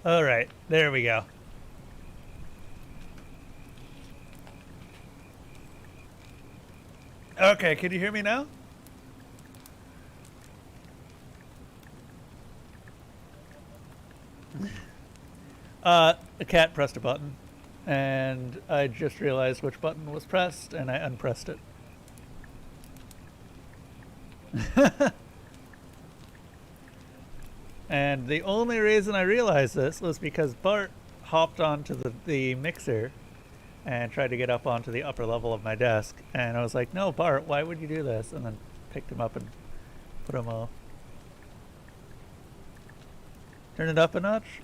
All right, there we go. Okay, can you hear me now? The cat pressed a button, and I just realized which button was pressed, and I unpressed it. And the only reason I realized this was because Bart hopped onto the mixer and tried to get up onto the upper level of my desk. And I was like, no, Bart, why would you do this? And then picked him up and put him all. Turn it up a notch.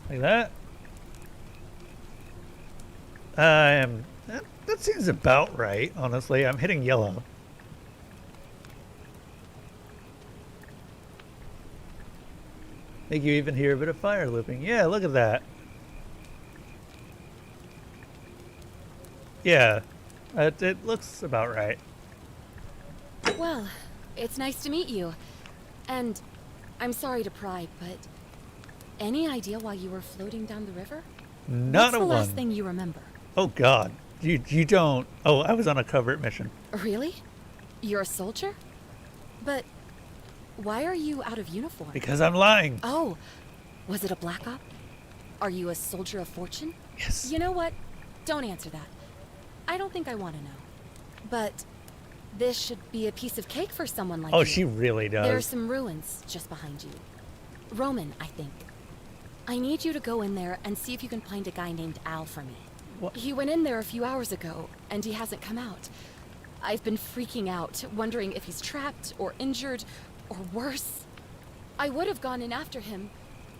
Like that. I am. That seems about right, honestly. I'm hitting yellow. I think you even hear a bit of fire looping. Yeah, look at that. Yeah, it looks about right. Well, it's nice to meet you. And I'm sorry to pry, but any idea why you were floating down the river? Not What's a the one. last thing you remember? Oh God, you don't. Oh, I was on a covert mission. Really? You're a soldier? But why are you out of uniform? Because I'm lying. Oh, was it a black op? Are you a soldier of fortune? Yes. You know what? Don't answer that. I don't think I want to know. But this should be a piece of cake for someone like you. Oh, she really does. There are some ruins just behind you. Roman, I think. I need you to go in there and see if you can find a guy named Al for me. What? He went in there a few hours ago, and he hasn't come out. I've been freaking out, wondering if he's trapped or injured or worse. I would have gone in after him,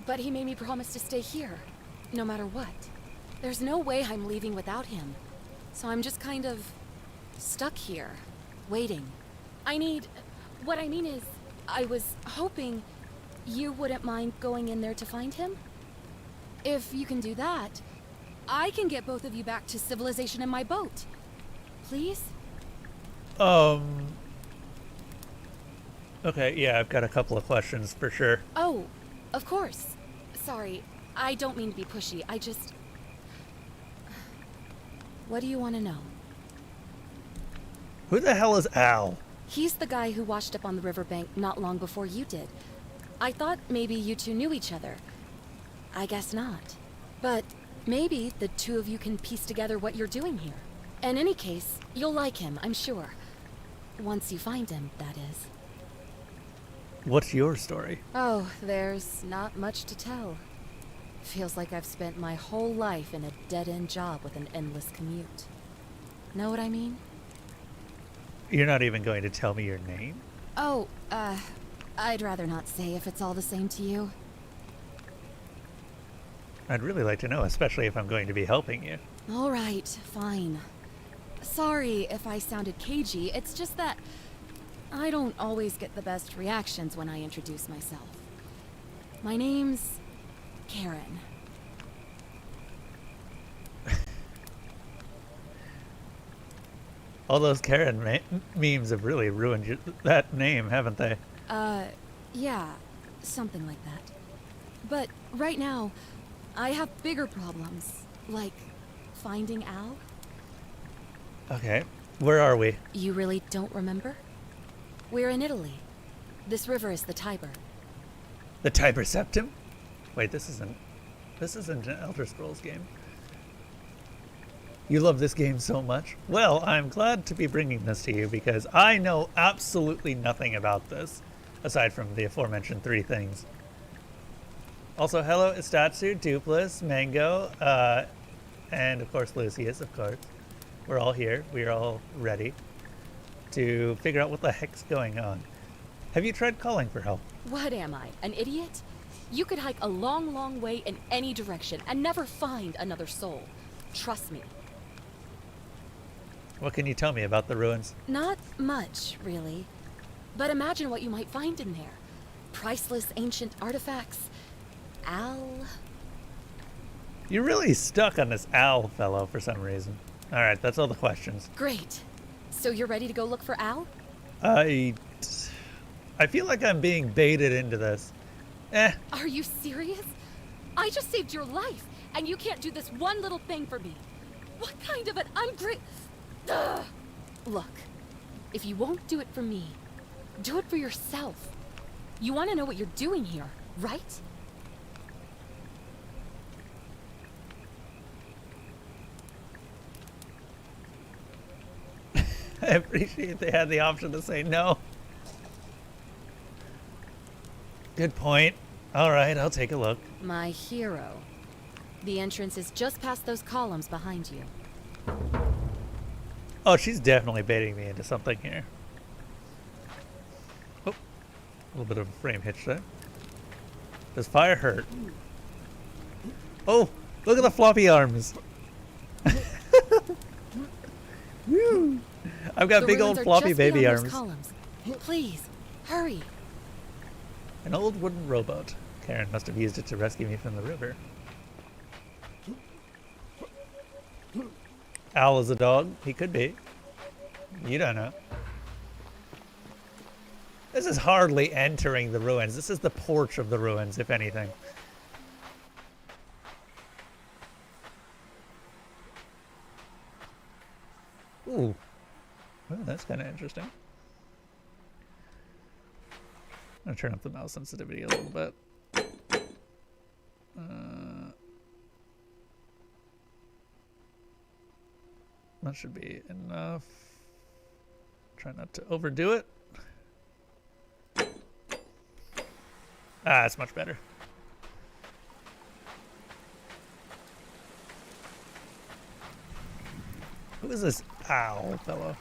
but he made me promise to stay here, no matter what. There's no way I'm leaving without him. So I'm just kind of stuck here, waiting. What I mean is, I was hoping you wouldn't mind going in there to find him. If you can do that, I can get both of you back to civilization in my boat. Please? Okay, yeah, I've got a couple of questions for sure. Oh, of course. Sorry, I don't mean to be pushy. I just... What do you want to know? Who the hell is Al? He's the guy who washed up on the riverbank not long before you did. I thought maybe you two knew each other. I guess not. But maybe the two of you can piece together what you're doing here. In any case, you'll like him, I'm sure. Once you find him, that is. What's your story? Oh, there's not much to tell. Feels like I've spent my whole life in a dead-end job with an endless commute. Know what I mean? You're not even going to tell me your name? Oh, I'd rather not say if it's all the same to you. I'd really like to know, especially if I'm going to be helping you. All right, fine. Sorry if I sounded cagey, it's just that I don't always get the best reactions when I introduce myself. My name's Karen. All those Karen memes have really ruined that name, haven't they? Yeah, something like that. But right now, I have bigger problems, like finding Al. Okay, where are we? You really don't remember? We're in Italy. This river is the Tiber. The Tiber Septim? Wait, this isn't an Elder Scrolls game. You love this game so much? Well, I'm glad to be bringing this to you because I know absolutely nothing about this, aside from the aforementioned three things. Also, hello, Istatsu, Dupless, Mango, and of course Lucius, of course. We're all here. We are all ready to figure out what the heck's going on. Have you tried calling for help? What am I, an idiot? You could hike a long, long way in any direction and never find another soul. Trust me. What can you tell me about the ruins? Not much, really. But imagine what you might find in there. Priceless ancient artifacts. Al. You're really stuck on this Al fellow for some reason. Alright, that's all the questions. Great. So you're ready to go look for Al? I feel like I'm being baited into this. Eh. Are you serious? I just saved your life, and you can't do this one little thing for me. What kind of an Ugh. Look, if you won't do it for me, do it for yourself. You want to know what you're doing here, right? I appreciate they had the option to say no. Good point. All right, I'll take a look. My hero. The entrance is just past those columns behind you. Oh, she's definitely baiting me into something here. Oh, a little bit of a frame hitch there. Does fire hurt? Oh, look at the floppy arms. Woo. I've got big old floppy baby arms. Columns. Please, hurry. An old wooden rowboat. Karen must have used it to rescue me from the river. Al is a dog. He could be. You don't know. This is hardly entering the ruins. This is the porch of the ruins, if anything. Ooh. Well, that's kind of interesting. I'm going to turn up the mouse sensitivity a little bit. That should be enough. Try not to overdo it. Ah, it's much better. Who is this owl fellow?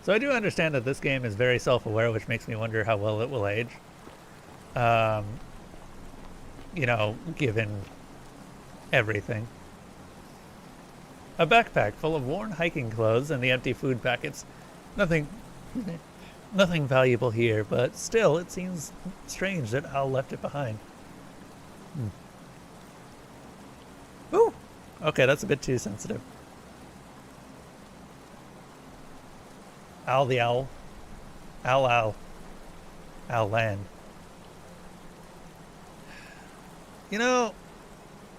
So I do understand that this game is very self-aware, which makes me wonder how well it will age. You know, given everything. A backpack full of worn hiking clothes and the empty food packets. Nothing valuable here, but still, it seems strange that Al left it behind. Ooh! Okay, that's a bit too sensitive. Al the owl. Owl. Owl land. You know,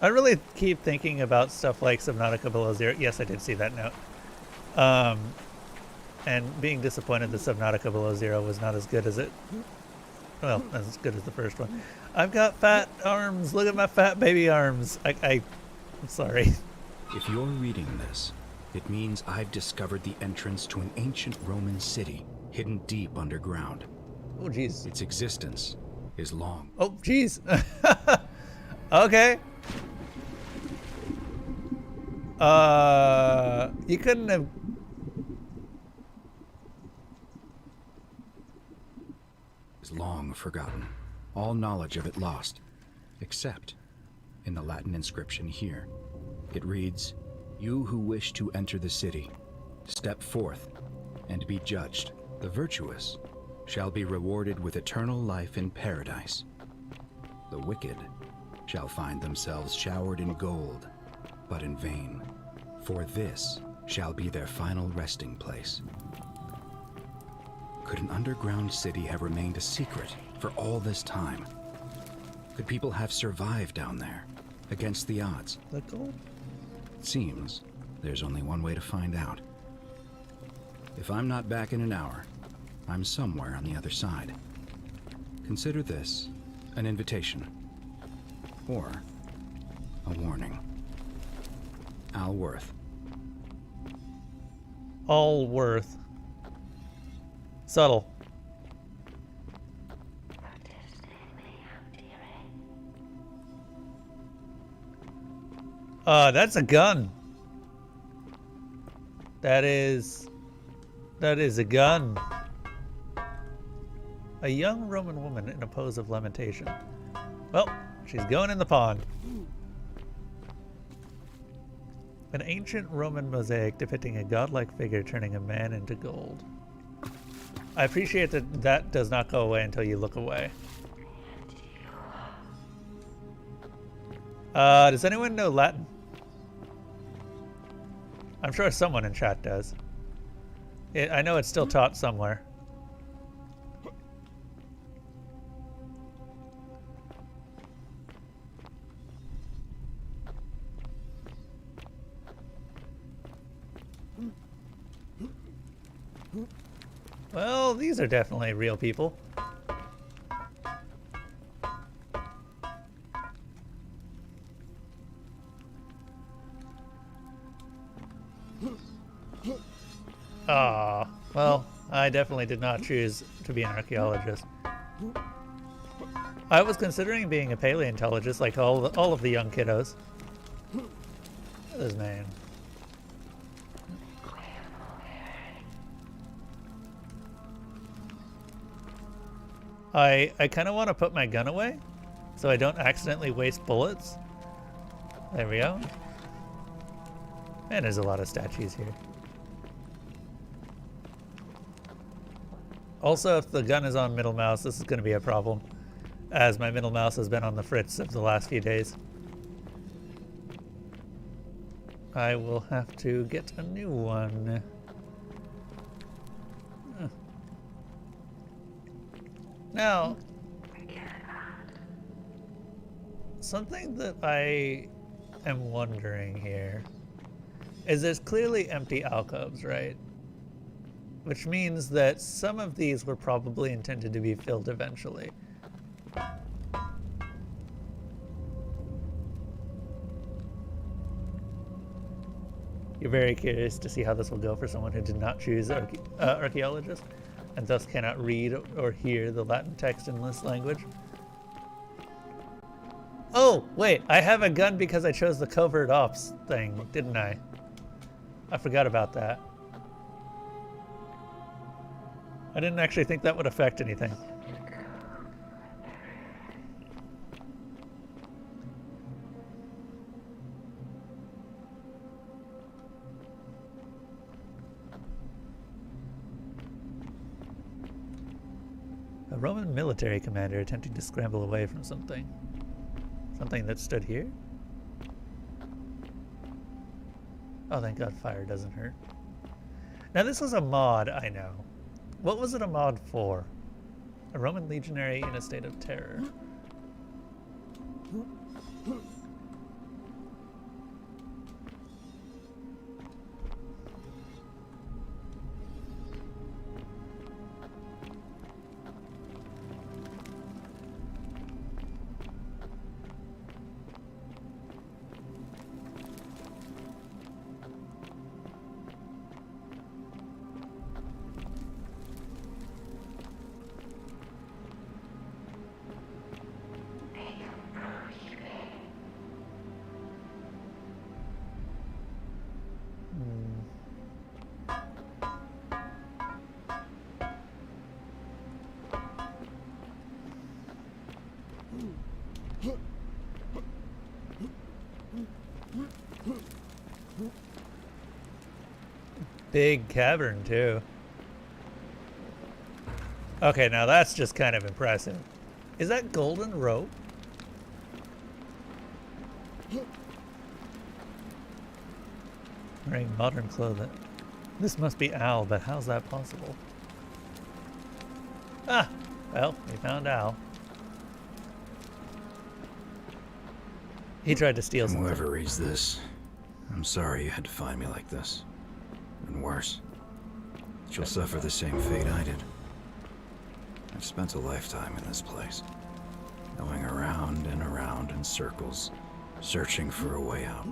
I really keep thinking about stuff like Subnautica Below Zero. Yes, I did see that note. And being disappointed that Subnautica Below Zero was not as good as it... Well, as good as the first one. I've got fat arms. Look at my fat baby arms. I'm sorry. If you're reading this, it means I've discovered the entrance to an ancient Roman city hidden deep underground. Oh, jeez. Its existence is long. Oh, jeez. Okay. You couldn't have... Is long forgotten. All knowledge of it lost. Except in the Latin inscription here. It reads, "You who wish to enter the city, step forth and be judged. The virtuous shall be rewarded with eternal life in paradise. The wicked shall find themselves showered in gold, but in vain, for this shall be their final resting place." Could an underground city have remained a secret for all this time? Could people have survived down there, against the odds? The gold? It seems there's only one way to find out. If I'm not back in an hour, I'm somewhere on the other side. Consider this an invitation. Or a warning. Al Worth. All worth. Subtle. That's a gun. That is a gun. A young Roman woman in a pose of lamentation. Well, she's going in the pond. An ancient Roman mosaic depicting a godlike figure turning a man into gold. I appreciate that that does not go away until you look away. Does anyone know Latin? I'm sure someone in chat does. I know it's still taught somewhere. Well, these are definitely real people. Ah, well, I definitely did not choose to be an archaeologist. I was considering being a paleontologist like all of the young kiddos. Look at this man. I kind of want to put my gun away so I don't accidentally waste bullets. There we go. Man, there's a lot of statues here. Also, if the gun is on middle mouse, this is going to be a problem, as my middle mouse has been on the fritz of the last few days. I will have to get a new one. Now, something that I am wondering here is there's clearly empty alcoves, right? Which means that some of these were probably intended to be filled eventually. You're very curious to see how this will go for someone who did not choose archaeologist, and thus cannot read or hear the Latin text in this language. Oh, wait, I have a gun because I chose the covert ops thing, didn't I? I forgot about that. I didn't actually think that would affect anything. A Roman military commander attempting to scramble away from something. Something that stood here? Oh, thank God fire doesn't hurt. Now this was a mod, I know. What was it a mod for? A Roman legionary in a state of terror. Big cavern, too. Okay, now that's just kind of impressive. Is that golden rope? Wearing modern clothing. This must be Al, but how's that possible? Ah! Well, we found Al. He tried to steal something. Whoever reads this, I'm sorry you had to find me like this. And worse, she'll suffer the same fate I did. I've spent a lifetime in this place, going around and around in circles, searching for a way out.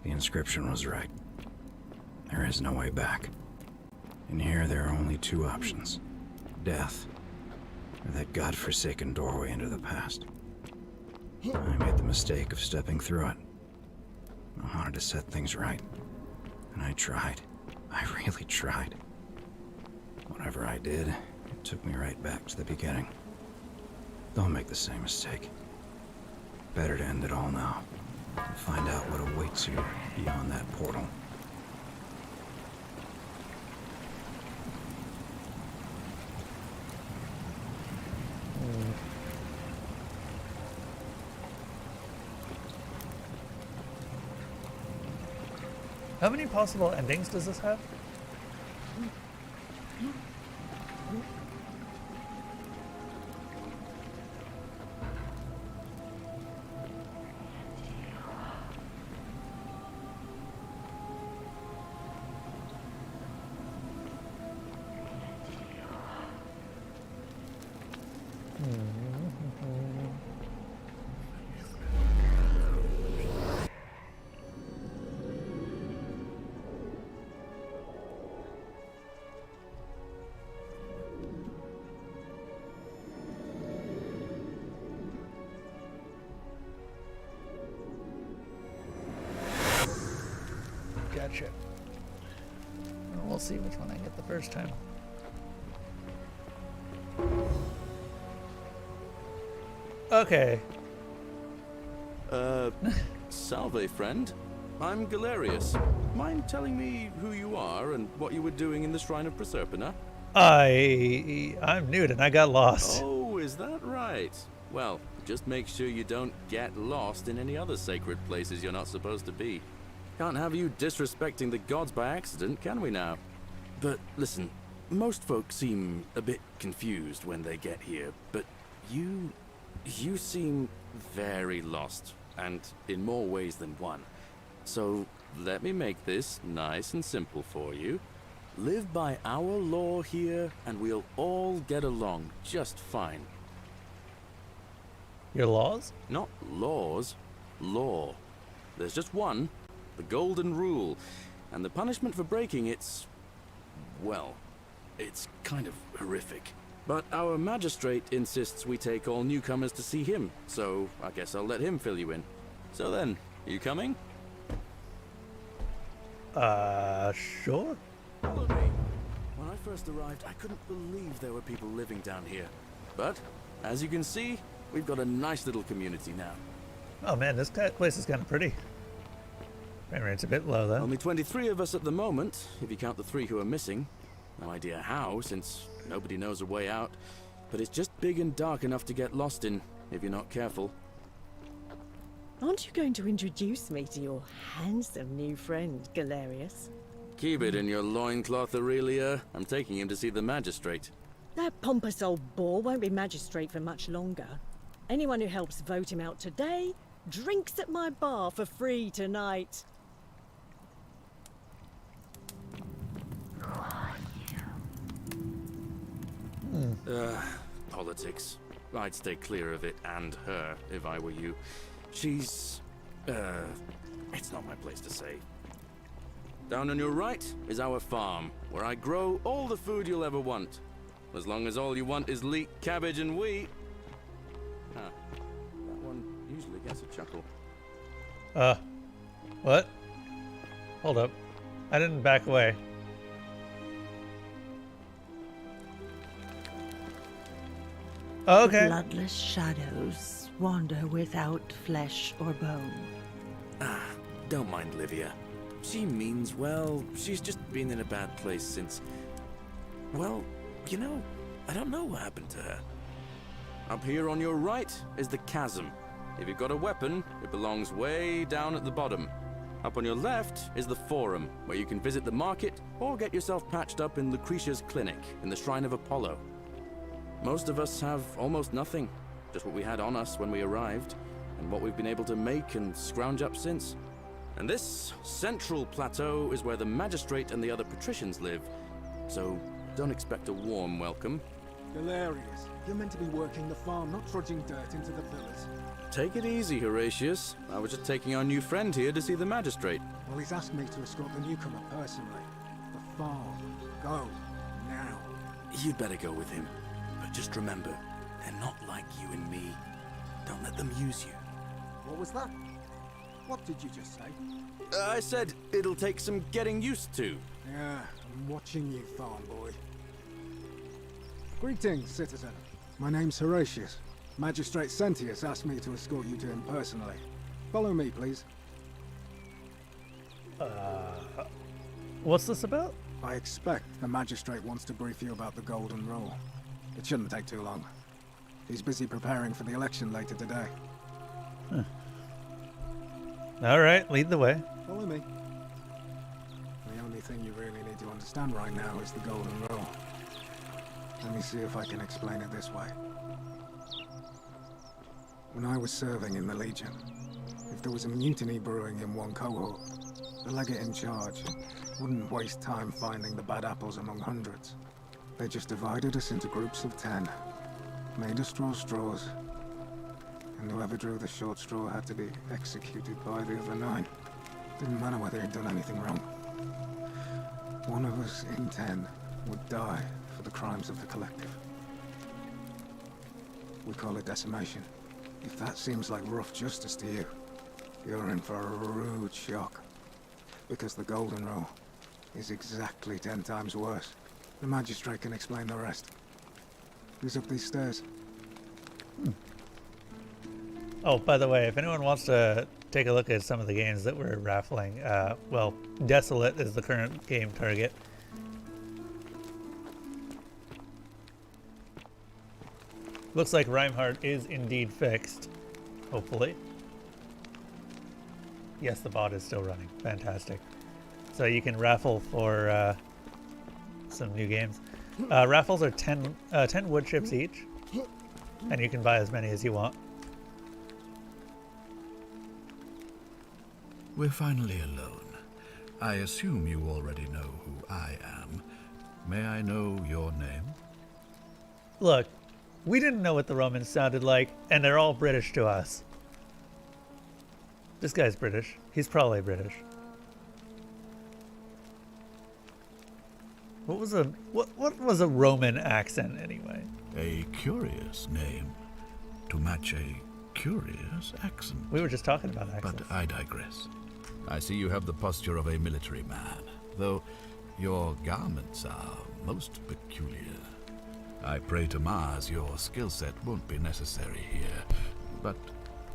The inscription was right. There is no way back. In here, there are only two options: death, or that godforsaken doorway into the past. I made the mistake of stepping through it. I wanted to set things right. And I tried. I really tried. Whatever I did, it took me right back to the beginning. Don't make the same mistake. Better to end it all now. And find out what awaits you beyond that portal. How many possible endings does this have? Gotcha. We'll see which one I get the first time. Okay. Salve, friend. I'm Galerius. Mind telling me who you are and what you were doing in the Shrine of Proserpina? I'm Newt and I got lost. Oh, is that right? Well, just make sure you don't get lost in any other sacred places you're not supposed to be. Can't have you disrespecting the gods by accident, can we now? But listen, most folks seem a bit confused when they get here, but you seem very lost, and in more ways than one. So let me make this nice and simple for you. Live by our law here, and we'll all get along just fine. Your laws? Not laws, law. There's just one, the golden rule, and the punishment for breaking it's, well, it's kind of horrific. But our magistrate insists we take all newcomers to see him, so I guess I'll let him fill you in. So then, you coming? Sure. Follow me. When I first arrived, I couldn't believe there were people living down here. But, as you can see, we've got a nice little community now. Oh man, this place is kind of pretty. Frame rate's a bit low though. Only 23 of us at the moment, if you count the 3 who are missing. No idea how, since nobody knows a way out. But it's just big and dark enough to get lost in, if you're not careful. Aren't you going to introduce me to your handsome new friend, Galerius? Keep it in your loincloth, Aurelia. I'm taking him to see the magistrate. That pompous old bore won't be magistrate for much longer. Anyone who helps vote him out today drinks at my bar for free tonight. Politics. I'd stay clear of it, and her, if I were you. She's... it's not my place to say. Down on your right is our farm, where I grow all the food you'll ever want. As long as all you want is leek, cabbage, and wheat. Huh. That one usually gets a chuckle. What? Hold up. I didn't back away. Okay. Bloodless shadows wander without flesh or bone. Don't mind Livia. She means well. She's just been in a bad place since... Well, you know, I don't know what happened to her. Up here on your right is the chasm. If you've got a weapon, it belongs way down at the bottom. Up on your left is the forum, where you can visit the market or get yourself patched up in Lucretia's clinic in the Shrine of Apollo. Most of us have almost nothing, just what we had on us when we arrived, and what we've been able to make and scrounge up since. And this central plateau is where the magistrate and the other patricians live, so don't expect a warm welcome. Galerius, you're meant to be working the farm, not trudging dirt into the villas. Take it easy, Horatius. I was just taking our new friend here to see the magistrate. Well, he's asked me to escort the newcomer personally. The farm. Go. Now. You'd better go with him. But just remember, they're not like you and me. Don't let them use you. What was that? What did you just say? I said it'll take some getting used to. Yeah, I'm watching you, farm boy. Greetings, citizen. My name's Horatius. Magistrate Sentius asked me to escort you to him personally. Follow me, please. What's this about? I expect the magistrate wants to brief you about the Golden Rule. It shouldn't take too long. He's busy preparing for the election later today. All right, lead the way. Follow me. thing you really need to understand right now is the Golden Rule. Let me see if I can explain it this way. When I was serving in the Legion, if there was a mutiny brewing in one cohort, the legate in charge wouldn't waste time finding the bad apples among hundreds. They just divided us into groups of 10, made us draw straws, and whoever drew the short straw had to be executed by the other 9. Didn't matter whether he'd done anything wrong. One of us in 10 would die for the crimes of the collective. We call it decimation. If that seems like rough justice to you, you're in for a rude shock. Because the Golden Rule is exactly 10 times worse. The magistrate can explain the rest. He's up these stairs. Oh, by the way, if anyone wants to take a look at some of the games that we're raffling, well, Desolate is the current game target. Looks like Reinhardt is indeed fixed, hopefully. Yes, the bot is still running. Fantastic. So you can raffle for some new games. Raffles are 10 wood chips each, and you can buy as many as you want. We're finally alone. I assume you already know who I am. May I know your name? Look, we didn't know what the Romans sounded like, and they're all British to us. This guy's British. He's probably British. What was a Roman accent anyway? A curious name to match a curious accent. We were just talking about accents. But I digress. I see you have the posture of a military man, though your garments are most peculiar. I pray to Mars your skill set won't be necessary here, but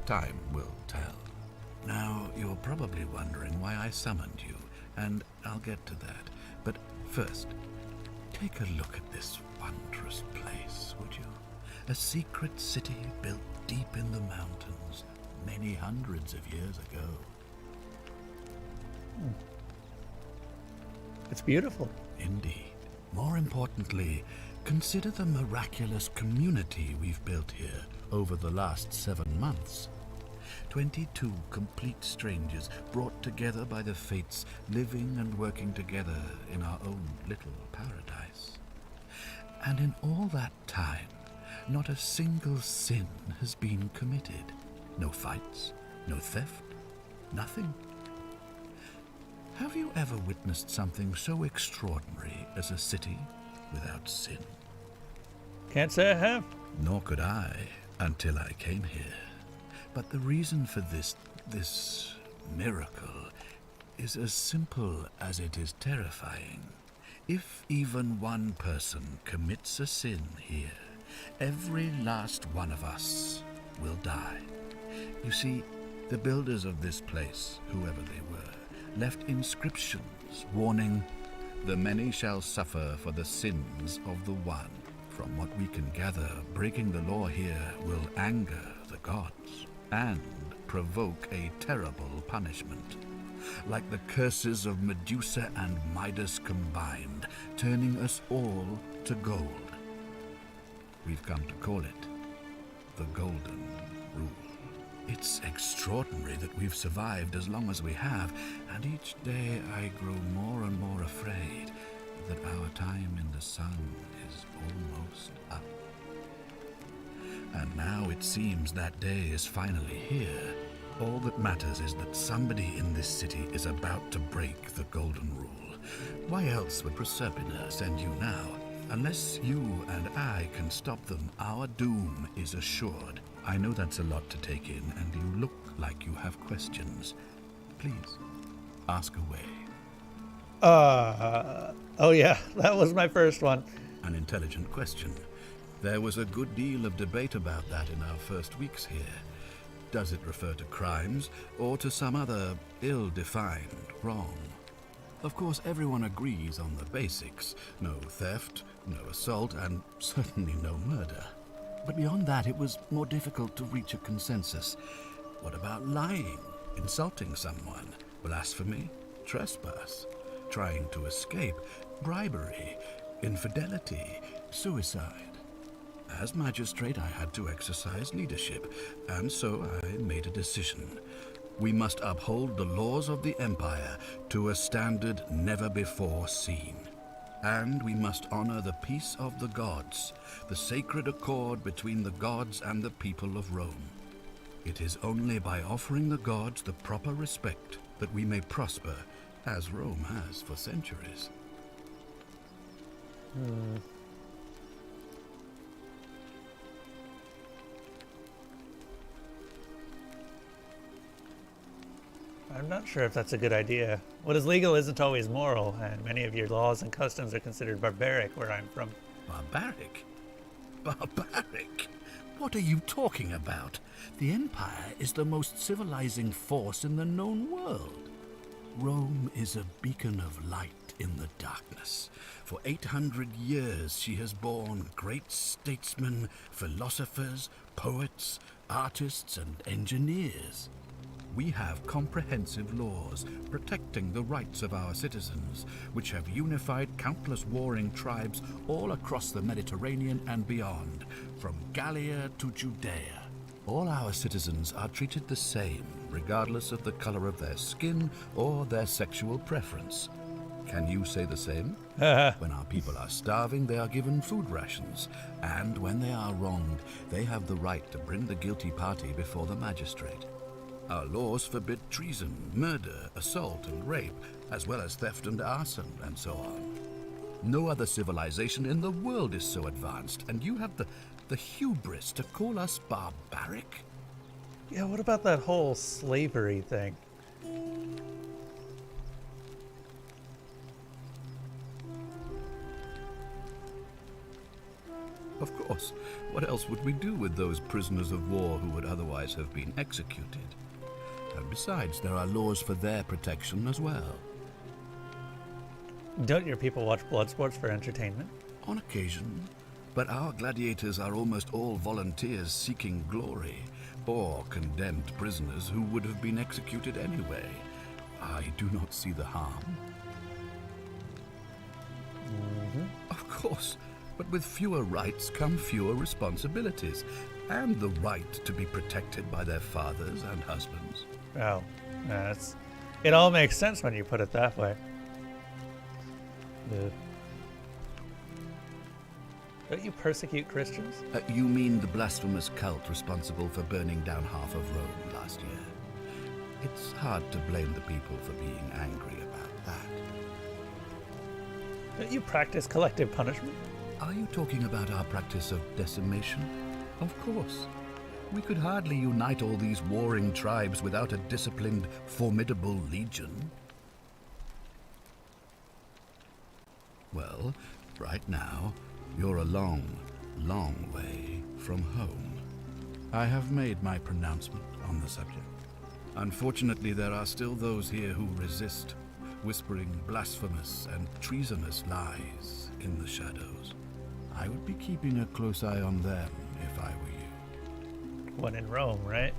time will tell. Now, you're probably wondering why I summoned you, and I'll get to that. But first, take a look at this wondrous place, would you? A secret city built deep in the mountains, many hundreds of years ago. It's beautiful. Indeed. More importantly, consider the miraculous community we've built here over the last 7 months. 22 complete strangers brought together by the fates, living and working together in our own little paradise. And in all that time, not a single sin has been committed. No fights, no theft, nothing. Have you ever witnessed something so extraordinary as a city without sin? Can't say I have. Nor could I until I came here. But the reason for this miracle is as simple as it is terrifying. If even one person commits a sin here, every last one of us will die. You see, the builders of this place, whoever they were, left inscriptions warning, "The many shall suffer for the sins of the one." From what we can gather, breaking the law here will anger the gods and provoke a terrible punishment, like the curses of Medusa and Midas combined, turning us all to gold. We've come to call it the Golden Rule. It's extraordinary that we've survived as long as we have, and each day I grow more and more afraid that our time in the sun is almost up. And now it seems that day is finally here. All that matters is that somebody in this city is about to break the Golden Rule. Why else would Proserpina send you now? Unless you and I can stop them, our doom is assured. I know that's a lot to take in, and you look like you have questions. Please, ask away. Oh yeah, that was my first one. An intelligent question. There was a good deal of debate about that in our first weeks here. Does it refer to crimes, or to some other ill-defined wrong? Of course, everyone agrees on the basics. No theft, no assault, and certainly no murder. But beyond that, it was more difficult to reach a consensus. What about lying, insulting someone, blasphemy, trespass? trying to escape, bribery, infidelity, suicide. As magistrate, I had to exercise leadership, and so I made a decision. We must uphold the laws of the Empire to a standard never before seen. And we must honor the peace of the gods, the sacred accord between the gods and the people of Rome. It is only by offering the gods the proper respect that we may prosper, as Rome has for centuries. I'm not sure if that's a good idea. What is legal isn't always moral, and many of your laws and customs are considered barbaric where I'm from. Barbaric? Barbaric? What are you talking about? The Empire is the most civilizing force in the known world. Rome is a beacon of light in the darkness. For 800 years she has borne great statesmen, philosophers, poets, artists, and engineers. We have comprehensive laws protecting the rights of our citizens, which have unified countless warring tribes all across the Mediterranean and beyond, from Gallia to Judea. All our citizens are treated the same, regardless of the color of their skin or their sexual preference. Can you say the same? When our people are starving, they are given food rations, and when they are wronged, they have the right to bring the guilty party before the magistrate. Our laws forbid treason, murder, assault, and rape, as well as theft and arson, and so on. No other civilization in the world is so advanced, and you have the hubris to call us barbaric? Yeah, what about that whole slavery thing? Of course. What else would we do with those prisoners of war who would otherwise have been executed? And besides, there are laws for their protection as well. Don't your people watch blood sports for entertainment? On occasion. But our gladiators are almost all volunteers seeking glory, or condemned prisoners who would have been executed anyway. I do not see the harm. Of course, but with fewer rights come fewer responsibilities, and the right to be protected by their fathers and husbands. Oh, it all makes sense when you put it that way. Don't you persecute Christians? You mean the blasphemous cult responsible for burning down half of Rome last year? It's hard to blame the people for being angry about that. Don't you practice collective punishment? Are you talking about our practice of decimation? Of course. We could hardly unite all these warring tribes without a disciplined, formidable legion. Well, right now, you're a long, long way from home. I have made my pronouncement on the subject. Unfortunately, there are still those here who resist, whispering blasphemous and treasonous lies in the shadows. I would be keeping a close eye on them if I were you. One in Rome, right?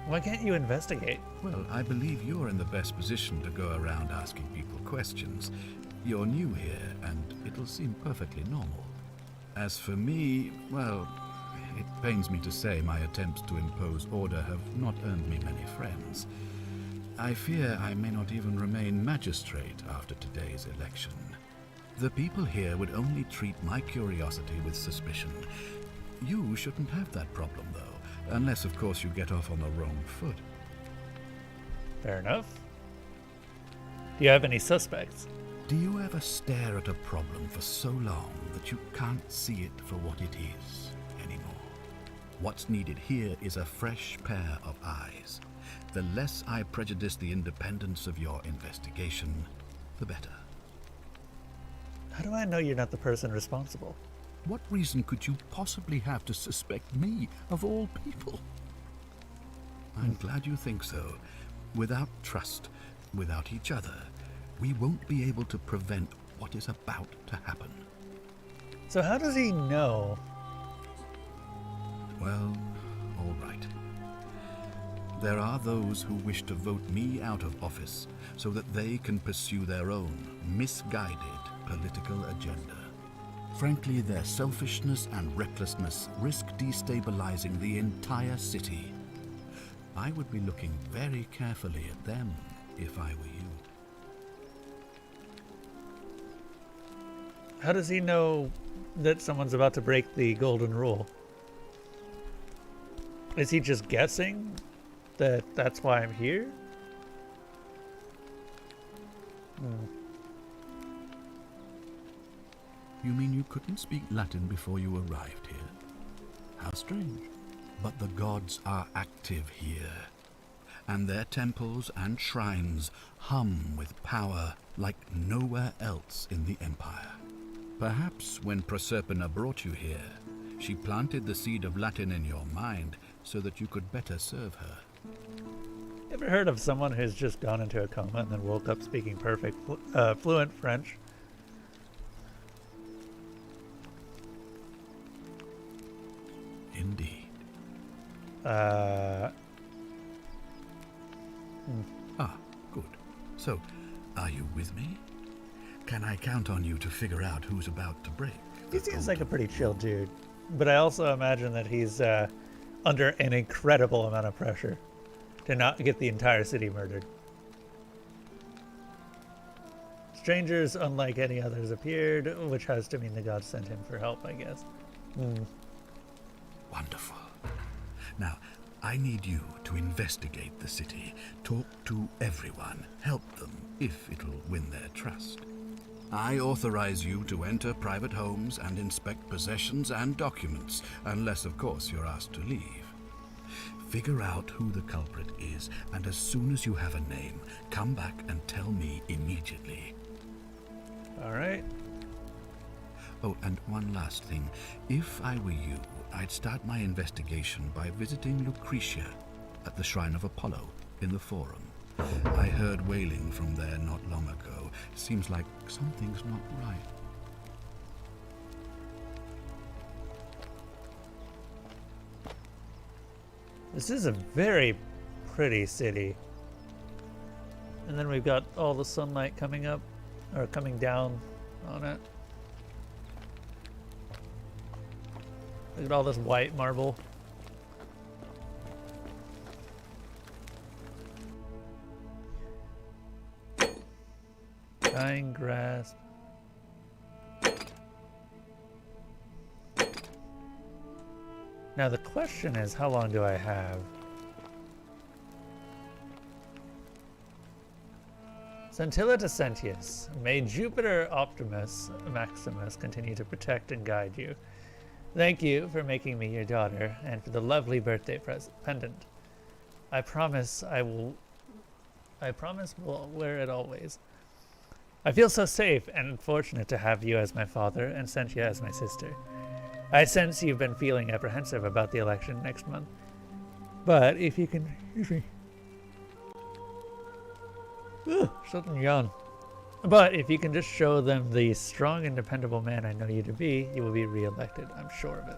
Why can't you investigate? Well, I believe you're in the best position to go around asking people questions. You're new here, and it'll seem perfectly normal. As for me, well, it pains me to say my attempts to impose order have not earned me many friends. I fear I may not even remain magistrate after today's election. The people here would only treat my curiosity with suspicion. You shouldn't have that problem, though, unless, of course, you get off on the wrong foot. Fair enough. Do you have any suspects? Do you ever stare at a problem for so long that you can't see it for what it is anymore? What's needed here is a fresh pair of eyes. The less I prejudice the independence of your investigation, the better. How do I know you're not the person responsible? What reason could you possibly have to suspect me, of all people? I'm glad you think so. Without trust, without each other, we won't be able to prevent what is about to happen. So how does he know? Well, all right. there are those who wish to vote me out of office so that they can pursue their own misguided political agenda. Frankly, their selfishness and recklessness risk destabilizing the entire city. I would be looking very carefully at them if I were you. How does he know that someone's about to break the golden rule? Is he just guessing that that's why I'm here? You mean you couldn't speak Latin before you arrived here? How strange. But the gods are active here, and their temples and shrines hum with power like nowhere else in the Empire. Perhaps when Proserpina brought you here, she planted the seed of Latin in your mind so that you could better serve her. Ever heard of someone who's just gone into a coma and then woke up speaking perfect, fluent French? Indeed. Hmm. Ah, good. So, are you with me? Can I count on you to figure out who's about to break? He seems like a pretty chill dude, but I also imagine that he's under an incredible amount of pressure to not get the entire city murdered. Strangers, unlike any others, appeared, which has to mean the gods sent him for help, I guess. Wonderful. Now, I need you to investigate the city, talk to everyone, help them if it'll win their trust. I authorize you to enter private homes and inspect possessions and documents, unless, of course, you're asked to leave. Figure out who the culprit is, and as soon as you have a name, come back and tell me immediately. All right. Oh, and one last thing. If I were you, I'd start my investigation by visiting Lucretia at the Shrine of Apollo in the Forum. I heard wailing from there not long ago. Seems like something's not right. This is a very pretty city. And then we've got all the sunlight coming up, or coming down on it. Look at all this white marble. Dying grass. Now the question is, how long do I have? Scintilla to Sentius. May Jupiter Optimus Maximus continue to protect and guide you. Thank you for making me your daughter and for the lovely birthday pendant. I promise we'll wear it always. I feel so safe and fortunate to have you as my father and Sentia as my sister. I sense you've been feeling apprehensive about the election next month. But if you can... Excuse me. Something yawn. But if you can just show them the strong and dependable man I know you to be, you will be re-elected. I'm sure of it.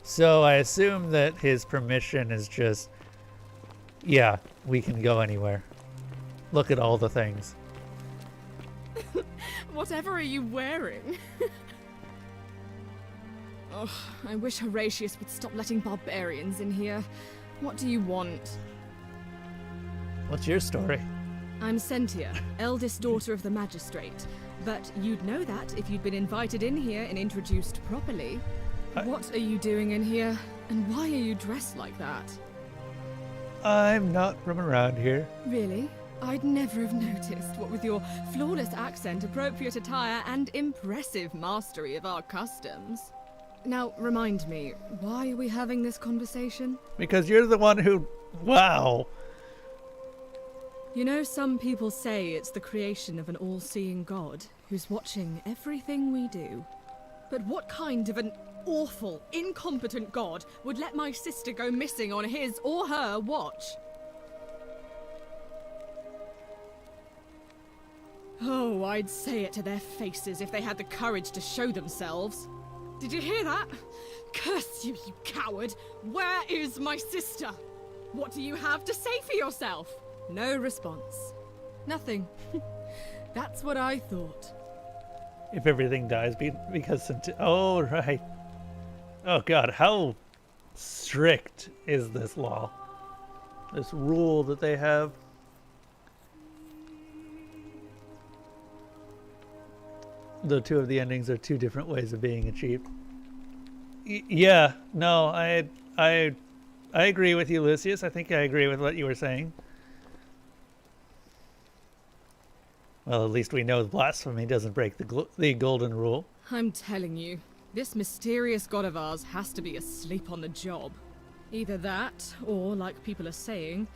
So I assume that his permission is just, yeah, we can go anywhere. Look at all the things. Whatever are you wearing? Oh, I wish Horatius would stop letting barbarians in here. What do you want? What's your story? I'm Sentia, eldest daughter of the magistrate. But you'd know that if you'd been invited in here and introduced properly. What are you doing in here? And why are you dressed like that? I'm not from around here. Really? I'd never have noticed, what with your flawless accent, appropriate attire, and impressive mastery of our customs. Now, remind me, why are we having this conversation? Because you're the one who... Wow. You know, some people say it's the creation of an all-seeing god who's watching everything we do. But what kind of an awful, incompetent god would let my sister go missing on his or her watch? Oh, I'd say it to their faces if they had the courage to show themselves. Did you hear that? Curse you, you coward! Where is my sister? What do you have to say for yourself? No response. Nothing. That's what I thought. If everything dies because... Oh, right. Oh, God. How strict is this law? This rule that they have? The two of the endings are two different ways of being achieved. Yeah. No, I agree with you, Lucius. I think I agree with what you were saying. Well, at least we know blasphemy doesn't break the golden rule. I'm telling you, this mysterious god of ours has to be asleep on the job. Either that, or, like people are saying,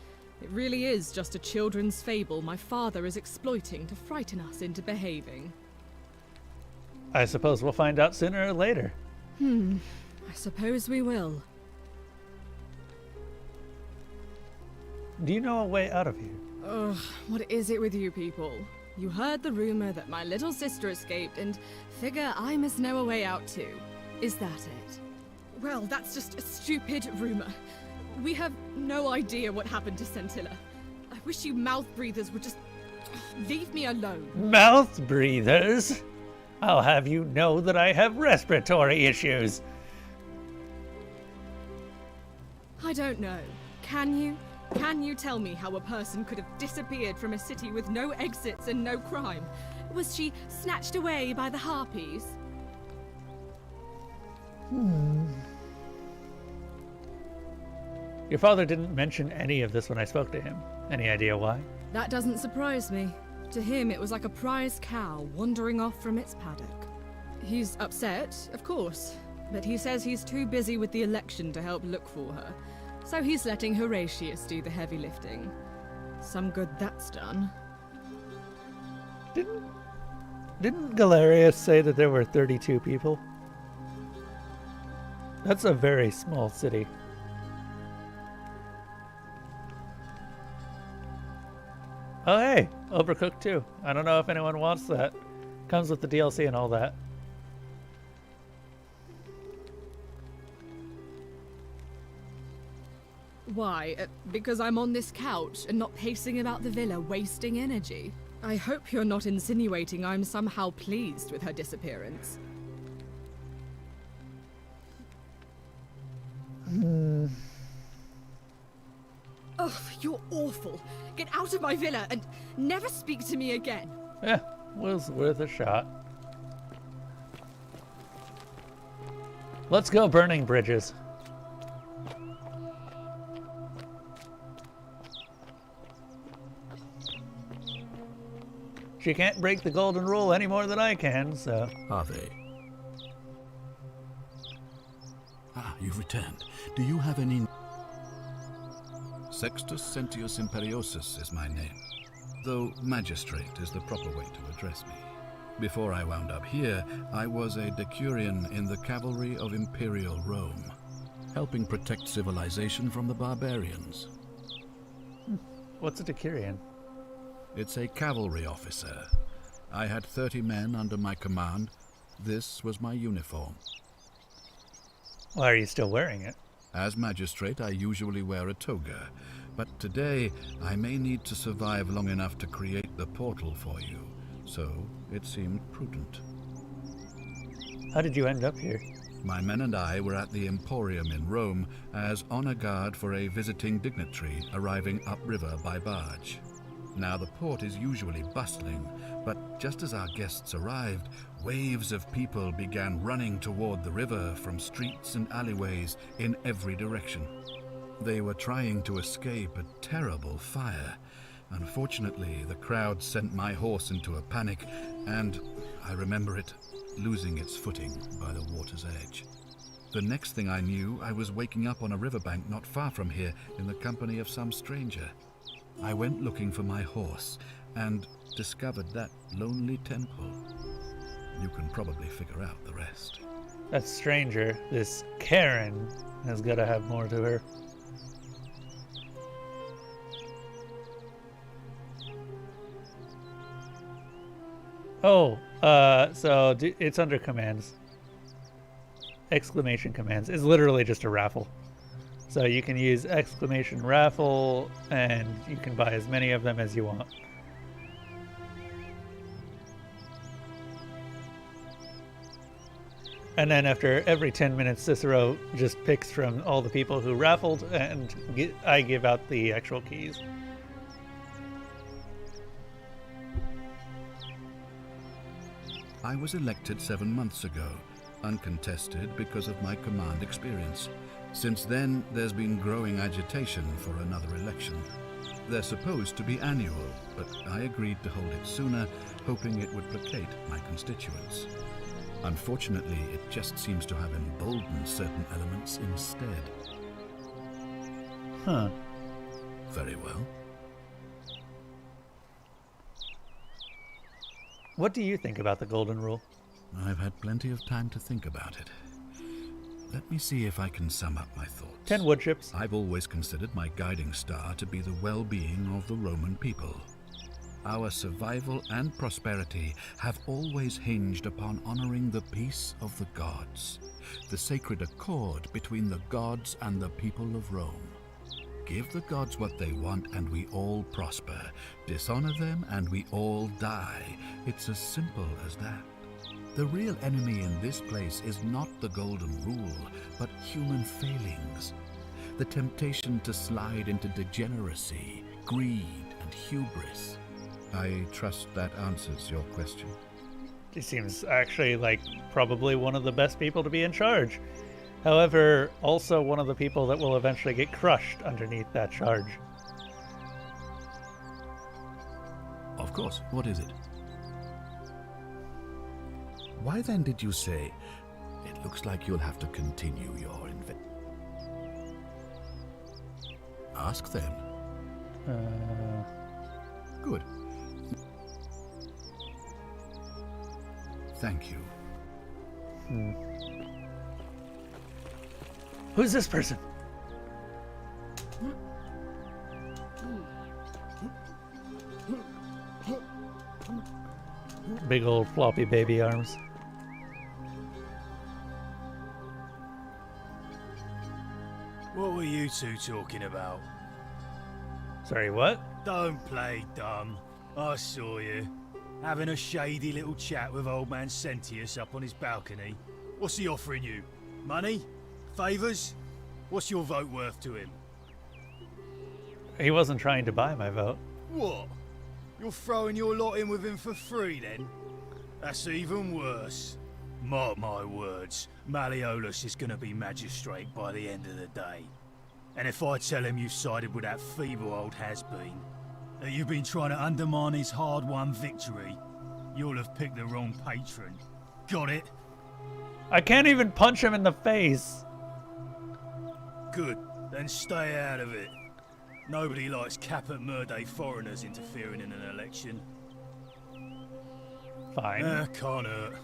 it really is just a children's fable my father is exploiting to frighten us into behaving. I suppose we'll find out sooner or later. I suppose we will. Do you know a way out of here? Ugh, what is it with you people? You heard the rumor that my little sister escaped and figure I must know a way out too. Is that it? Well, that's just a stupid rumor. We have no idea what happened to Scintilla. I wish you mouth breathers would just leave me alone. Mouth breathers? I'll have you know that I have respiratory issues. I don't know. Can you? Can you tell me how a person could have disappeared from a city with no exits and no crime? Was she snatched away by the harpies? Your father didn't mention any of this when I spoke to him. Any idea why? That doesn't surprise me. To him, it was like a prize cow wandering off from its paddock. He's upset, of course, but he says he's too busy with the election to help look for her. So he's letting Horatius do the heavy lifting. Some good that's done. Didn't Galerius say that there were 32 people? That's a very small city. Oh hey, Overcooked 2. I don't know if anyone wants that. Comes with the DLC and all that. Why? Because I'm on this couch and not pacing about the villa, wasting energy? I hope you're not insinuating I'm somehow pleased with her disappearance. Ugh, you're awful. Get out of my villa and never speak to me again. Yeah, was worth a shot. Let's go burning bridges. She can't break the golden rule any more than I can, so... Are they? Ah, you've returned. Do you have any... Sextus Sentius Imperiosus is my name, though magistrate is the proper way to address me. Before I wound up here, I was a decurion in the cavalry of Imperial Rome, helping protect civilization from the barbarians. What's a decurion? It's a cavalry officer. I had 30 men under my command. This was my uniform. Why are you still wearing it? As magistrate, I usually wear a toga, but today I may need to survive long enough to create the portal for you, so it seemed prudent. How did you end up here? My men and I were at the Emporium in Rome as honor guard for a visiting dignitary arriving upriver by barge. Now the port is usually bustling, but just as our guests arrived, waves of people began running toward the river from streets and alleyways in every direction. They were trying to escape a terrible fire. Unfortunately, the crowd sent my horse into a panic, and, I remember it, losing its footing by the water's edge. The next thing I knew, I was waking up on a riverbank not far from here in the company of some stranger. I went looking for my horse and discovered that lonely temple. You can probably figure out the rest. That stranger, this Karen, has got to have more to her. Oh, so it's under commands. exclamation commands is literally just a raffle. So you can use exclamation raffle and you can buy as many of them as you want. And then after every 10 minutes, Cicero just picks from all the people who raffled, and I give out the actual keys. I was elected 7 months ago, uncontested because of my command experience. Since then, there's been growing agitation for another election. They're supposed to be annual, but I agreed to hold it sooner, hoping it would placate my constituents. Unfortunately, it just seems to have emboldened certain elements instead. Huh. Very well. What do you think about the Golden Rule? I've had plenty of time to think about it. Let me see if I can sum up my thoughts. 10 wood chips. I've always considered my guiding star to be the well-being of the Roman people. Our survival and prosperity have always hinged upon honoring the peace of the gods, the sacred accord between the gods and the people of Rome. Give the gods what they want and we all prosper. Dishonor them and we all die. It's as simple as that. The real enemy in this place is not the Golden Rule, but human failings. The temptation to slide into degeneracy, greed, and hubris. I trust that answers your question. He seems actually like probably one of the best people to be in charge. However, also one of the people that will eventually get crushed underneath that charge. Of course. What is it? Why then did you say, it looks like you'll have to continue your Ask them. Good. Thank you. Who's this person? Big old floppy baby arms. What were you two talking about? Sorry, what? Don't play dumb. I saw you. Having a shady little chat with old man Sentius up on his balcony. What's he offering you? Money? Favours? What's your vote worth to him? He wasn't trying to buy my vote. What? You're throwing your lot in with him for free then? That's even worse. Mark my words, Malleolus is going to be magistrate by the end of the day. And if I tell him you sided with that feeble old has-been, that you've been trying to undermine his hard-won victory, you'll have picked the wrong patron. Got it? I can't even punch him in the face. Good, then stay out of it. Nobody likes Caput Murdae foreigners interfering in an election. Fine. Can't hurt.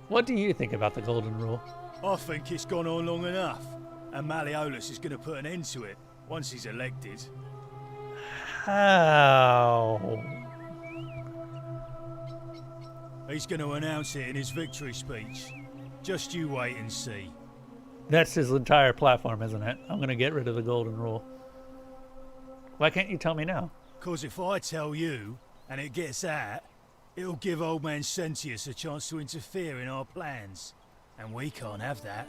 What do you think about the Golden Rule? I think it's gone on long enough, and Malleolus is going to put an end to it once he's elected. How? He's going to announce it in his victory speech. Just you wait and see. That's his entire platform, isn't it? I'm going to get rid of the Golden Rule. Why can't you tell me now? 'Cause if I tell you, and it gets out, it'll give old man Sentius a chance to interfere in our plans. And we can't have that.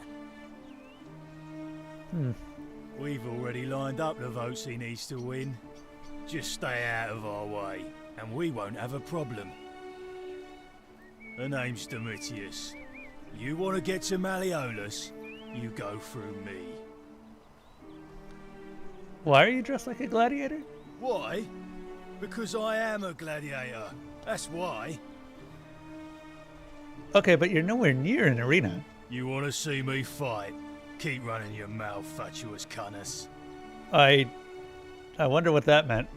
We've already lined up the votes he needs to win. Just stay out of our way, and we won't have a problem. The name's Domitius. You want to get to Malleolus, you go through me. Why are you dressed like a gladiator? Why? Because I am a gladiator. That's why. Okay, but you're nowhere near an arena. You want to see me fight? Keep running your mouth, fatuous cunners. I wonder what that meant.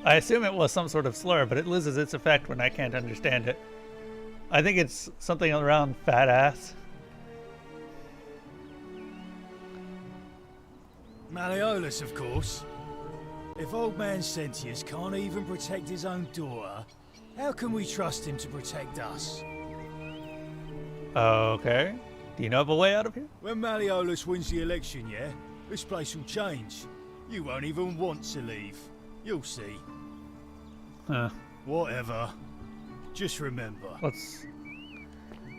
I assume it was some sort of slur, but it loses its effect when I can't understand it. I think it's something around fat ass. Malleolus, of course. If old man Sentius can't even protect his own daughter, how can we trust him to protect us? Okay. Do you know of a way out of here? When Malleolus wins the election, yeah, this place will change. You won't even want to leave. You'll see. Huh. Whatever. Just remember.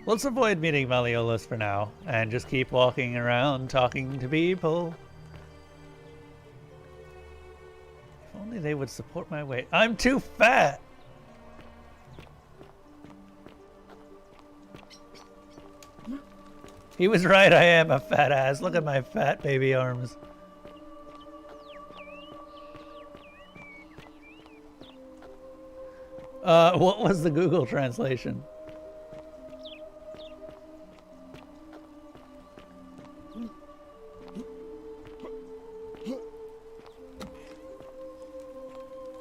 Let's avoid meeting Malleolus for now, and just keep walking around talking to people. If only they would support my weight. I'm too fat! He was right, I am a fat ass. Look at my fat baby arms. What was the Google translation?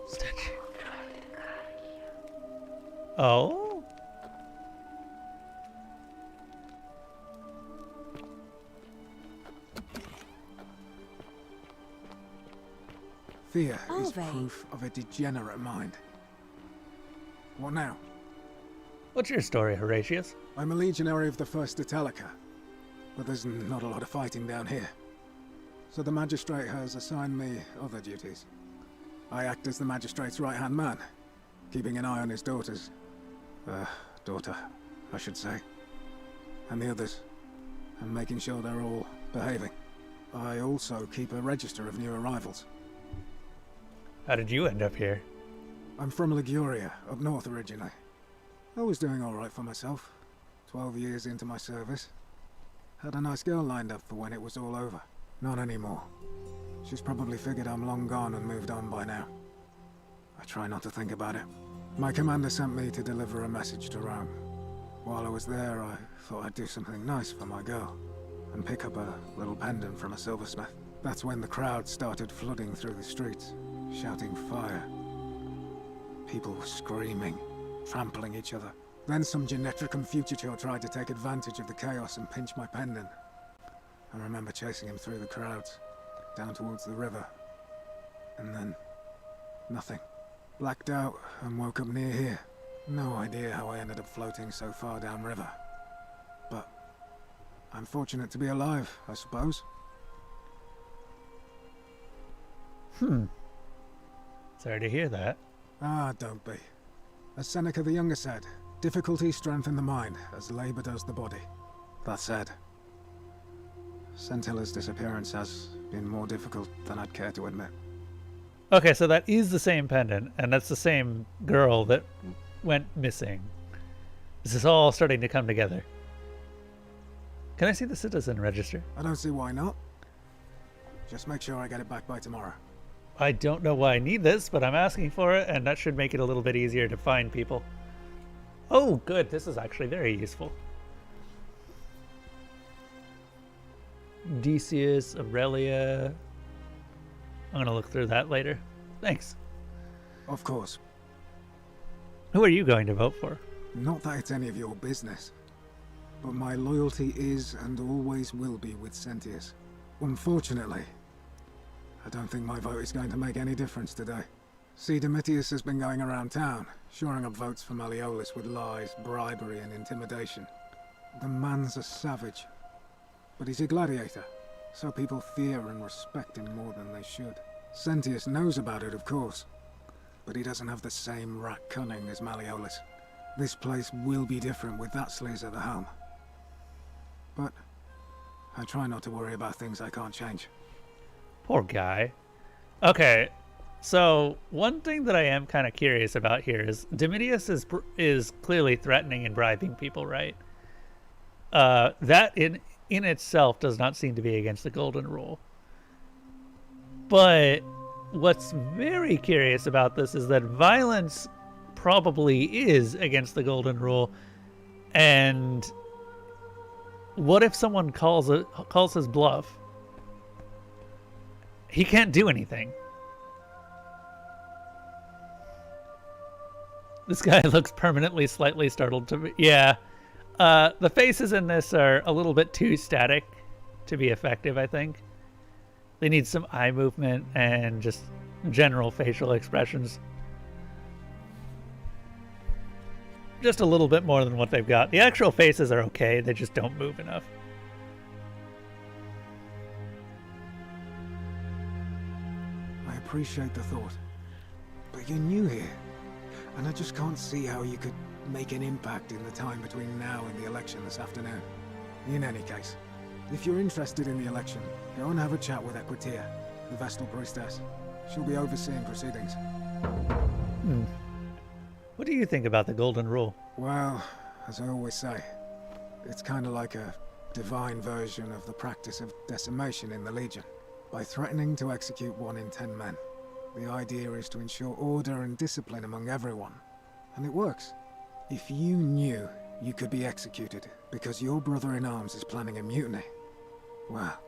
Statue. Oh? Fear is Alve. proof of a degenerate mind. What now? What's your story, Horatius? I'm a legionary of the First Italica, but there's not a lot of fighting down here. So the magistrate has assigned me other duties. I act as the magistrate's right-hand man, keeping an eye on his daughter, I should say, and the others, and making sure they're all behaving. I also keep a register of new arrivals. How did you end up here? I'm from Liguria, up north originally. I was doing alright for myself. 12 years into my service. Had a nice girl lined up for when it was all over. Not anymore. She's probably figured I'm long gone and moved on by now. I try not to think about it. My commander sent me to deliver a message to Rome. While I was there, I thought I'd do something nice for my girl, and pick up a little pendant from a silversmith. That's when the crowd started flooding through the streets, shouting fire. People were screaming, trampling each other. Then some Genetricum Fugitor tried to take advantage of the chaos and pinch my pendant. I remember chasing him through the crowds, down towards the river. And then, nothing. Blacked out and woke up near here. No idea how I ended up floating so far downriver. But I'm fortunate to be alive, I suppose. Sorry to hear that. Ah, don't be. As Seneca the Younger said, difficulty strengthens the mind, as labor does the body. That said, Centilla's disappearance has been more difficult than I'd care to admit. Okay, so that is the same pendant, and that's the same girl that went missing. This is all starting to come together. Can I see the citizen register? I don't see why not. Just make sure I get it back by tomorrow. I don't know why I need this, but I'm asking for it, and that should make it a little bit easier to find people. Oh, good. This is actually very useful. Decius, Aurelia. I'm going to look through that later. Thanks. Of course. Who are you going to vote for? Not that it's any of your business. But my loyalty is and always will be with Sentius. Unfortunately, I don't think my vote is going to make any difference today. See, Domitius has been going around town, shoring up votes for Malleolus with lies, bribery, and intimidation. The man's a savage, but he's a gladiator, so people fear and respect him more than they should. Sentius knows about it, of course, but he doesn't have the same rat cunning as Malleolus. This place will be different with that sleaze at the helm. But I try not to worry about things I can't change. Poor guy. Okay, so one thing that I am kind of curious about here is Domitius is clearly threatening and bribing people, right? That in itself does not seem to be against the golden rule. But what's very curious about this is that violence probably is against the golden rule, and what if someone calls his bluff? He can't do anything. This guy looks permanently slightly startled to me. Yeah. The faces in this are a little bit too static to be effective, I think. They need some eye movement and just general facial expressions. Just a little bit more than what they've got. The actual faces are okay, they just don't move enough. I appreciate the thought, but you're new here, and I just can't see how you could make an impact in the time between now and the election this afternoon. In any case, if you're interested in the election, go and have a chat with Equitia, the Vestal Priestess. She'll be overseeing proceedings. What do you think about the Golden Rule? Well, as I always say, it's kind of like a divine version of the practice of decimation in the Legion. By threatening to execute 1 in 10 men, the idea is to ensure order and discipline among everyone. And it works. If you knew you could be executed because your brother-in-arms is planning a mutiny, well,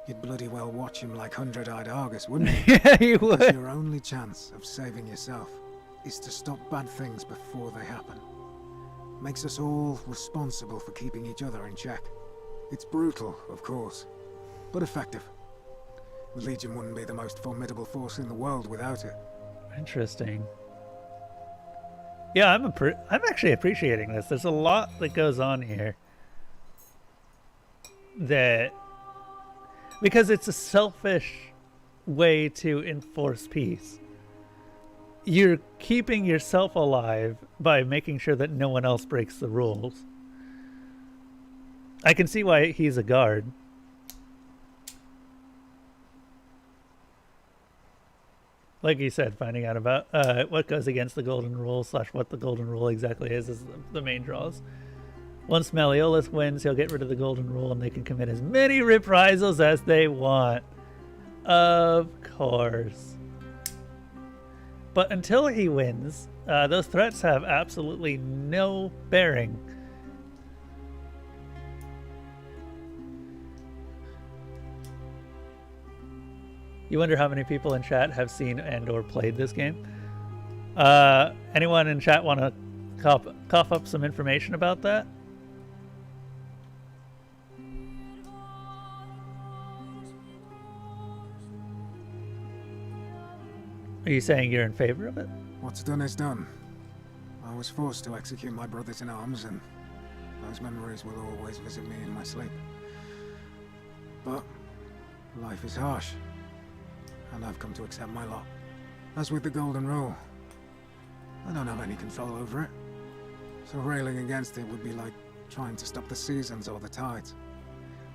you'd bloody well watch him like 100-eyed Argus, wouldn't you? Yeah, you would. Because your only chance of saving yourself is to stop bad things before they happen. Makes us all responsible for keeping each other in check. It's brutal, of course, but effective. The Legion wouldn't be the most formidable force in the world without it. Interesting. Yeah, I'm actually appreciating this. There's a lot that goes on here. Because it's a selfish way to enforce peace. You're keeping yourself alive by making sure that no one else breaks the rules. I can see why he's a guard. Like you said, finding out about what goes against the Golden Rule / what the Golden Rule exactly is the main draws. Once Malleolus wins, he'll get rid of the Golden Rule and they can commit as many reprisals as they want. Of course. But until he wins, those threats have absolutely no bearing. You wonder how many people in chat have seen and or played this game? Anyone in chat want to cough up some information about that? Are you saying you're in favor of it? What's done is done. I was forced to execute my brothers in arms, and those memories will always visit me in my sleep. But life is harsh, and I've come to accept my lot. As with the Golden Rule, I don't have any control over it, so railing against it would be like trying to stop the seasons or the tides.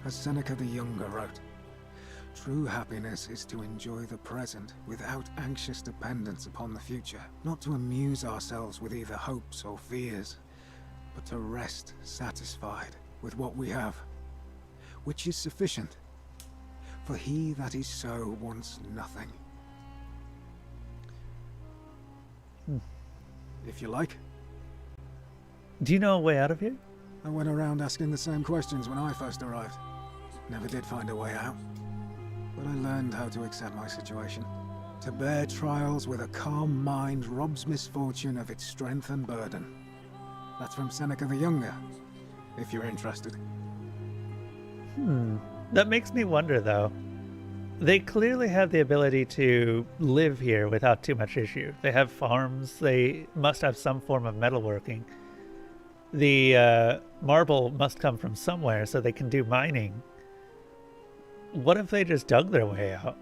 As Seneca the Younger wrote, true happiness is to enjoy the present without anxious dependence upon the future, not to amuse ourselves with either hopes or fears, but to rest satisfied with what we have, which is sufficient. For he that is so wants nothing. If you like. Do you know a way out of here? I went around asking the same questions when I first arrived. Never did find a way out. But I learned how to accept my situation. To bear trials with a calm mind robs misfortune of its strength and burden. That's from Seneca the Younger, if you're interested. That makes me wonder, though. They clearly have the ability to live here without too much issue. They have farms. They must have some form of metalworking. The marble must come from somewhere, so they can do mining. What if they just dug their way out?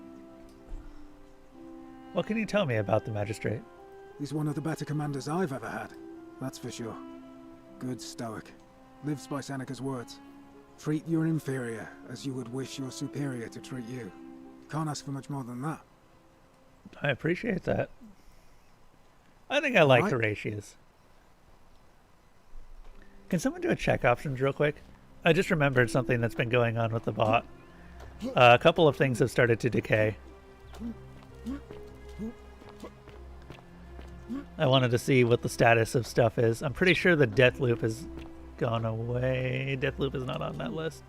What can you tell me about the magistrate? He's one of the better commanders I've ever had, that's for sure. Good stoic. Lives by Seneca's words. Treat your inferior as you would wish your superior to treat you. Can't ask for much more than that. I appreciate that. I think I like Right. Horatius. Can someone do a check options real quick? I just remembered something that's been going on with the bot. A couple of things have started to decay. I wanted to see what the status of stuff is. I'm pretty sure the death loop has gone away. Death loop is not on that list.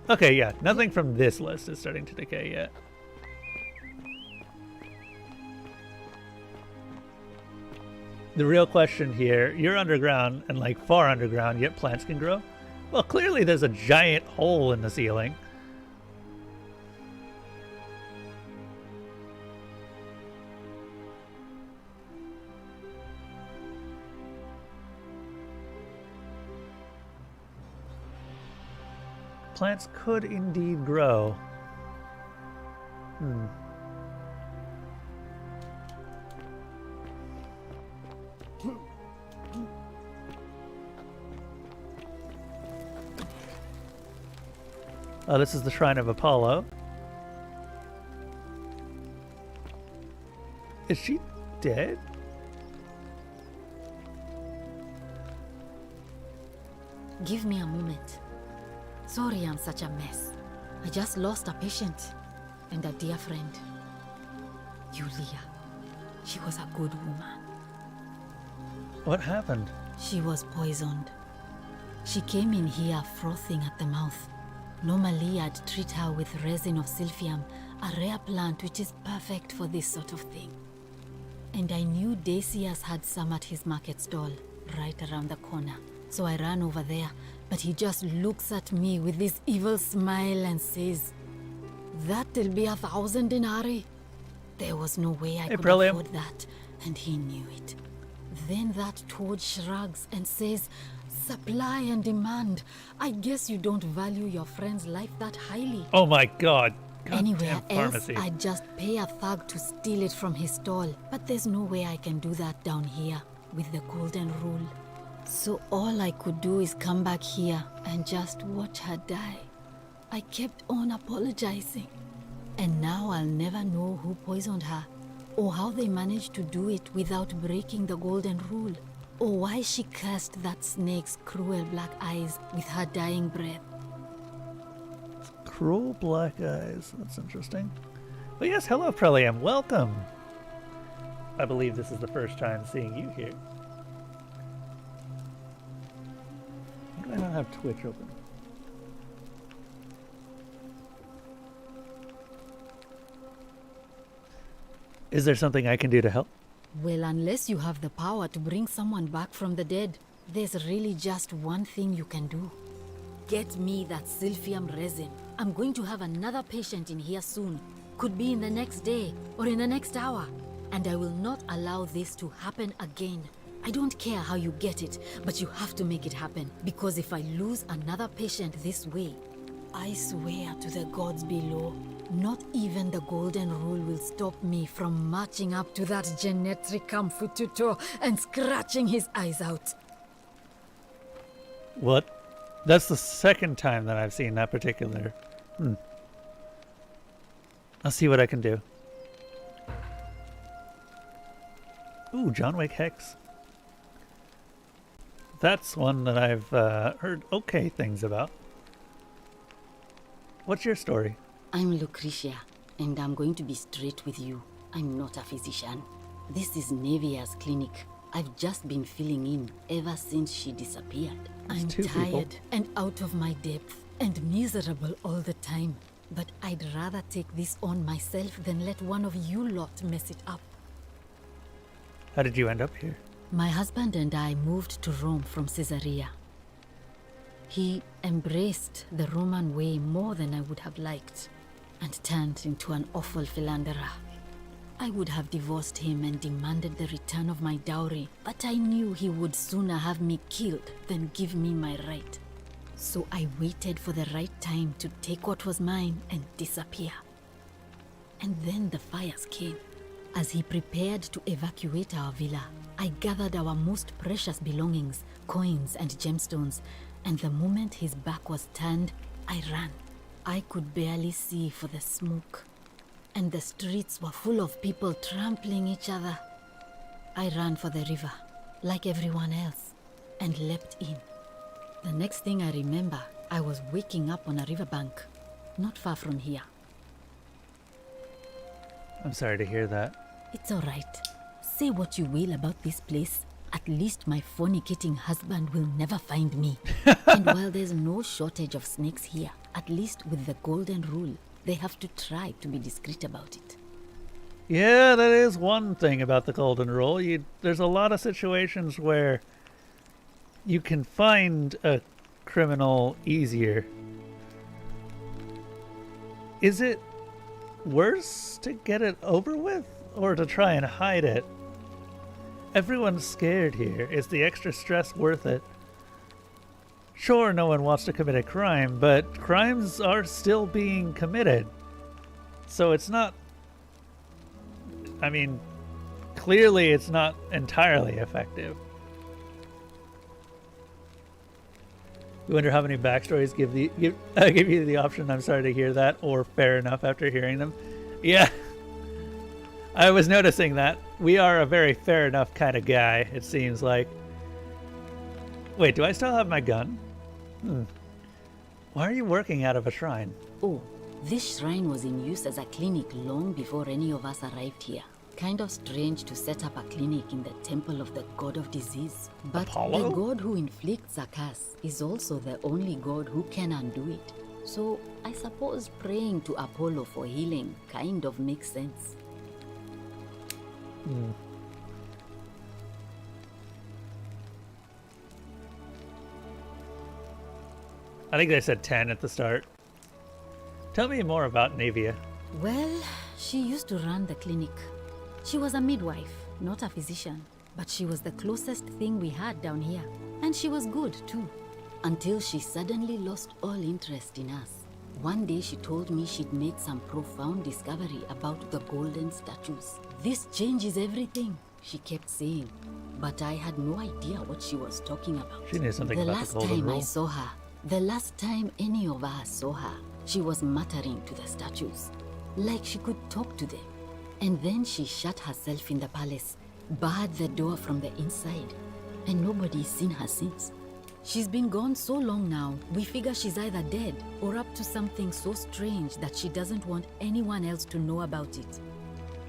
Okay, yeah, nothing from this list is starting to decay yet. The real question here, you're underground and like far underground, yet plants can grow? Well, clearly there's a giant hole in the ceiling. Plants could indeed grow. Oh, this is the Shrine of Apollo. Is she dead? Give me a moment. Sorry I'm such a mess. I just lost a patient and a dear friend. Yulia. She was a good woman. What happened? She was poisoned. She came in here frothing at the mouth. Normally I'd treat her with resin of silphium, a rare plant which is perfect for this sort of thing. And I knew Decius had some at his market stall, right around the corner. So I ran over there, but he just looks at me with this evil smile and says, "That'll be 1,000 denarii." There was no way I could afford that, and he knew it. Then that toad shrugs and says, "Supply and demand. I guess you don't value your friend's life that highly." Oh my god. Anywhere else, pharmacy. I'd just pay a thug to steal it from his stall. But there's no way I can do that down here with the golden rule. So all I could do is come back here and just watch her die. I kept on apologizing. And now I'll never know who poisoned her, or how they managed to do it without breaking the golden rule, or why she cursed that snake's cruel black eyes with her dying breath. Cruel black eyes. That's interesting. But yes, hello, Prelium. Welcome. I believe this is the first time seeing you here. Why do I not have Twitch open? Is there something I can do to help? Well, unless you have the power to bring someone back from the dead, there's really just one thing you can do. Get me that silphium resin. I'm going to have another patient in here soon. Could be in the next day or in the next hour. And I will not allow this to happen again. I don't care how you get it, but you have to make it happen. Because if I lose another patient this way, I swear to the gods below, not even the golden rule will stop me from marching up to that genetricum fututo and scratching his eyes out. What? That's the second time that I've seen that particular. I'll see what I can do. Ooh, John Wick Hex. That's one that I've heard okay things about. What's your story? I'm Lucretia, and I'm going to be straight with you. I'm not a physician. This is Nevia's clinic. I've just been filling in ever since she disappeared. I'm tired and out of my depth and miserable all the time. But I'd rather take this on myself than let one of you lot mess it up. How did you end up here? My husband and I moved to Rome from Caesarea. He embraced the Roman way more than I would have liked, and turned into an awful philanderer. I would have divorced him and demanded the return of my dowry, but I knew he would sooner have me killed than give me my right. So I waited for the right time to take what was mine and disappear. And then the fires came. As he prepared to evacuate our villa, I gathered our most precious belongings, coins and gemstones, and the moment his back was turned, I ran. I could barely see for the smoke, and the streets were full of people trampling each other. I ran for the river, like everyone else, and leapt in. The next thing I remember, I was waking up on a riverbank, not far from here. I'm sorry to hear that. It's all right. Say what you will about this place. At least my fornicating husband will never find me. And while there's no shortage of snakes here, at least with the golden rule, they have to try to be discreet about it. Yeah, that is one thing about the golden rule. There's a lot of situations where you can find a criminal easier. Is it worse to get it over with or to try and hide it? Everyone's scared here. Is the extra stress worth it? Sure, no one wants to commit a crime, but crimes are still being committed. So it's not... I mean, clearly it's not entirely effective. You wonder how many backstories give you the option, I'm sorry to hear that, or fair enough after hearing them. Yeah, I was noticing that. We are a very fair enough kind of guy, it seems like. Wait, do I still have my gun? Why are you working out of a shrine? Oh, this shrine was in use as a clinic long before any of us arrived here. Kind of strange to set up a clinic in the temple of the god of disease. But Apollo? the god who inflicts a curse is also the only god who can undo it. So I suppose praying to Apollo for healing kind of makes sense. I think they said 10 at the start. Tell me more about Navia. Well, she used to run the clinic. She was a midwife, not a physician, but she was the closest thing we had down here. And she was good too, until she suddenly lost all interest in us. One day she told me she'd made some profound discovery about the golden statues. This changes everything, she kept saying, but I had no idea what she was talking about. She knew something about the golden rule. I saw her, the last time any of us saw her, she was muttering to the statues, like she could talk to them. And then she shut herself in the palace, barred the door from the inside, and nobody's seen her since. She's been gone so long now, we figure she's either dead or up to something so strange that she doesn't want anyone else to know about it.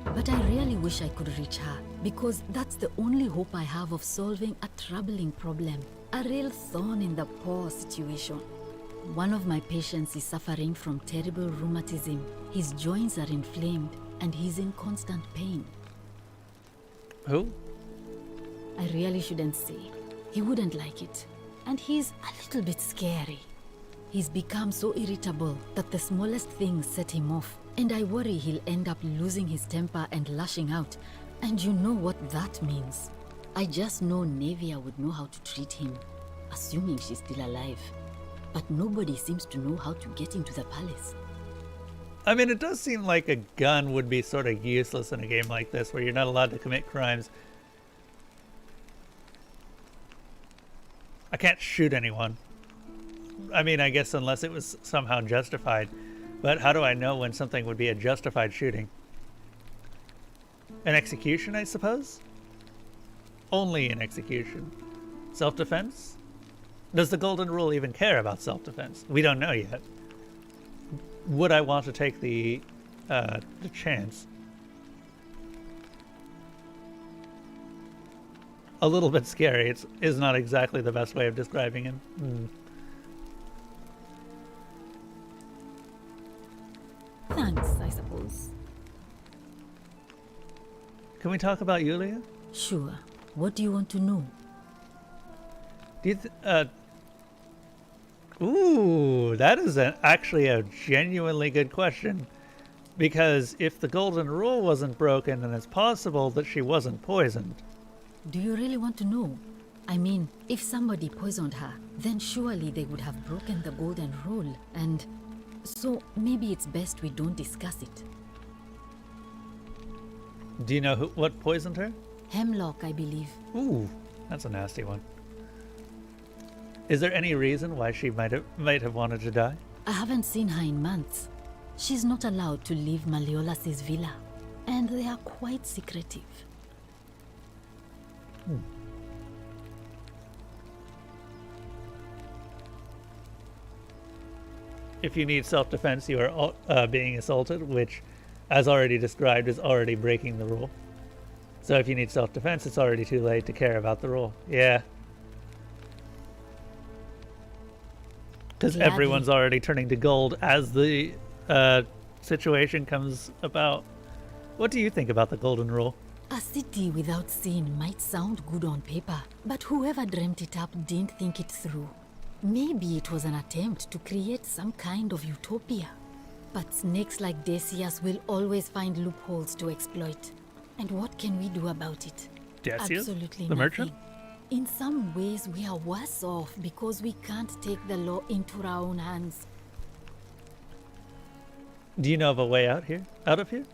But I really wish I could reach her, because that's the only hope I have of solving a troubling problem, a real thorn in the paw situation. One of my patients is suffering from terrible rheumatism. His joints are inflamed, and he's in constant pain. Who? I really shouldn't say. He wouldn't like it. And he's a little bit scary. He's become so irritable that the smallest things set him off. And I worry he'll end up losing his temper and lashing out. And you know what that means. I just know Navia would know how to treat him, assuming she's still alive. But nobody seems to know how to get into the palace. I mean, it does seem like a gun would be sort of useless in a game like this, where you're not allowed to commit crimes. I can't shoot anyone. I mean, I guess unless it was somehow justified. But how do I know when something would be a justified shooting? An execution, I suppose? Only an execution. Self-defense? Does the golden rule even care about self-defense? We don't know yet. Would I want to take the chance? A little bit scary. Is not exactly the best way of describing him. Thanks, I suppose. Can we talk about Yulia? Sure. What do you want to know? Do you ooh, that is actually a genuinely good question. Because if the golden rule wasn't broken, then it's possible that she wasn't poisoned. Do you really want to know? I mean, if somebody poisoned her, then surely they would have broken the golden rule, and so maybe it's best we don't discuss it. Do you know what poisoned her? Hemlock, I believe. Ooh, that's a nasty one. Is there any reason why she might have wanted to die? I haven't seen her in months. She's not allowed to leave Malleolas's villa, and they are quite secretive. If you need self-defense, you are being assaulted, which, as already described, is already breaking the rule. So if you need self-defense, it's already too late to care about the rule. Yeah. Because everyone's already turning to gold as the situation comes about. What do you think about the golden rule? A city without sin might sound good on paper, but whoever dreamt it up didn't think it through. Maybe it was an attempt to create some kind of utopia. But snakes like Decius will always find loopholes to exploit. And what can we do about it? Decius? Absolutely the nothing. merchant? In some ways, we are worse off because we can't take the law into our own hands. Do you know of a way out of here?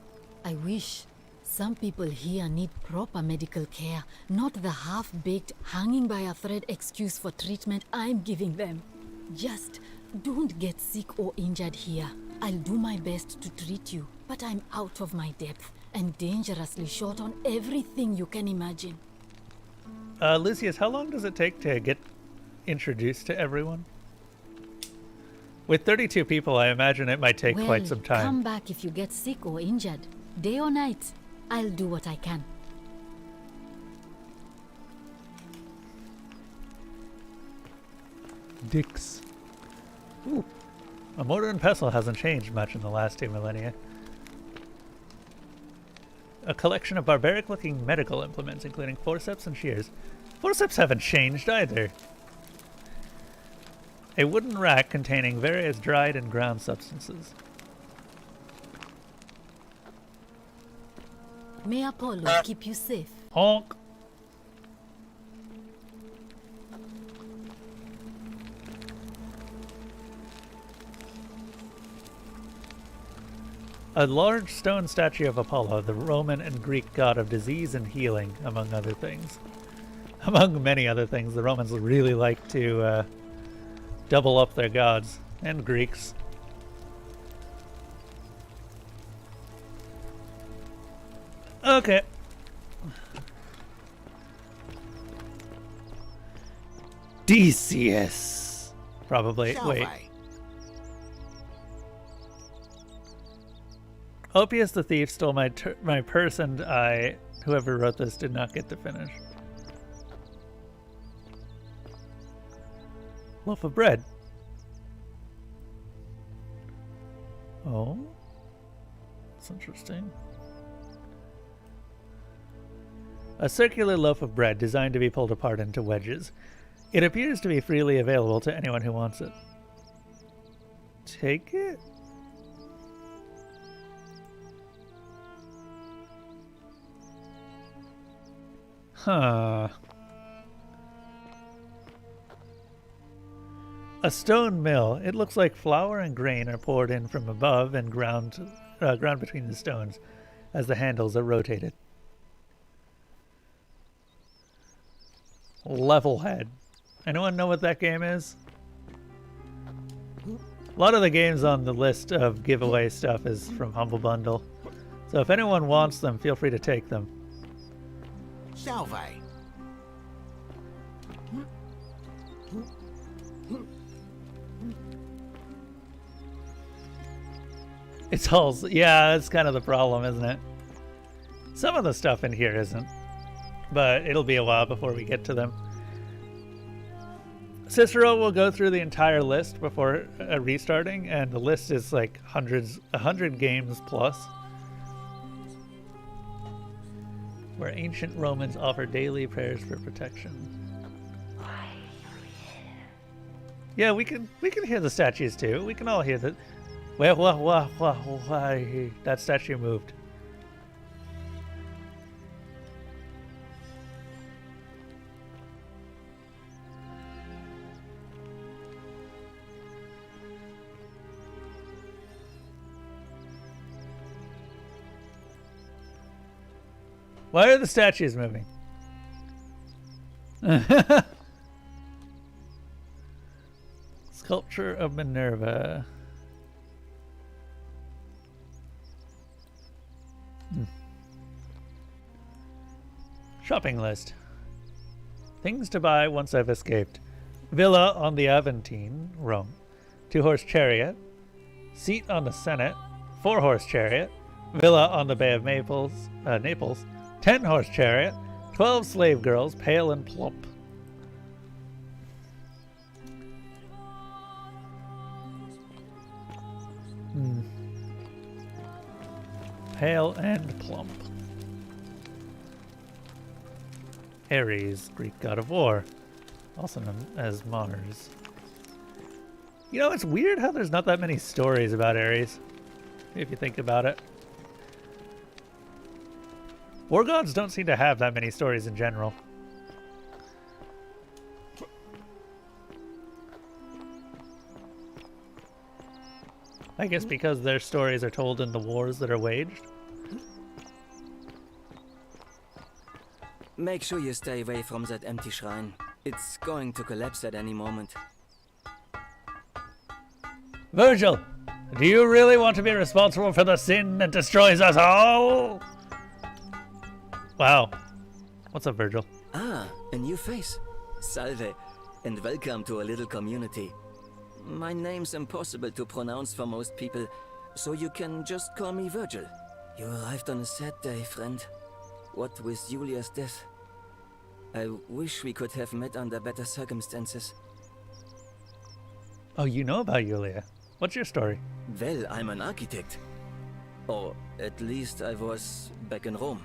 I wish. Some people here need proper medical care, not the half-baked, hanging by a thread excuse for treatment I'm giving them. Just don't get sick or injured here. I'll do my best to treat you, but I'm out of my depth and dangerously short on everything you can imagine. Lucius, how long does it take to get introduced to everyone? With 32 people, I imagine it might take quite some time. Come back if you get sick or injured. Day or night, I'll do what I can. Dicks. Ooh. A mortar and pestle hasn't changed much in the last 2 millennia. A collection of barbaric-looking medical implements, including forceps and shears. Forceps haven't changed either. A wooden rack containing various dried and ground substances. May Apollo keep you safe. Honk! A large stone statue of Apollo, the Roman and Greek god of disease and healing, among other things. Among many other things, the Romans really like to double up their gods, and Greeks. Okay. Decius. Probably. Wait. Opius the thief stole my purse, and whoever wrote this did not get to finish. Loaf of bread. Oh, that's interesting. A circular loaf of bread designed to be pulled apart into wedges. It appears to be freely available to anyone who wants it. Take it? Huh. A stone mill. It looks like flour and grain are poured in from above and ground between the stones as the handles are rotated. Levelhead. Anyone know what that game is? A lot of the games on the list of giveaway stuff is from Humble Bundle. So if anyone wants them, feel free to take them. Salve. It's all, yeah, that's kind of the problem, isn't it? Some of the stuff in here isn't, but it'll be a while before we get to them. Cicero will go through the entire list before restarting, and the list is like 100 games plus. Where ancient Romans offer daily prayers for protection. Yeah, we can hear the statues too. We can all hear that. That statue moved. Why are the statues moving? Sculpture of Minerva. Shopping list. Things to buy once I've escaped. Villa on the Aventine, Rome. 2-horse chariot. Seat on the Senate. 4-horse chariot. Villa on the Bay of Naples. 10-horse chariot. 12 slave girls, pale and plump. Pale and plump. Ares, Greek god of war, also known as Mars. You know, it's weird how there's not that many stories about Ares, if you think about it. War gods don't seem to have that many stories in general. I guess because their stories are told in the wars that are waged. Make sure you stay away from that empty shrine. It's going to collapse at any moment. Virgil, do you really want to be responsible for the sin that destroys us all? Wow. What's up, Virgil? Ah, a new face. Salve, and welcome to a little community. My name's impossible to pronounce for most people, so you can just call me Virgil. You arrived on a sad day, friend. What with Julia's death? I wish we could have met under better circumstances. Oh, you know about Julia. What's your story? Well, I'm an architect. Or at least I was back in Rome.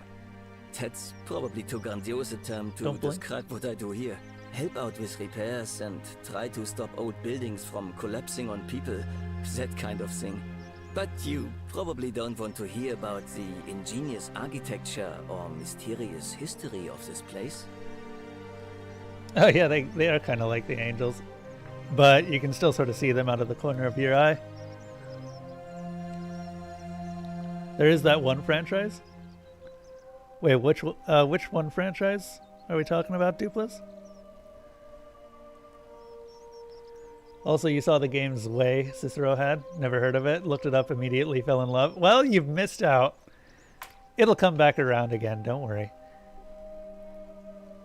That's probably too grandiose a term to describe what I do here. Help out with repairs and try to stop old buildings from collapsing on people. That kind of thing. But you probably don't want to hear about the ingenious architecture or mysterious history of this place. Oh yeah, they are kind of like the angels. But you can still sort of see them out of the corner of your eye. There is that one franchise. Wait, which one franchise are we talking about, Dupless? Also, you saw the game's Way Cicero had. Never heard of it. Looked it up immediately. Fell in love. Well, you've missed out. It'll come back around again. Don't worry.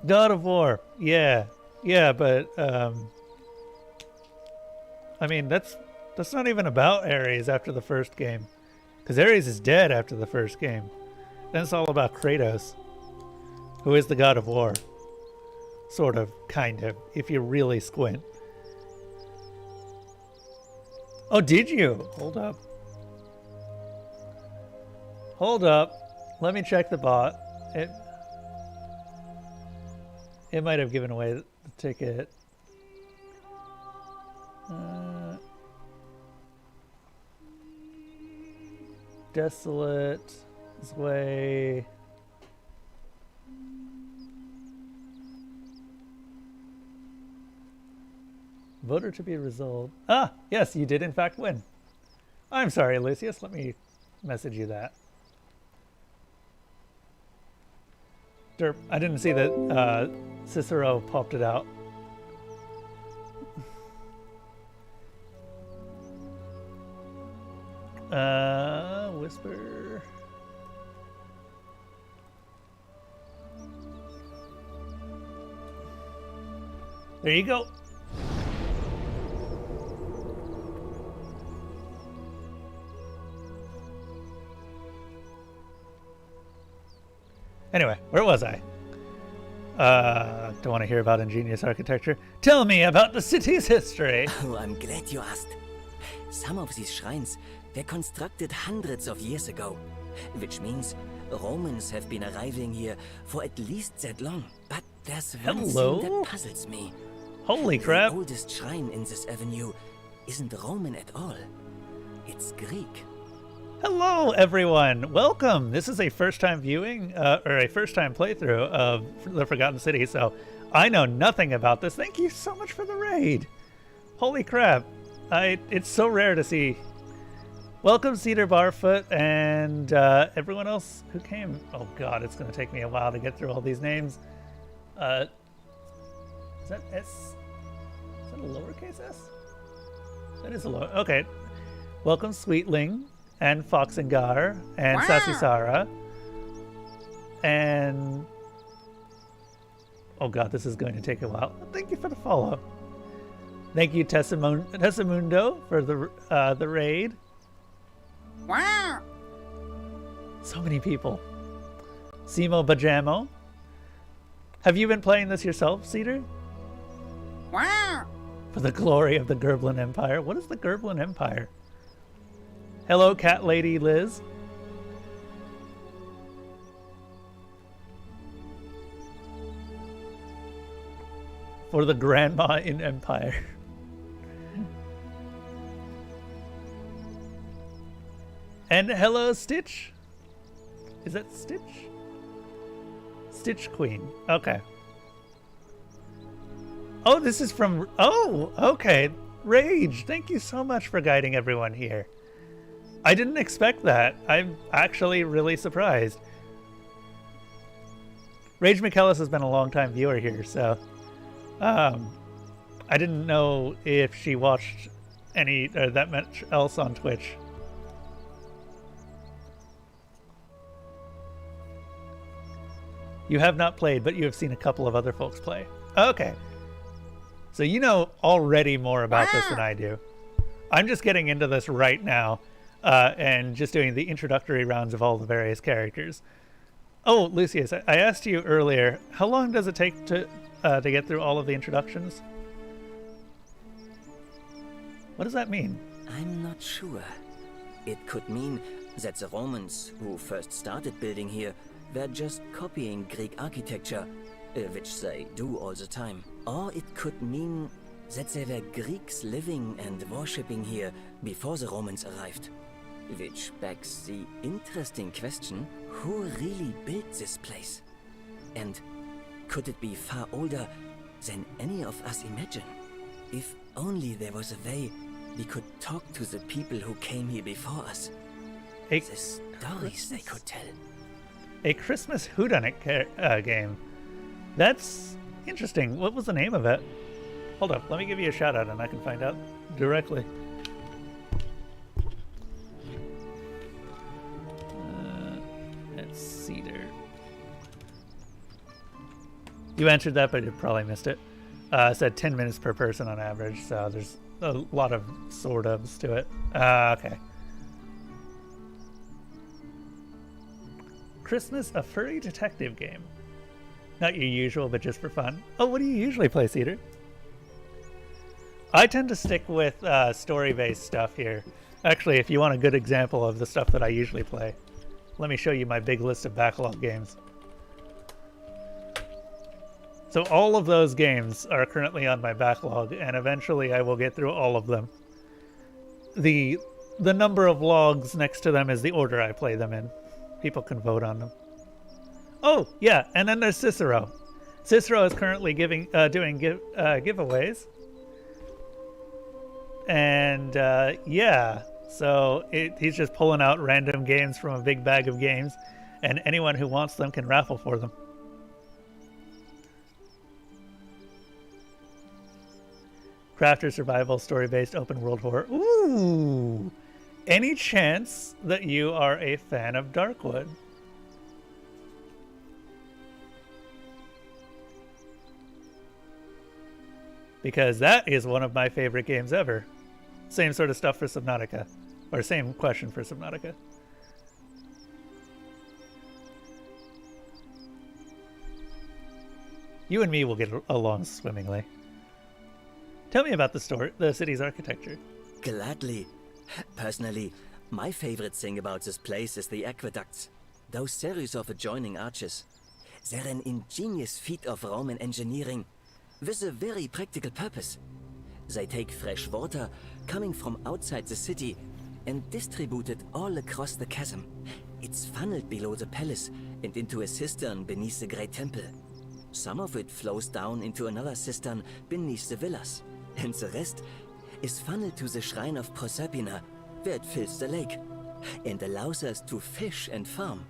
God of War. Yeah. Yeah, but I mean, that's not even about Ares after the first game. Because Ares is dead after the first game. Then it's all about Kratos, who is the god of war. Sort of, kind of, if you really squint. Oh, did you? Hold up. Hold up. Let me check the bot. It might have given away the ticket. Desolate. This way. Voter to be resolved. Ah, yes, you did in fact win. I'm sorry, Lucius. Let me message you that. Derp. I didn't see that Cicero popped it out. Whisper. There you go. Anyway, where was I? Don't want to hear about ingenious architecture. Tell me about the city's history. Oh, I'm glad you asked. Some of these shrines were constructed hundreds of years ago, which means Romans have been arriving here for at least that long. But there's one thing that puzzles me. Holy crap. The oldest shrine in this avenue isn't Roman at all. It's Greek. Hello, everyone. Welcome. This is a first-time viewing, or a first-time playthrough of The Forgotten City, so I know nothing about this. Thank you so much for the raid. Holy crap. It's so rare to see. Welcome, Cedar Barfoot, and everyone else who came. Oh, God, it's going to take me a while to get through all these names. Is that S? Is that a lowercase s? That is a lower. Okay. Welcome, Sweetling, and Foxengar, and Sassy Sarah, and oh god, this is going to take a while. Thank you for the follow. Thank you, Tessamundo, for the raid. Wow! So many people. Simo Bajamo. Have you been playing this yourself, Cedar? Wow! For the glory of the Gerblin Empire. What is the Gerblin Empire? Hello, Cat Lady Liz. For the grandma in Empire. And hello, Stitch. Is that Stitch? Stitch Queen. Okay. Oh, this is from... Oh, okay. Rage. Thank you so much for guiding everyone here. I didn't expect that. I'm actually really surprised. Rage McKellis has been a long-time viewer here, so I didn't know if she watched any that much else on Twitch. You have not played, but you have seen a couple of other folks play. Okay. So you know already more about this than I do. I'm just getting into this right now and just doing the introductory rounds of all the various characters. Oh, Lucius, I asked you earlier, how long does it take to get through all of the introductions? What does that mean? I'm not sure. It could mean that the Romans, who first started building here, were just copying Greek architecture, which they do all the time. Or it could mean that there were Greeks living and worshipping here before the Romans arrived. Which begs the interesting question, who really built this place? And could it be far older than any of us imagine? If only there was a way we could talk to the people who came here before us. The stories they could tell. A Christmas whodunit game. That's interesting. What was the name of it? Hold up, let me give you a shout out and I can find out directly. It's Cedar. You answered that, but you probably missed it. It said 10 minutes per person on average, so there's a lot of sort ofs to it. Okay. Christmas, a furry detective game. Not your usual, but just for fun. Oh, what do you usually play, Cedar? I tend to stick with story-based stuff here. Actually, if you want a good example of the stuff that I usually play, let me show you my big list of backlog games. So all of those games are currently on my backlog, and eventually I will get through all of them. The number of logs next to them is the order I play them in. People can vote on them. Oh, yeah, and then there's Cicero. Cicero is currently doing giveaways. And, yeah, so he's just pulling out random games from a big bag of games, and anyone who wants them can raffle for them. Crafter survival, story-based, open-world horror. Ooh! Any chance that you are a fan of Darkwood? Because that is one of my favorite games ever. Same sort of stuff for Subnautica. Or same question for Subnautica. You and me will get along swimmingly. Tell me about the city's architecture. Gladly. Personally, my favorite thing about this place is the aqueducts. Those series of adjoining arches. They're an ingenious feat of Roman engineering with a very practical purpose. They take fresh water coming from outside the city and distribute it all across the chasm. It's funneled below the palace and into a cistern beneath the great temple. Some of it flows down into another cistern beneath the villas, and the rest is funneled to the shrine of Proserpina, where it fills the lake, and allows us to fish and farm.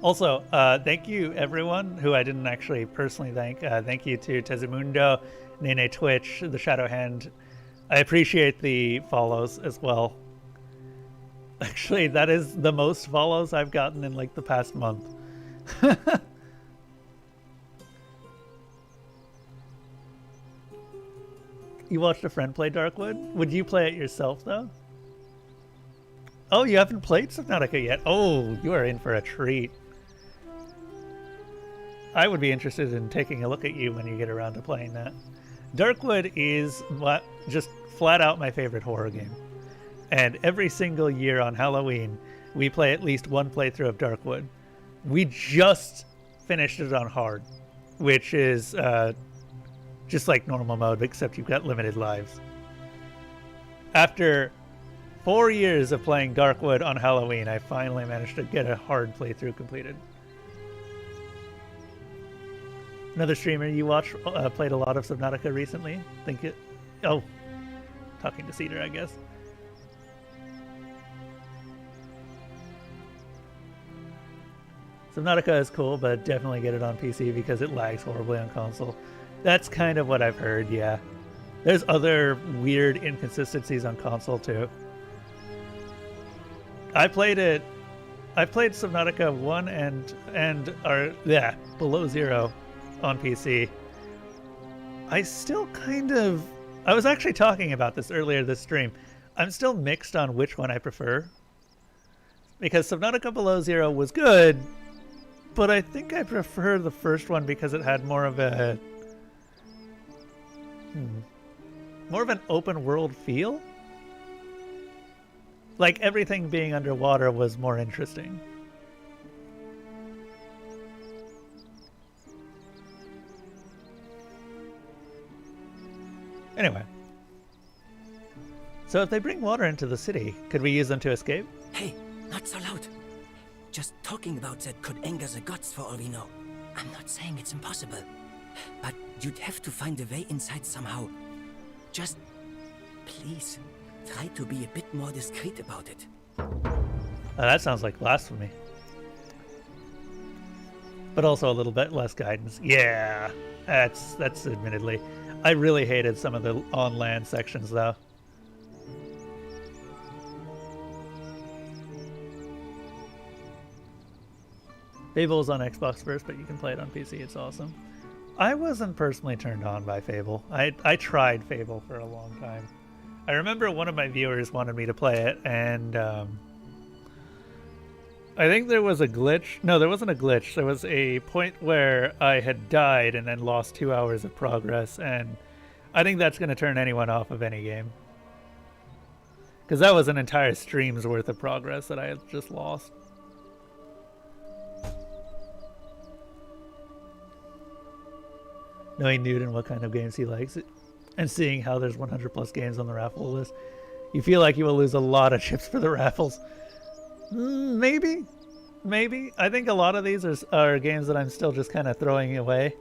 Also, thank you everyone who I didn't actually personally thank. Thank you to Tezimundo, Nene Twitch, the Shadow Hand. I appreciate the follows as well. Actually, that is the most follows I've gotten in like the past month. You watched a friend play Darkwood? Would you play it yourself, though? Oh, you haven't played Subnautica yet? Oh, you are in for a treat. I would be interested in taking a look at you when you get around to playing that. Darkwood is just flat out my favorite horror game. And every single year on Halloween, we play at least one playthrough of Darkwood. We just finished it on hard, which is just like normal mode, except you've got limited lives. After 4 years of playing Darkwood on Halloween, I finally managed to get a hard playthrough completed. Another streamer you watch played a lot of Subnautica recently. Talking to Cedar, I guess. Subnautica is cool, but definitely get it on PC because it lags horribly on console. That's kind of what I've heard, yeah. There's other weird inconsistencies on console too. I played Subnautica 1 and Below Zero on PC. I still I was actually talking about this earlier this stream. I'm still mixed on which one I prefer. Because Subnautica Below Zero was good, but I think I prefer the first one because it had more of a more of an open world feel. Like everything being underwater was more interesting. Anyway. So if they bring water into the city, could we use them to escape? Hey, not so loud. Just talking about that could anger the gods for all we know. I'm not saying it's impossible. But you'd have to find a way inside somehow. Just, please, try to be a bit more discreet about it. That sounds like blasphemy. But also a little bit less guidance. Yeah, that's admittedly. I really hated some of the on-land sections, though. Fable's on Xbox first, but you can play it on PC. It's awesome. I wasn't personally turned on by Fable. I tried Fable for a long time. I remember one of my viewers wanted me to play it, and I think there was a glitch. No, there wasn't a glitch. There was a point where I had died and then lost 2 hours of progress, and I think that's going to turn anyone off of any game. Because that was an entire stream's worth of progress that I had just lost. Knowing Newton what kind of games he likes, and seeing how there's 100 plus games on the raffle list, you feel like you will lose a lot of chips for the raffles. Maybe. I think a lot of these are games that I'm still just kind of throwing away.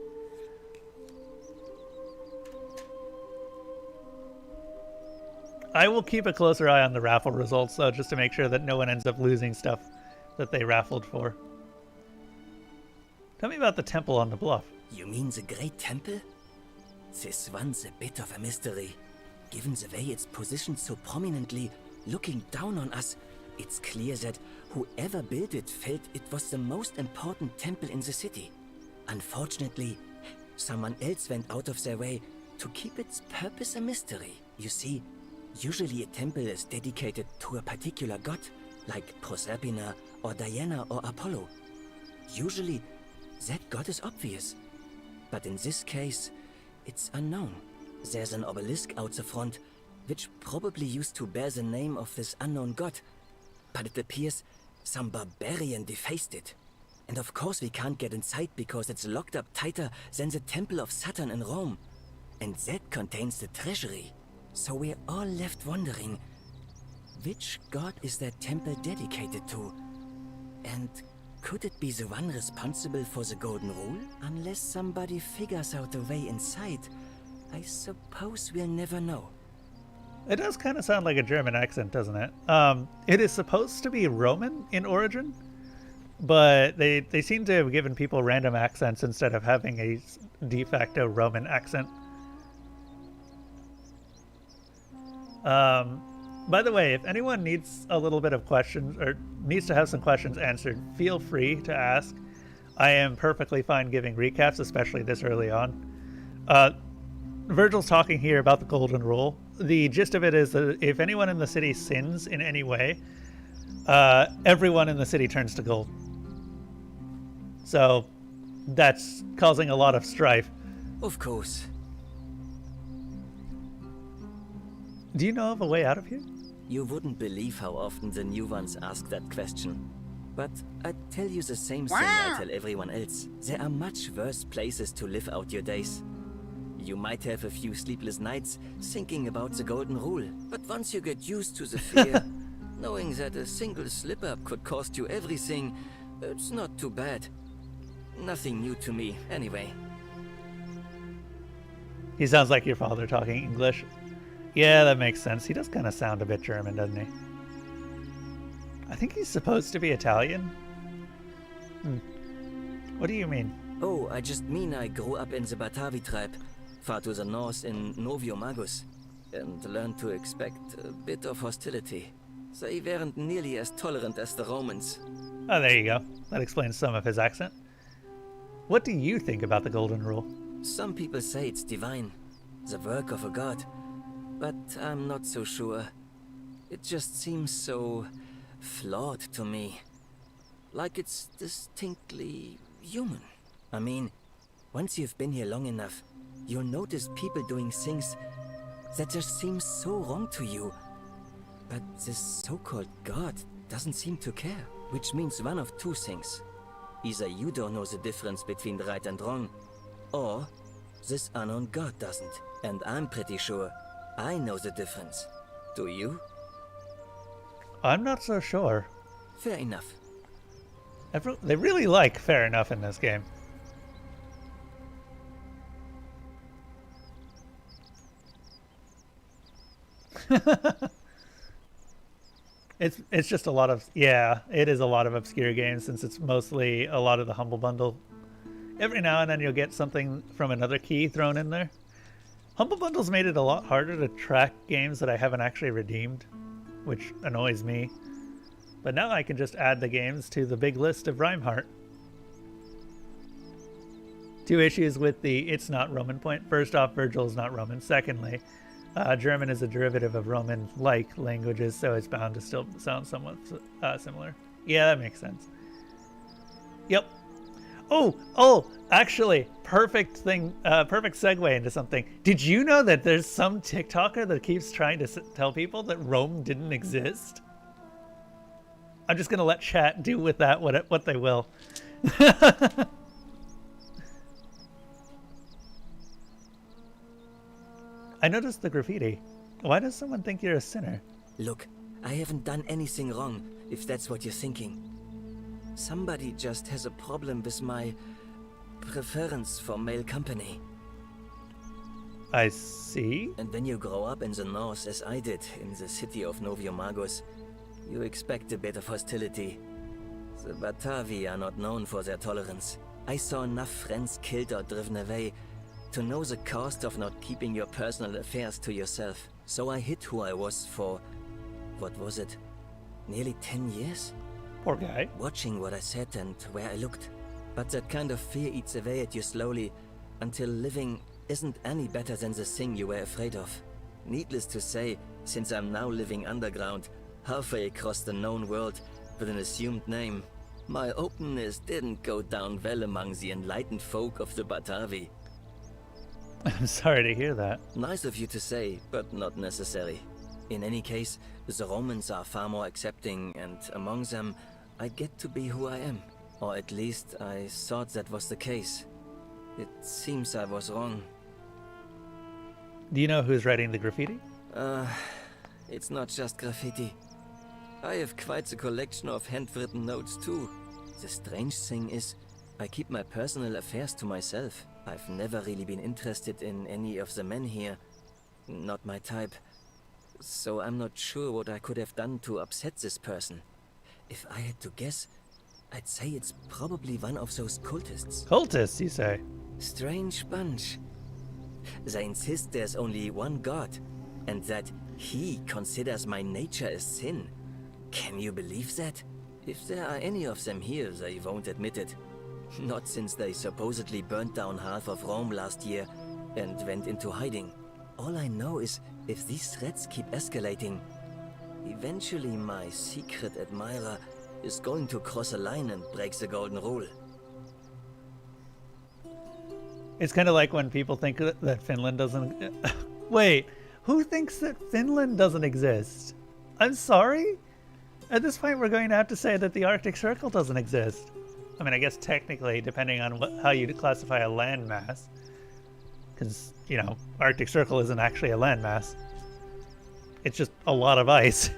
I will keep a closer eye on the raffle results, though, just to make sure that no one ends up losing stuff that they raffled for. Tell me about the temple on the bluff. You mean the Great Temple? This one's a bit of a mystery. Given the way it's positioned so prominently, looking down on us, it's clear that whoever built it felt it was the most important temple in the city. Unfortunately, someone else went out of their way to keep its purpose a mystery. You see, usually a temple is dedicated to a particular god, like Proserpina or Diana or Apollo. Usually, that god is obvious. But in this case, it's unknown. There's an obelisk out the front, which probably used to bear the name of this unknown god. But it appears some barbarian defaced it. And of course we can't get inside because it's locked up tighter than the Temple of Saturn in Rome. And that contains the treasury. So we're all left wondering, which god is that temple dedicated to? And could it be the one responsible for the Golden Rule? Unless somebody figures out a way inside, I suppose we'll never know. It does kind of sound like a German accent, doesn't it? It is supposed to be Roman in origin, but they seem to have given people random accents instead of having a de facto Roman accent. By the way, if anyone needs a little bit of questions or needs to have some questions answered, feel free to ask. I am perfectly fine giving recaps, especially this early on. Virgil's talking here about the Golden Rule. The gist of it is that if anyone in the city sins in any way, everyone in the city turns to gold. So that's causing a lot of strife. Of course. Do you know of a way out of here? You wouldn't believe how often the new ones ask that question. But I'd tell you the same thing I tell everyone else. There are much worse places to live out your days. You might have a few sleepless nights thinking about the Golden Rule, but once you get used to the fear, knowing that a single slip-up could cost you everything, it's not too bad. Nothing new to me, anyway. He sounds like your father talking English. Yeah, that makes sense. He does kind of sound a bit German, doesn't he? I think he's supposed to be Italian. What do you mean? Oh, I just mean I grew up in the Batavi tribe, far to the north in Noviomagus, and learned to expect a bit of hostility. They weren't nearly as tolerant as the Romans. Oh, there you go. That explains some of his accent. What do you think about the Golden Rule? Some people say it's divine, the work of a god, but I'm not so sure. It just seems so flawed to me. Like it's distinctly human. I mean, once you've been here long enough, you'll notice people doing things that just seem so wrong to you. But this so-called god doesn't seem to care, which means one of two things. Either you don't know the difference between right and wrong, or this unknown god doesn't. And I'm pretty sure I know the difference. Do you? I'm not so sure. Fair enough. They really like fair enough in this game. It's just a lot of, yeah, it is a lot of obscure games since it's mostly a lot of the Humble Bundle. Every now and then you'll get something from another key thrown in there. Humble Bundle's made it a lot harder to track games that I haven't actually redeemed, which annoys me. But now I can just add the games to the big list of Reinhardt. Two issues with the it's not Roman point. First off, Virgil is not Roman. Secondly, German is a derivative of Roman-like languages, so it's bound to still sound somewhat similar. Yeah, that makes sense. Yep. Oh, actually, perfect segue into something. Did you know that there's some TikToker that keeps trying to tell people that Rome didn't exist? I'm just going to let chat do with that what they will. I noticed the graffiti. Why does someone think you're a sinner? Look, I haven't done anything wrong, if that's what you're thinking. Somebody just has a problem with my preference for male company. I see. And when you grow up in the north, as I did, in the city of Noviomagus, you expect a bit of hostility. The Batavi are not known for their tolerance. I saw enough friends killed or driven away to know the cost of not keeping your personal affairs to yourself. So I hid who I was for, what was it, nearly 10 years? Poor guy. Watching what I said and where I looked. But that kind of fear eats away at you slowly, until living isn't any better than the thing you were afraid of. Needless to say, since I'm now living underground, halfway across the known world, with an assumed name, my openness didn't go down well among the enlightened folk of the Batavi. I'm sorry to hear that. Nice of you to say, but not necessary. In any case, the Romans are far more accepting, and among them, I get to be who I am. Or at least, I thought that was the case. It seems I was wrong. Do you know who's writing the graffiti? It's not just graffiti. I have quite the collection of handwritten notes too. The strange thing is, I keep my personal affairs to myself. I've never really been interested in any of the men here. Not my type. So I'm not sure what I could have done to upset this person. If I had to guess, I'd say it's probably one of those cultists. Cultists, you say? Strange bunch. They insist there's only one god, and that he considers my nature a sin. Can you believe that? If there are any of them here, they won't admit it. Not since they supposedly burnt down half of Rome last year and went into hiding. All I know is, if these threats keep escalating, eventually my secret admirer is going to cross a line and break the golden rule. It's kind of like when people think that Finland doesn't... Wait, who thinks that Finland doesn't exist? I'm sorry? At this point, we're going to have to say that the Arctic Circle doesn't exist. I mean, I guess technically, depending on how you classify a landmass. Because, you know, Arctic Circle isn't actually a landmass. It's just a lot of ice.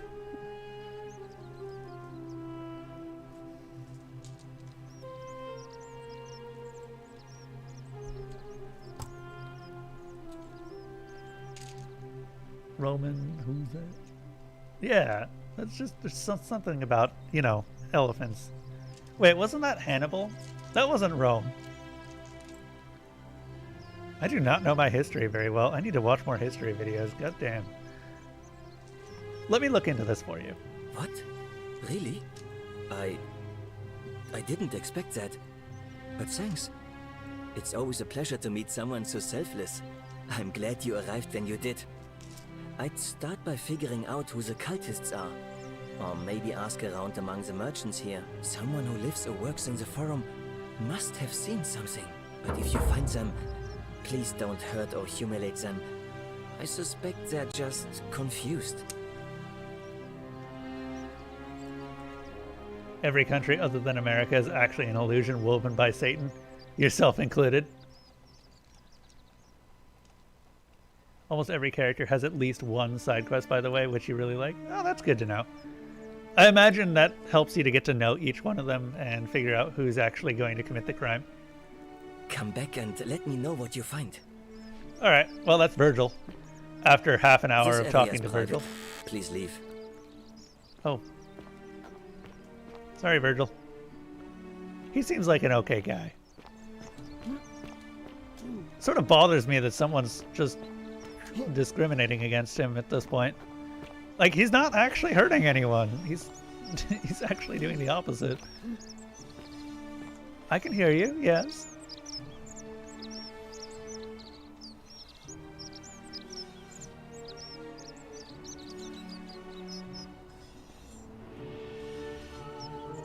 Roman, who's that? Yeah, that's just, there's something about, you know, elephants. Wait, wasn't that Hannibal? That wasn't Rome. I do not know my history very well. I need to watch more history videos. God damn. Let me look into this for you. What? Really? I didn't expect that. But thanks. It's always a pleasure to meet someone so selfless. I'm glad you arrived when you did. I'd start by figuring out who the cultists are. Or maybe ask around among the merchants here. Someone who lives or works in the forum must have seen something. But if you find them, please don't hurt or humiliate them. I suspect they're just confused. Every country other than America is actually an illusion woven by Satan, yourself included. Almost every character has at least one side quest, by the way, which you really like. Oh, that's good to know. I imagine that helps you to get to know each one of them and figure out who's actually going to commit the crime. Come back and let me know what you find. Alright, well that's Virgil. After half an hour of talking to Virgil. Please leave. Oh. Sorry, Virgil. He seems like an okay guy. Sort of bothers me that someone's just discriminating against him at this point. Like, he's not actually hurting anyone. He's actually doing the opposite. I can hear you, yes.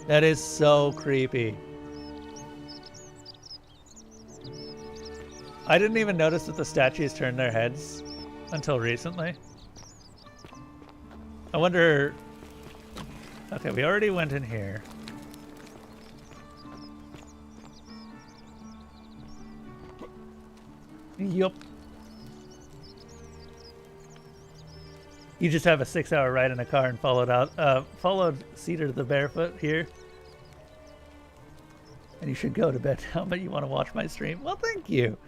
That is so creepy. I didn't even notice that the statues turned their heads until recently. I wonder... Okay, we already went in here. Yup. You just have a 6-hour ride in a car and followed Cedar the Barefoot here. And you should go to bed now, but you want to watch my stream. Well, thank you.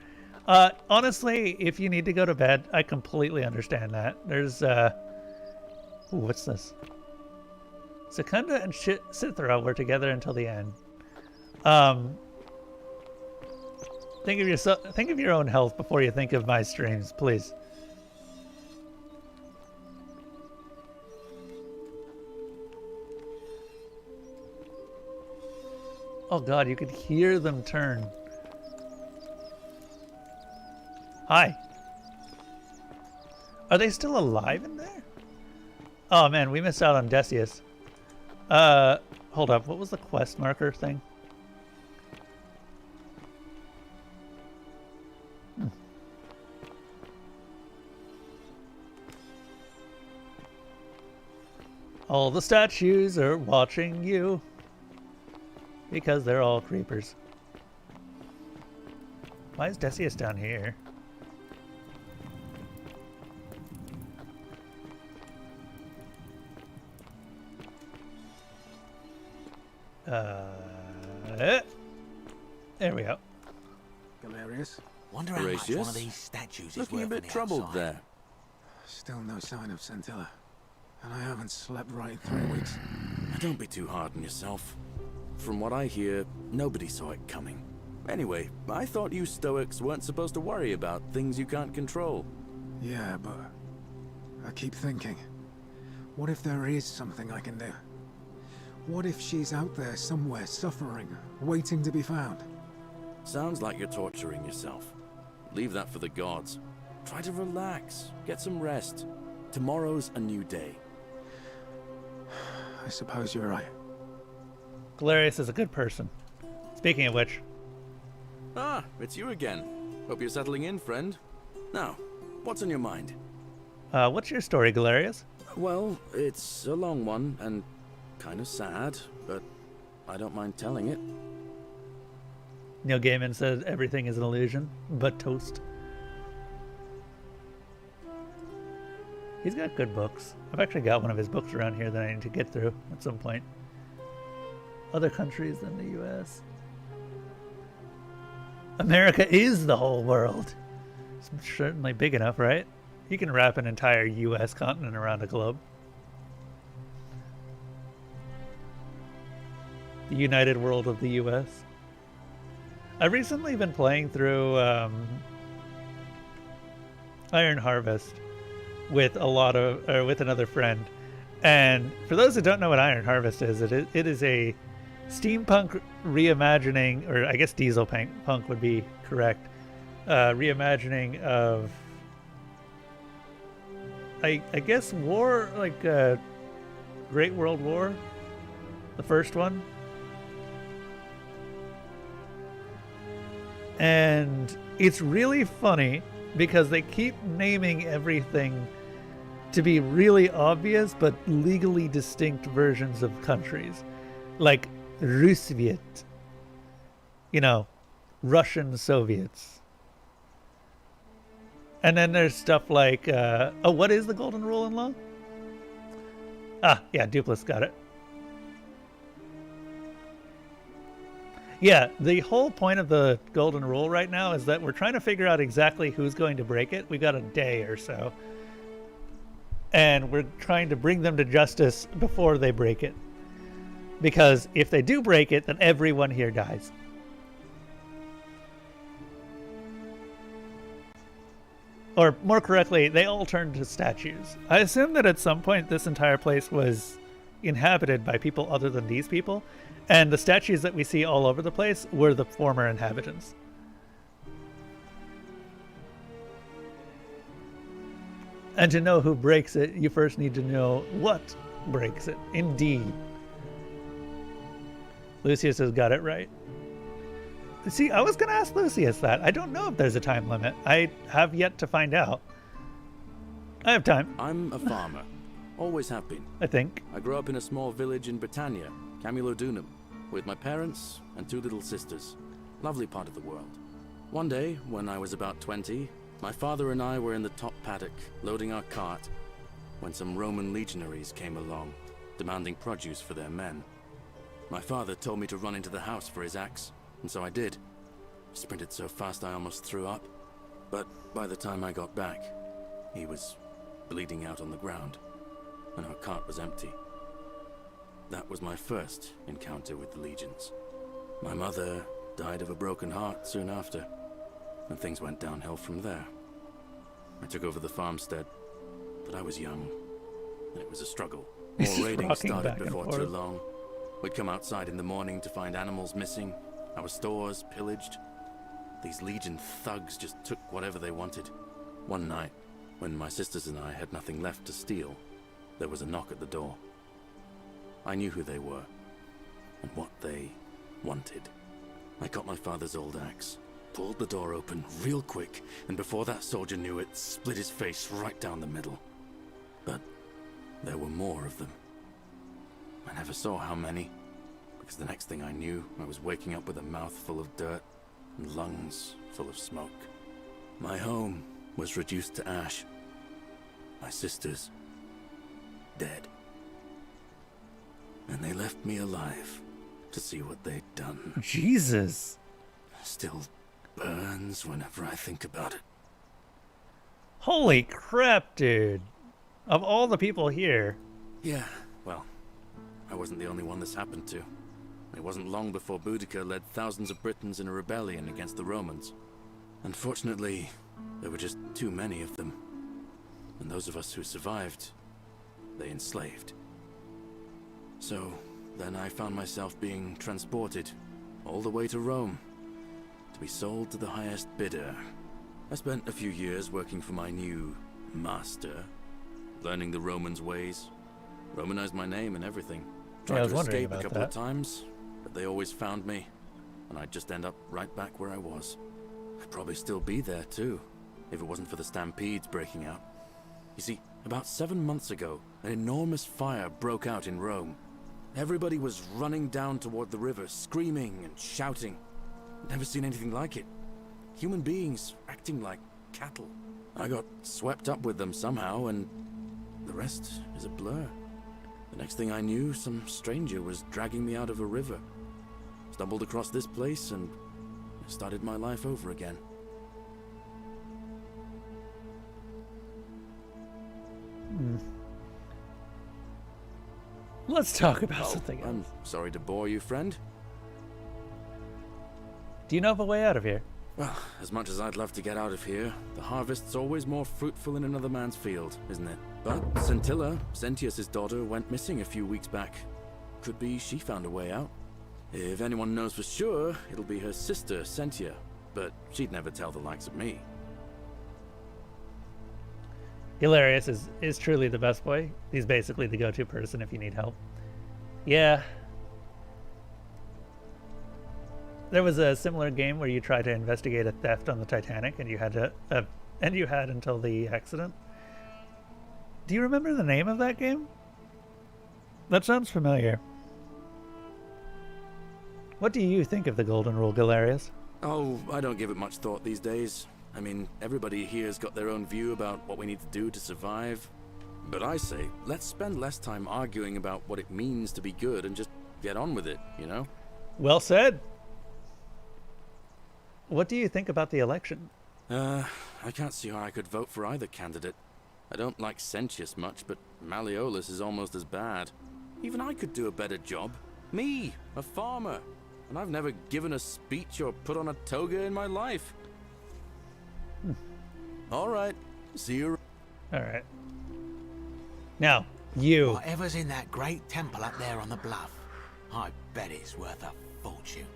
Honestly, if you need to go to bed, I completely understand that. There's, ooh, what's this? Secunda and Cithra were together until the end. Think of your own health before you think of my streams, please. Oh god, you could hear them turn. Hi. Are they still alive in there? Oh man, we missed out on Decius. Hold up, what was the quest marker thing? All the statues are watching you. Because they're all creepers. Why is Decius down here? There we go. Galerius? Wonder how much one of these statues is looking worth a bit on the troubled outside. there. Still no sign of Scintilla. And I haven't slept right in 3 weeks. Don't be too hard on yourself. From what I hear, nobody saw it coming. Anyway, I thought you Stoics weren't supposed to worry about things you can't control. Yeah, but I keep thinking, what if there is something I can do? What if she's out there somewhere suffering, waiting to be found? Sounds like you're torturing yourself. Leave that for the gods. Try to relax, get some rest. Tomorrow's a new day. I suppose you're right. Galerius is a good person. Speaking of which. Ah, it's you again. Hope you're settling in, friend. Now, what's on your mind? What's your story, Galerius? Well, it's a long one and kind of sad, but I don't mind telling it. Neil Gaiman says everything is an illusion, but toast. He's got good books. I've actually got one of his books around here that I need to get through at some point. Other countries than the US. America is the whole world. It's certainly big enough, right? You can wrap an entire US continent around a globe. The united world of the US. I've recently been playing through Iron Harvest with with another friend, and for those who don't know what Iron Harvest is, it is a steampunk reimagining, or I guess diesel punk would be correct, reimagining of I guess war, like Great World War, the first one. And it's really funny because they keep naming everything to be really obvious but legally distinct versions of countries. Like Rusviet, you know, Russian Soviets. And then there's stuff like, oh, what is the golden rule in law? Ah, yeah, Duplass got it. Yeah, the whole point of the golden rule right now is that we're trying to figure out exactly who's going to break it. We've got a day or so. And we're trying to bring them to justice before they break it. Because if they do break it, then everyone here dies. Or more correctly, they all turn to statues. I assume that at some point this entire place was inhabited by people other than these people. And the statues that we see all over the place were the former inhabitants. And to know who breaks it, you first need to know what breaks it. Indeed. Lucius has got it right. See, I was going to ask Lucius that. I don't know if there's a time limit. I have yet to find out. I have time. I'm a farmer. Always have been. I think. I grew up in a small village in Britannia, Camulodunum, with my parents and 2 little sisters. Lovely part of the world. One day, when I was about 20, my father and I were in the top paddock, loading our cart, when some Roman legionaries came along, demanding produce for their men. My father told me to run into the house for his axe, and so I did. I sprinted so fast I almost threw up, but by the time I got back, he was bleeding out on the ground, and our cart was empty. That was my first encounter with the legions. My mother died of a broken heart soon after, and things went downhill from there. I took over the farmstead, but I was young, and it was a struggle. More raiding started before too long. We'd come outside in the morning to find animals missing, our stores pillaged. These Legion thugs just took whatever they wanted. One night, when my sisters and I had nothing left to steal, there was a knock at the door. I knew who they were, and what they wanted. I got my father's old axe, pulled the door open real quick, and before that soldier knew it, split his face right down the middle. But there were more of them. I never saw how many, because the next thing I knew, I was waking up with a mouth full of dirt and lungs full of smoke. My home was reduced to ash. My sisters, dead. And they left me alive to see what they'd done. Jesus. Still burns whenever I think about it. Holy crap, dude. Of all the people here. Yeah, well, I wasn't the only one this happened to. It wasn't long before Boudica led thousands of Britons in a rebellion against the Romans. Unfortunately, there were just too many of them. And those of us who survived, they enslaved. So, then I found myself being transported all the way to Rome to be sold to the highest bidder. I spent a few years working for my new master, learning the Romans' ways, Romanized my name and everything. Tried to escape a couple of times, but they always found me, and I'd just end up right back where I was. I'd probably still be there too, if it wasn't for the stampedes breaking out. You see, about 7 months ago, an enormous fire broke out in Rome. Everybody was running down toward the river, screaming and shouting. Never seen anything like it. Human beings acting like cattle. I got swept up with them somehow, and the rest is a blur. The next thing I knew, some stranger was dragging me out of a river. Stumbled across this place and started my life over again. Let's talk about something else. I'm sorry to bore you, friend. Do you know of a way out of here? Well, as much as I'd love to get out of here, the harvest's always more fruitful in another man's field, isn't it? But Scintilla, Sentius's daughter, went missing a few weeks back. Could be she found a way out. If anyone knows for sure, it'll be her sister, Sentia. But she'd never tell the likes of me. Hilarious is truly the best boy. He's basically the go-to person if you need help. Yeah. There was a similar game where you tried to investigate a theft on the Titanic, and you had to, until the accident. Do you remember the name of that game? That sounds familiar. What do you think of the Golden Rule, Galerius? Oh, I don't give it much thought these days. I mean, everybody here's got their own view about what we need to do to survive. But I say, let's spend less time arguing about what it means to be good and just get on with it, you know? Well said. What do you think about the election? I can't see how I could vote for either candidate. I don't like Sentius much, but Malleolus is almost as bad. Even I could do a better job. Me, a farmer. And I've never given a speech or put on a toga in my life. All right. See you. All right. Now, you. Whatever's in that great temple up there on the bluff, I bet it's worth a fortune.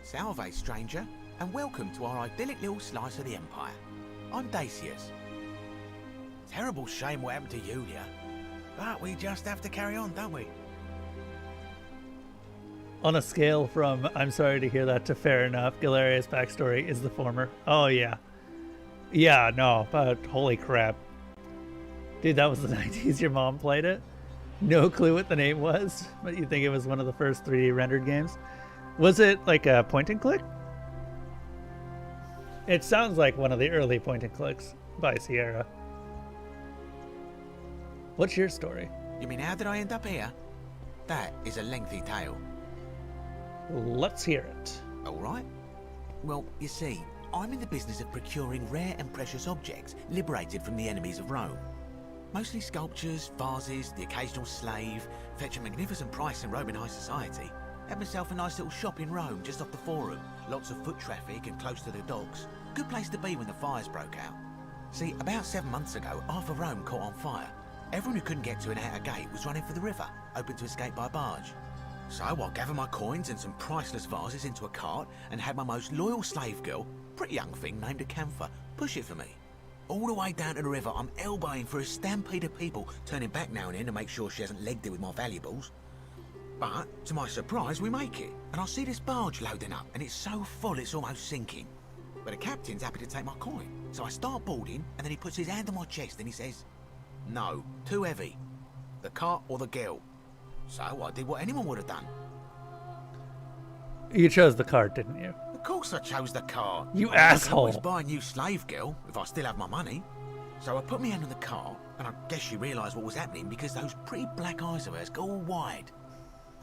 Salve, stranger, and welcome to our idyllic little slice of the Empire. I'm Dacius. Terrible shame what happened to Yulia, but we just have to carry on, don't we? On a scale from I'm sorry to hear that to fair enough, Galerius' backstory is the former. Oh, yeah. Yeah, no, but holy crap. Dude, that was the 90s your mom played it? No clue what the name was, but you think it was one of the first 3D rendered games? Was it like a point and click? It sounds like one of the early point and clicks by Sierra. What's your story? You mean how did I end up here? That is a lengthy tale. Let's hear it. All right. Well, you see, I'm in the business of procuring rare and precious objects liberated from the enemies of Rome. Mostly sculptures, vases, the occasional slave, fetch a magnificent price in Roman high society. Had myself a nice little shop in Rome, just off the Forum. Lots of foot traffic and close to the docks. Good place to be when the fires broke out. See, about 7 months ago, half of Rome caught on fire. Everyone who couldn't get to an outer gate was running for the river, hoping to escape by barge. So I gathered my coins and some priceless vases into a cart and had my most loyal slave girl, pretty young thing named Acantha, push it for me. All the way down to the river, I'm elbowing for a stampede of people, turning back now and then to make sure she hasn't legged it with my valuables. But, to my surprise, we make it, and I see this barge loading up, and it's so full it's almost sinking. But the captain's happy to take my coin, so I start boarding, and then he puts his hand on my chest and he says, "No, too heavy. The cart or the girl." So I did what anyone would have done. You chose the cart, didn't you? Of course I chose the cart. You I asshole. can always buy a new slave girl, if I still have my money. So I put my hand on the cart, and I guess she realised what was happening because those pretty black eyes of hers go all wide.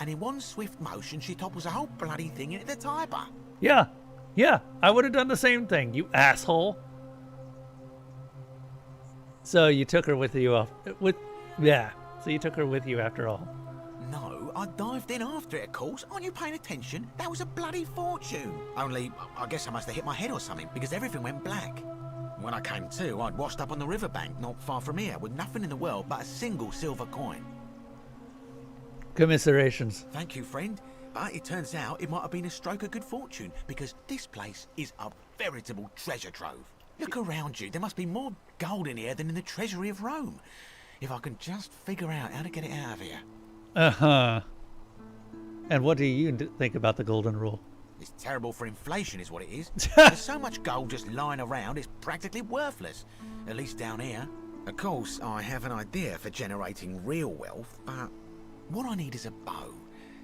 And in one swift motion, she topples the whole bloody thing into the Tiber. Yeah, I would have done the same thing, you asshole. So you took her with you So you took her with you after all. No, I dived in after it, of course. Aren't you paying attention? That was a bloody fortune. Only, I guess I must have hit my head or something, because everything went black. When I came to, I'd washed up on the riverbank, not far from here, with nothing in the world but a single silver coin. Commiserations. Thank you, friend. But it turns out it might have been a stroke of good fortune, because this place is a veritable treasure trove. Look around you. There must be more gold in here than in the treasury of Rome. If I can just figure out how to get it out of here. Uh-huh. And what do you think about the Golden Rule? It's terrible for inflation is what it is. There's so much gold just lying around, it's practically worthless. At least down here. Of course, I have an idea for generating real wealth, but what I need is a bow.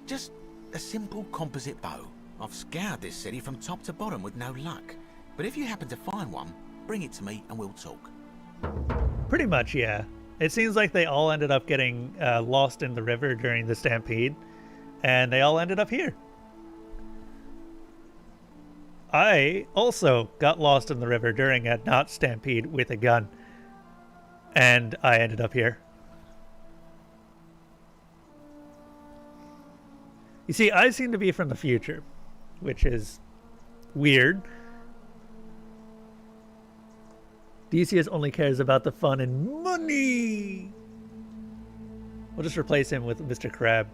Just a simple composite bow. I've scoured this city from top to bottom with no luck. But if you happen to find one, bring it to me and we'll talk. Pretty much, yeah. It seems like they all ended up getting lost in the river during the stampede, and they all ended up here. I also got lost in the river during a not stampede with a gun, and I ended up here. You see, I seem to be from the future, which is weird. Decius only cares about the fun and money. We'll just replace him with Mr. Crab.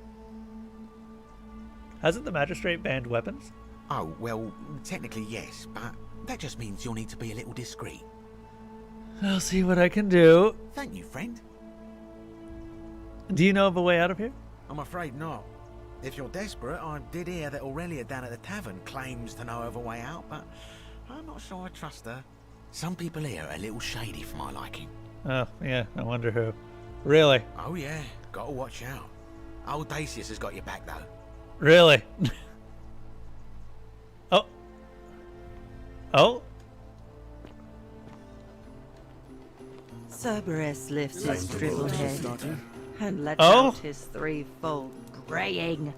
Hasn't the magistrate banned weapons? Oh, well, technically yes, but that just means you'll need to be a little discreet. I'll see what I can do. Thank you, friend. Do you know of a way out of here? I'm afraid not. If you're desperate, I did hear that Aurelia down at the tavern claims to know of a way out, but I'm not sure I trust her. Some people here are a little shady for my liking. Oh, yeah, I wonder who. Really? Oh yeah, gotta watch out. Old Decius has got your back though. Really? Oh. Oh? Cerberus lifts his dribbled head and lets Oh? out his threefold braying.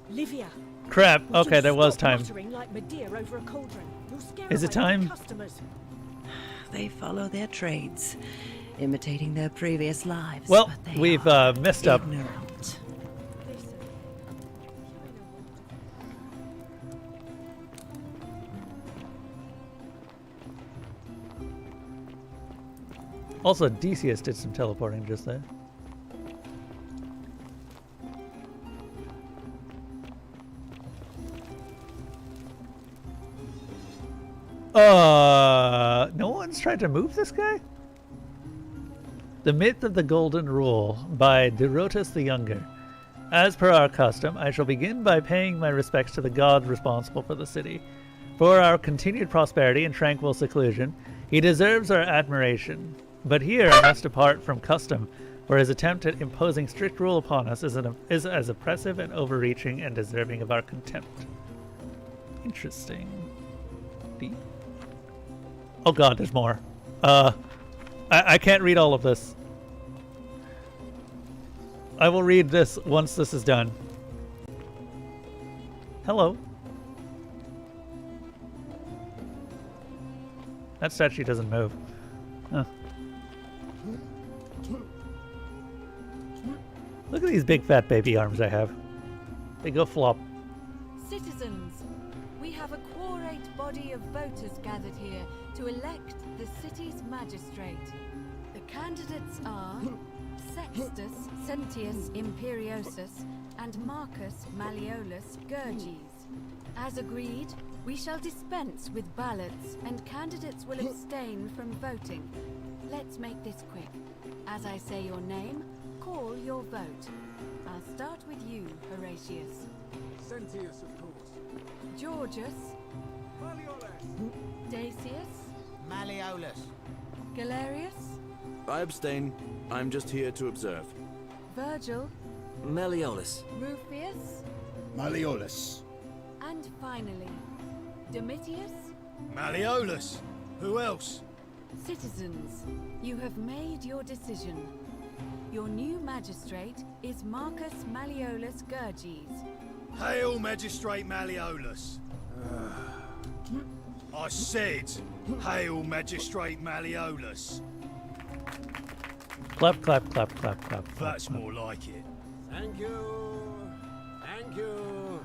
Livia. Crap. would Okay, you there was stop time. muttering like Medea over a cauldron? You'll scare Is it away the time? customers. They follow their trades, imitating their previous lives. Well, but they we've are messed up. ignorant. Also, Decius did some teleporting just there. No one's tried to move this guy? The Myth of the Golden Rule by Durotus the Younger. As per our custom, I shall begin by paying my respects to the god responsible for the city. For our continued prosperity and tranquil seclusion, he deserves our admiration. But here I must depart from custom, for his attempt at imposing strict rule upon us is as oppressive and overreaching and deserving of our contempt. Interesting. Deep. Oh god, there's more. I can't read all of this. I will read this once this is done. Hello. That statue doesn't move. Huh. Look at these big fat baby arms I have. They go flop. Citizens, we have a quorate body of voters gathered here to elect the city's magistrate. The candidates are Sextus Sentius Imperiosus and Marcus Malleolus Gurges. As agreed, we shall dispense with ballots and candidates will abstain from voting. Let's make this quick. As I say your name, call your vote. I'll start with you, Horatius. Sentius, of course. Georgius. Malleolus. Decius. Malleolus. Galerius. I abstain. I'm just here to observe. Virgil. Malleolus. Rufius. Malleolus. And finally, Domitius. Malleolus. Who else? Citizens, you have made your decision. Your new magistrate is Marcus Malleolus Gurges. Hail, Magistrate Malleolus. I said, hail, Magistrate Malleolus. Clap, clap, clap, clap, clap. That's more like it. Thank you. Thank you.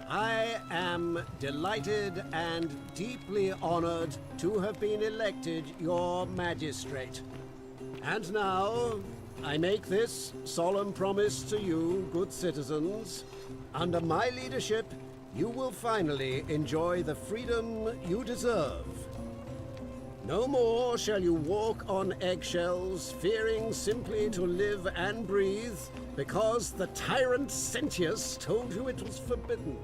I am delighted and deeply honored to have been elected your magistrate. And now, I make this solemn promise to you, good citizens. Under my leadership, you will finally enjoy the freedom you deserve. No more shall you walk on eggshells, fearing simply to live and breathe, because the tyrant Sentius told you it was forbidden.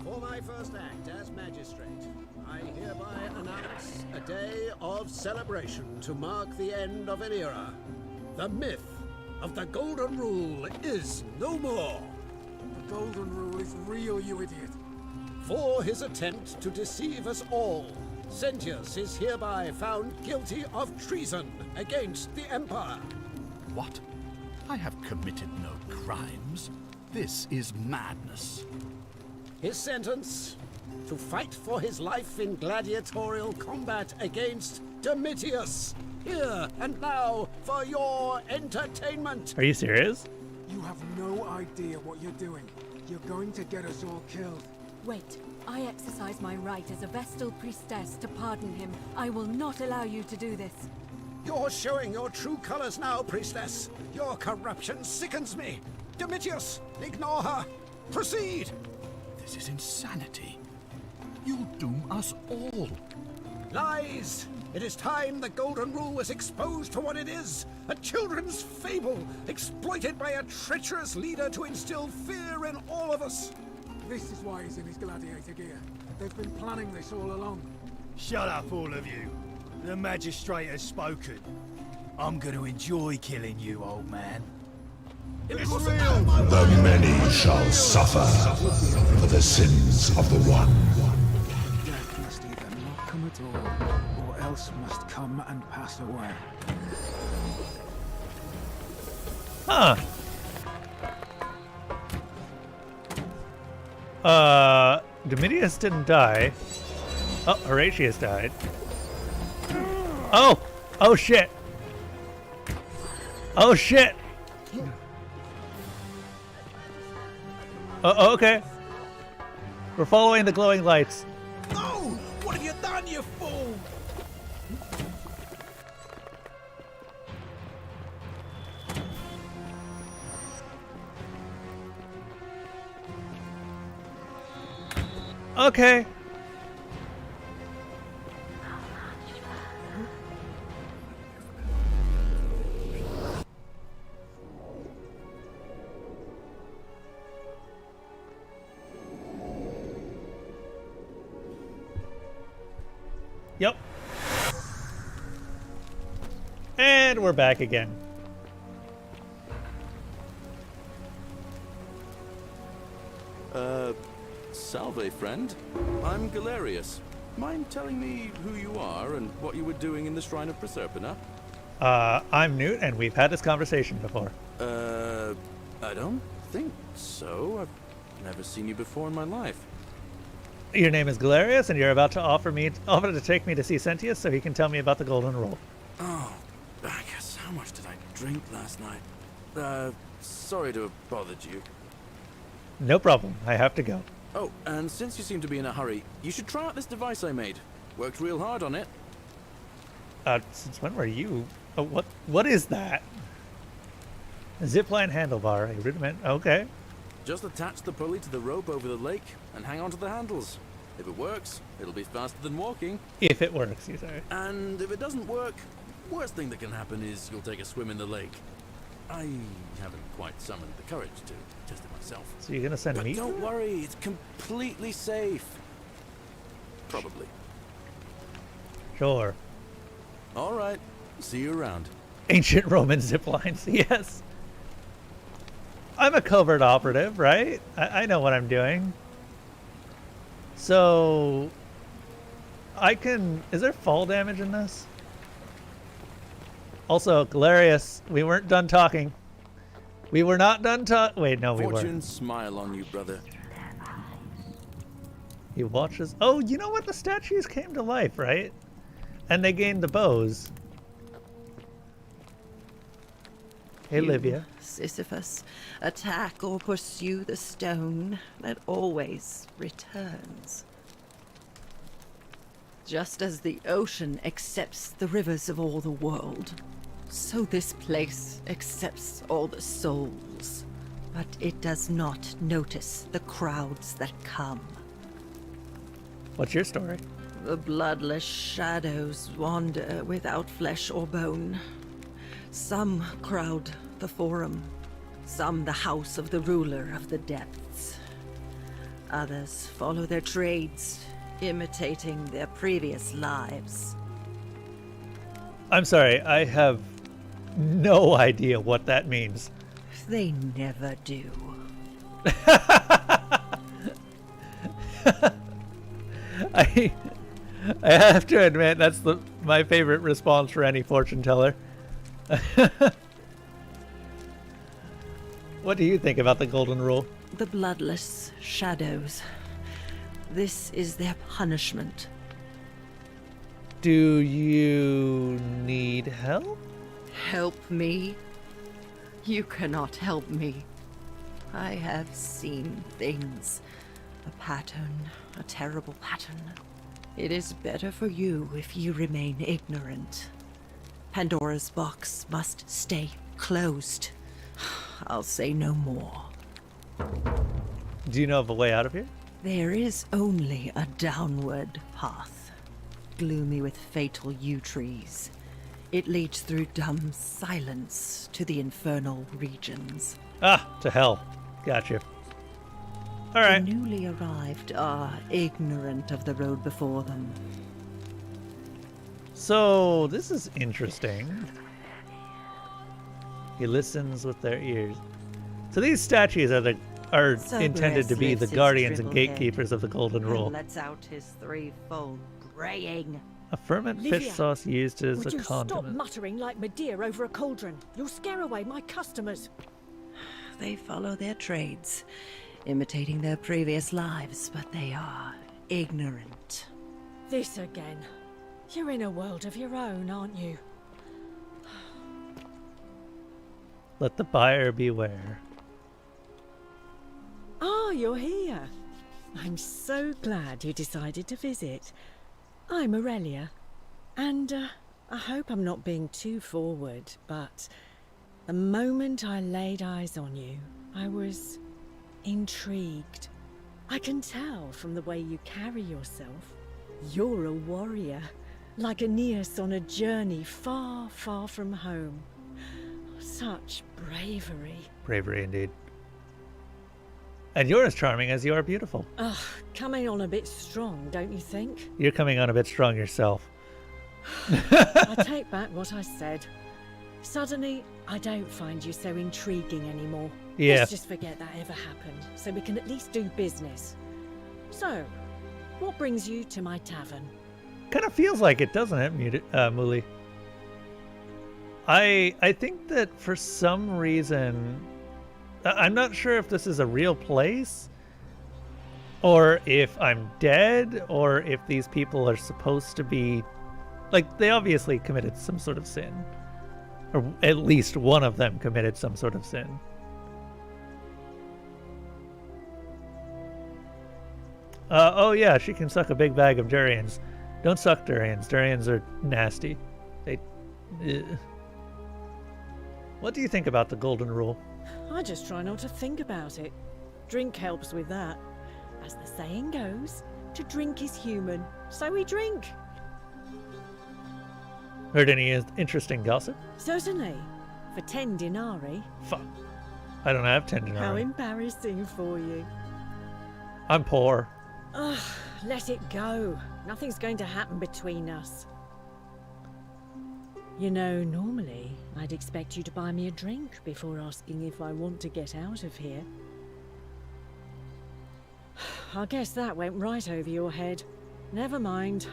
For my first act as magistrate, I hereby announce a day of celebration to mark the end of an era. The myth of the Golden Rule is no more. The Golden Rule is real, you idiot. For his attempt to deceive us all, Sentius is hereby found guilty of treason against the Empire. What? I have committed no crimes. This is madness. His sentence: to fight for his life in gladiatorial combat against Domitius. Here and now for your entertainment. Are you serious? You have no idea what you're doing. You're going to get us all killed. Wait. I exercise my right as a Vestal priestess to pardon him. I will not allow you to do this. You're showing your true colors now, priestess. Your corruption sickens me. Domitius, ignore her. Proceed. This is insanity. You'll doom us all. Lies! It is time the Golden Rule was exposed for what it is. A children's fable, exploited by a treacherous leader to instill fear in all of us. This is why he's in his gladiator gear. They've been planning this all along. Shut up, all of you. The magistrate has spoken. I'm going to enjoy killing you, old man. It's real! The many shall suffer for the sins of the one. Death must either not come at all, or else must come and pass away. Huh. Domitius didn't die. Oh, Horatius died. Oh! Oh shit! Oh shit! Oh, okay. We're following the glowing lights. No! What have you done, you fool? Okay. Yep. And we're back again. Salve, friend. I'm Galerius. Mind telling me who you are and what you were doing in the Shrine of Proserpina? I'm Newt, and we've had this conversation before. I don't think so. I've never seen you before in my life. Your name is Galerius, and you're about to offer to take me to see Sentius so he can tell me about the Golden Rule. Oh, I guess how much did I drink last night? Sorry to have bothered you. No problem. I have to go. Oh, and since you seem to be in a hurry, you should try out this device I made. Worked real hard on it. Since when were you? Oh, what is that? A zipline handlebar, a rudiment. Okay. Just attach the pulley to the rope over the lake and hang on to the handles. If it works, it'll be faster than walking. If it works, you say. And if it doesn't work, worst thing that can happen is you'll take a swim in the lake. I haven't quite summoned the courage to test it myself. So you're gonna send but me? Don't worry, it's completely safe. Probably. Sure. All right. See you around. Ancient Roman zip lines. Yes. I'm a covert operative, right? I know what I'm doing. So I can. Is there fall damage in this? Also, Galerius, we weren't done talking. We were not done talking. Wait, no, we Fortune weren't. smile on you, brother. He watches. Oh, you know what? The statues came to life, right? And they gained the bows. Hey, Livia. Sisyphus, attack or pursue the stone that always returns. Just as the ocean accepts the rivers of all the world, so this place accepts all the souls. But it does not notice the crowds that come. What's your story? The bloodless shadows wander without flesh or bone. Some crowd the Forum, some the house of the ruler of the depths. Others follow their trades, imitating their previous lives. I'm sorry, I have no idea what that means. They never do. I have to admit that's my favorite response for any fortune teller. What do you think about the Golden Rule? The bloodless shadows. This is their punishment. Do you need help? Help me? You cannot help me. I have seen things. A pattern, a terrible pattern. It is better for you if you remain ignorant. Pandora's box must stay closed. I'll say no more. Do you know of a way out of here? There is only a downward path, gloomy with fatal yew trees. It leads through dumb silence to the infernal regions. Ah, to hell. Gotcha. All right. The newly arrived are ignorant of the road before them. So, this is interesting. He listens with their ears. So these statues are intended to be the guardians and gatekeepers of the Golden Rule. Lets out his threefold braying. A ferment Livia, fish sauce used as would a you stop condiment. muttering like Medea over a cauldron? You'll scare away my customers. They follow their trades, imitating their previous lives, but they are ignorant. This again. You're in a world of your own, aren't you? Let the buyer beware. Ah, you're here. I'm so glad you decided to visit. I'm Aurelia, and I hope I'm not being too forward, but the moment I laid eyes on you, I was intrigued. I can tell from the way you carry yourself. You're a warrior, like Aeneas on a journey far, far from home. Such bravery. Bravery indeed. And you're as charming as you are beautiful. Ugh, coming on a bit strong, don't you think? You're coming on a bit strong yourself. I take back what I said. Suddenly, I don't find you so intriguing anymore. Yeah. Let's just forget that ever happened, so we can at least do business. So, what brings you to my tavern? Kind of feels like it, doesn't it, Muli? I think that for some reason, I'm not sure if this is a real place, or if I'm dead, or if these people are supposed to be, like, they obviously committed some sort of sin. Or at least one of them committed some sort of sin. Oh yeah, she can suck a big bag of durians. Don't suck durians. Durians are nasty. They... What do you think about the Golden Rule? I just try not to think about it. Drink helps with that. As the saying goes, to drink is human, so we drink. Heard any interesting gossip? Certainly. For 10 denarii. Fuck. I don't have 10 denarii. How embarrassing for you. I'm poor. Ugh, let it go. Nothing's going to happen between us. You know, normally, I'd expect you to buy me a drink before asking if I want to get out of here. I guess that went right over your head. Never mind.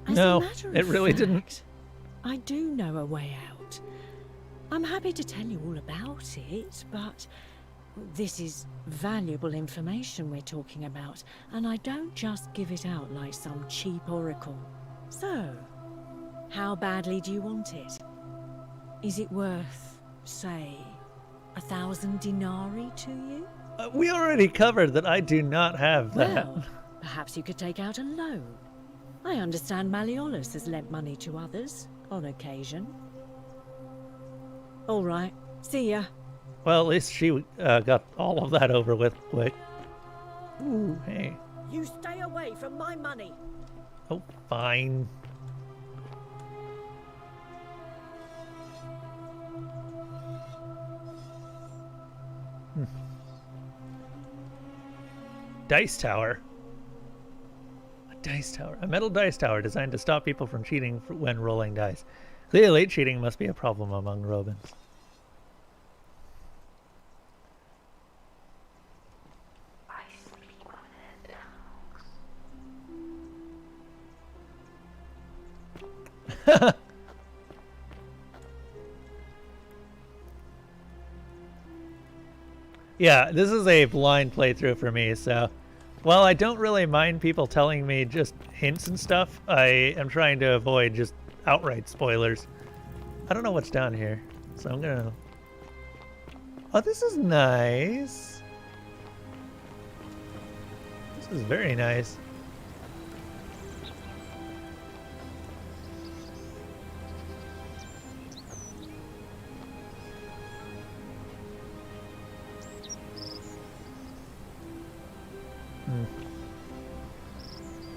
As No, a matter of it really fact, didn't. I do know a way out. I'm happy to tell you all about it, but this is valuable information we're talking about, and I don't just give it out like some cheap oracle. So, how badly do you want it? Is it worth, say, 1,000 denarii to you? We already covered that I do not have that. Well, perhaps you could take out a loan. I understand Malleolus has lent money to others, on occasion. All right, see ya. Well, at least she got all of that over with quick. Ooh, hey. You stay away from my money. Oh, fine. Dice tower. A dice tower. A metal dice tower designed to stop people from cheating when rolling dice. Clearly, cheating must be a problem among Robins. Yeah, this is a blind playthrough for me, so while I don't really mind people telling me just hints and stuff, I am trying to avoid just outright spoilers. I don't know what's down here, so I'm gonna Oh, this is nice. This is very nice.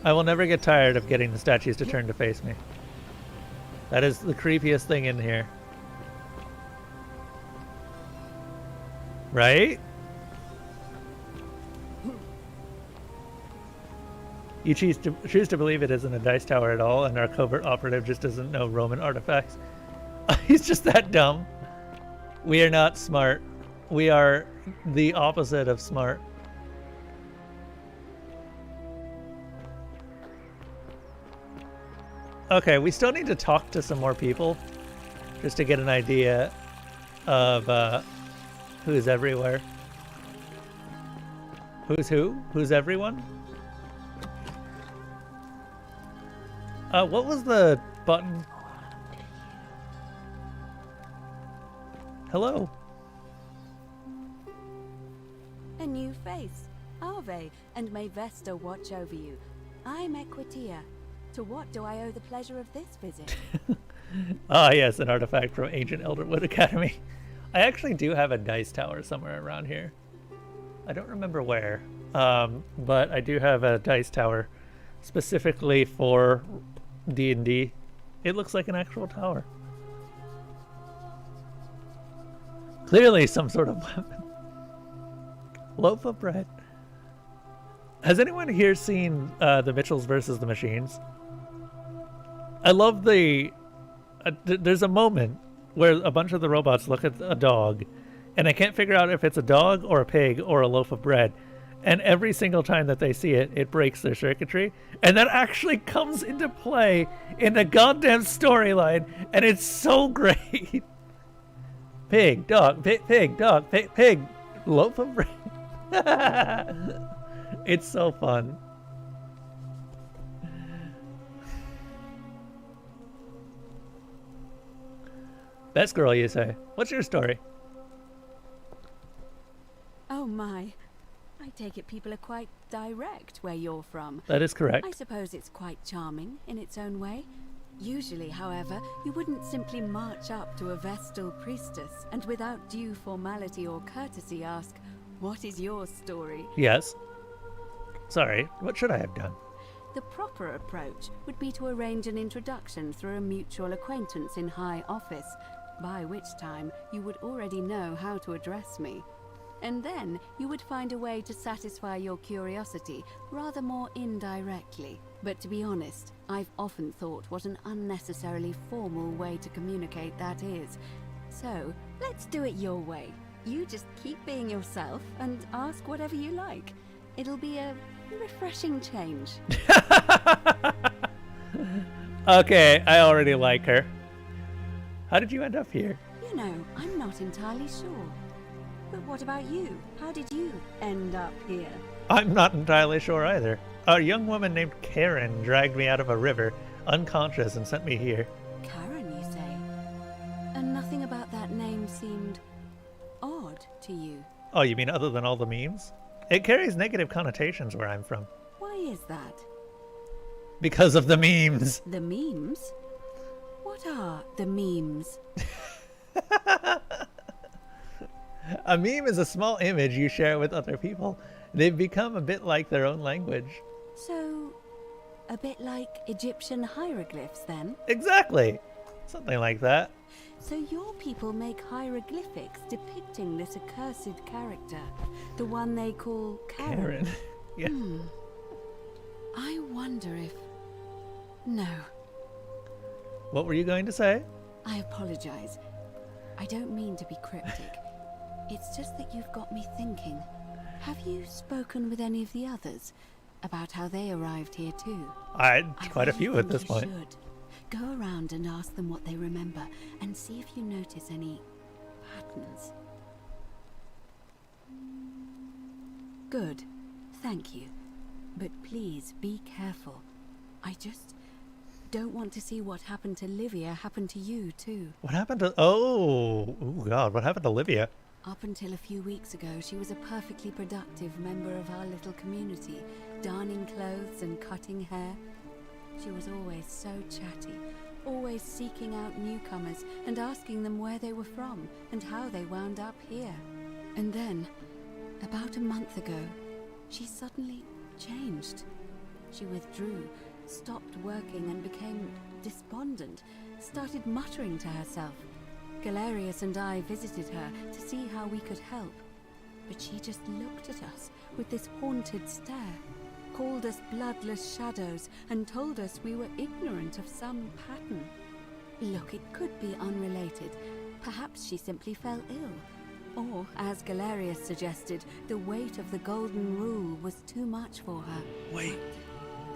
I will never get tired of getting the statues to turn to face me. That is the creepiest thing in here. Right? You choose to believe it isn't a dice tower at all, and our covert operative just doesn't know Roman artifacts. He's just that dumb. We are not smart. We are the opposite of smart. Okay, we still need to talk to some more people just to get an idea of who's everywhere. Who's who? Who's everyone? What was the button? Hello? A new face. Ave, and may Vesta watch over you. I'm Equitia. To what do I owe the pleasure of this visit? Ah, yes, an artifact from ancient Elderwood Academy. I actually do have a dice tower somewhere around here. I don't remember where, but I do have a dice tower specifically for D&D. It looks like an actual tower. Clearly some sort of weapon. Loaf of bread. Has anyone here seen the Mitchells versus the Machines? I love the... there's a moment where a bunch of the robots look at a dog, and I can't figure out if it's a dog or a pig or a loaf of bread. And every single time that they see it, it breaks their circuitry. And that actually comes into play in the goddamn storyline, and it's so great. Pig, dog, pig, dog, pig, loaf of bread. It's so fun. Best girl, you say. What's your story? Oh my. I take it people are quite direct where you're from. That is correct. I suppose it's quite charming in its own way. Usually, however, you wouldn't simply march up to a Vestal priestess and without due formality or courtesy ask, "What is your story?" Yes. Sorry, what should I have done? The proper approach would be to arrange an introduction through a mutual acquaintance in high office, by which time you would already know how to address me. And then you would find a way to satisfy your curiosity rather more indirectly. But to be honest, I've often thought what an unnecessarily formal way to communicate that is. So, let's do it your way. You just keep being yourself and ask whatever you like. It'll be a refreshing change. Okay, I already like her. How did you end up here? You know, I'm not entirely sure. But what about you? How did you end up here? I'm not entirely sure either. A young woman named Karen dragged me out of a river, unconscious, and sent me here. Karen, you say? And nothing about that name seemed odd to you? Oh, you mean other than all the memes? It carries negative connotations where I'm from. Why is that? Because of the memes. The memes? What are the memes? A meme is a small image you share with other people. They've become a bit like their own language. So, a bit like Egyptian hieroglyphs then? Exactly. Something like that. So your people make hieroglyphics depicting this accursed character, the one they call Karen. Yeah. I wonder if... No. What were you going to say? I apologize. I don't mean to be cryptic. It's just that you've got me thinking. Have you spoken with any of the others about how they arrived here too? Quite a few at this point. Should. Go around and ask them what they remember and see if you notice any patterns. Good. Thank you. But please be careful. I just don't want to see what happened to Livia happen to you too. What happened to... Oh God, what happened to Livia? Up until a few weeks ago, she was a perfectly productive member of our little community, darning clothes and cutting hair. She was always so chatty, always seeking out newcomers and asking them where they were from and how they wound up here. And then, about a month ago, she suddenly changed. She withdrew, stopped working and became despondent, started muttering to herself. Galerius and I visited her to see how we could help, but she just looked at us with this haunted stare, called us bloodless shadows, and told us we were ignorant of some pattern. Look, it could be unrelated. Perhaps she simply fell ill. Or, as Galerius suggested, the weight of the golden rule was too much for her. Wait.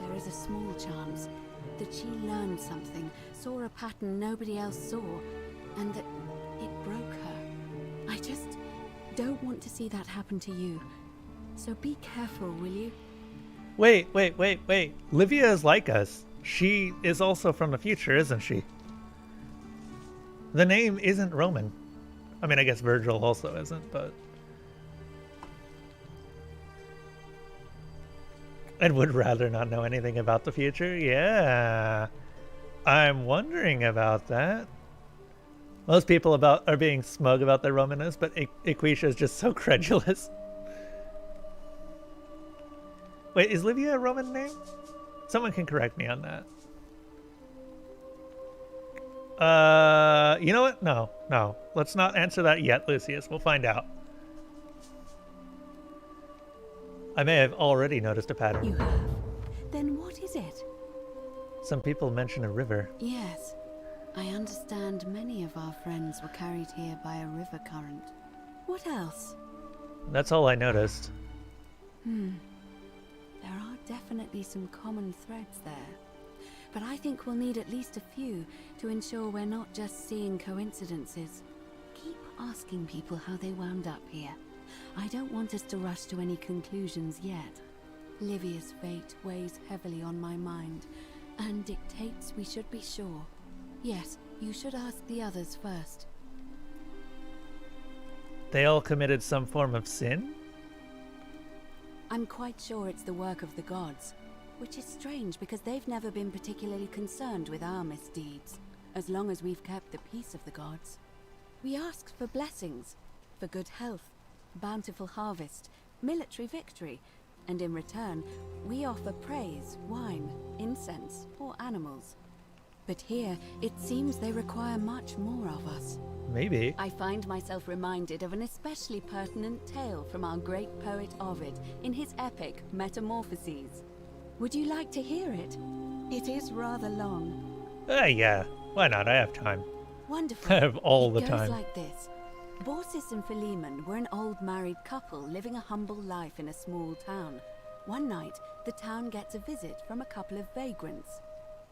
There is a small chance that she learned something, saw a pattern nobody else saw, and that it broke her. I just don't want to see that happen to you. So be careful, will you? Wait. Livia is like us. She is also from the future, isn't she? The name isn't Roman. I mean, I guess Virgil also isn't, but... And would rather not know anything about the future? Yeah. I'm wondering about that. Most people are being smug about their Romanness, but Equisha is just so credulous. Wait, is Livia a Roman name? Someone can correct me on that. You know what? No. Let's not answer that yet, Lucius. We'll find out. I may have already noticed a pattern. You have? Then what is it? Some people mention a river. Yes. I understand many of our friends were carried here by a river current. What else? That's all I noticed. There are definitely some common threads there. But I think we'll need at least a few to ensure we're not just seeing coincidences. Keep asking people how they wound up here. I don't want us to rush to any conclusions yet. Livia's fate weighs heavily on my mind, and dictates we should be sure. Yes, you should ask the others first. They all committed some form of sin? I'm quite sure it's the work of the gods, which is strange because they've never been particularly concerned with our misdeeds, as long as we've kept the peace of the gods. We asked for blessings, for good health, bountiful harvest, military victory, and in return, we offer praise, wine, incense, or animals. But here, it seems they require much more of us. Maybe. I find myself reminded of an especially pertinent tale from our great poet Ovid in his epic Metamorphoses. Would you like to hear it? It is rather long. Yeah. Why not? I have time. Wonderful. I have all the It goes time. like this. Baucis and Philemon were an old married couple living a humble life in a small town. One night, the town gets a visit from a couple of vagrants.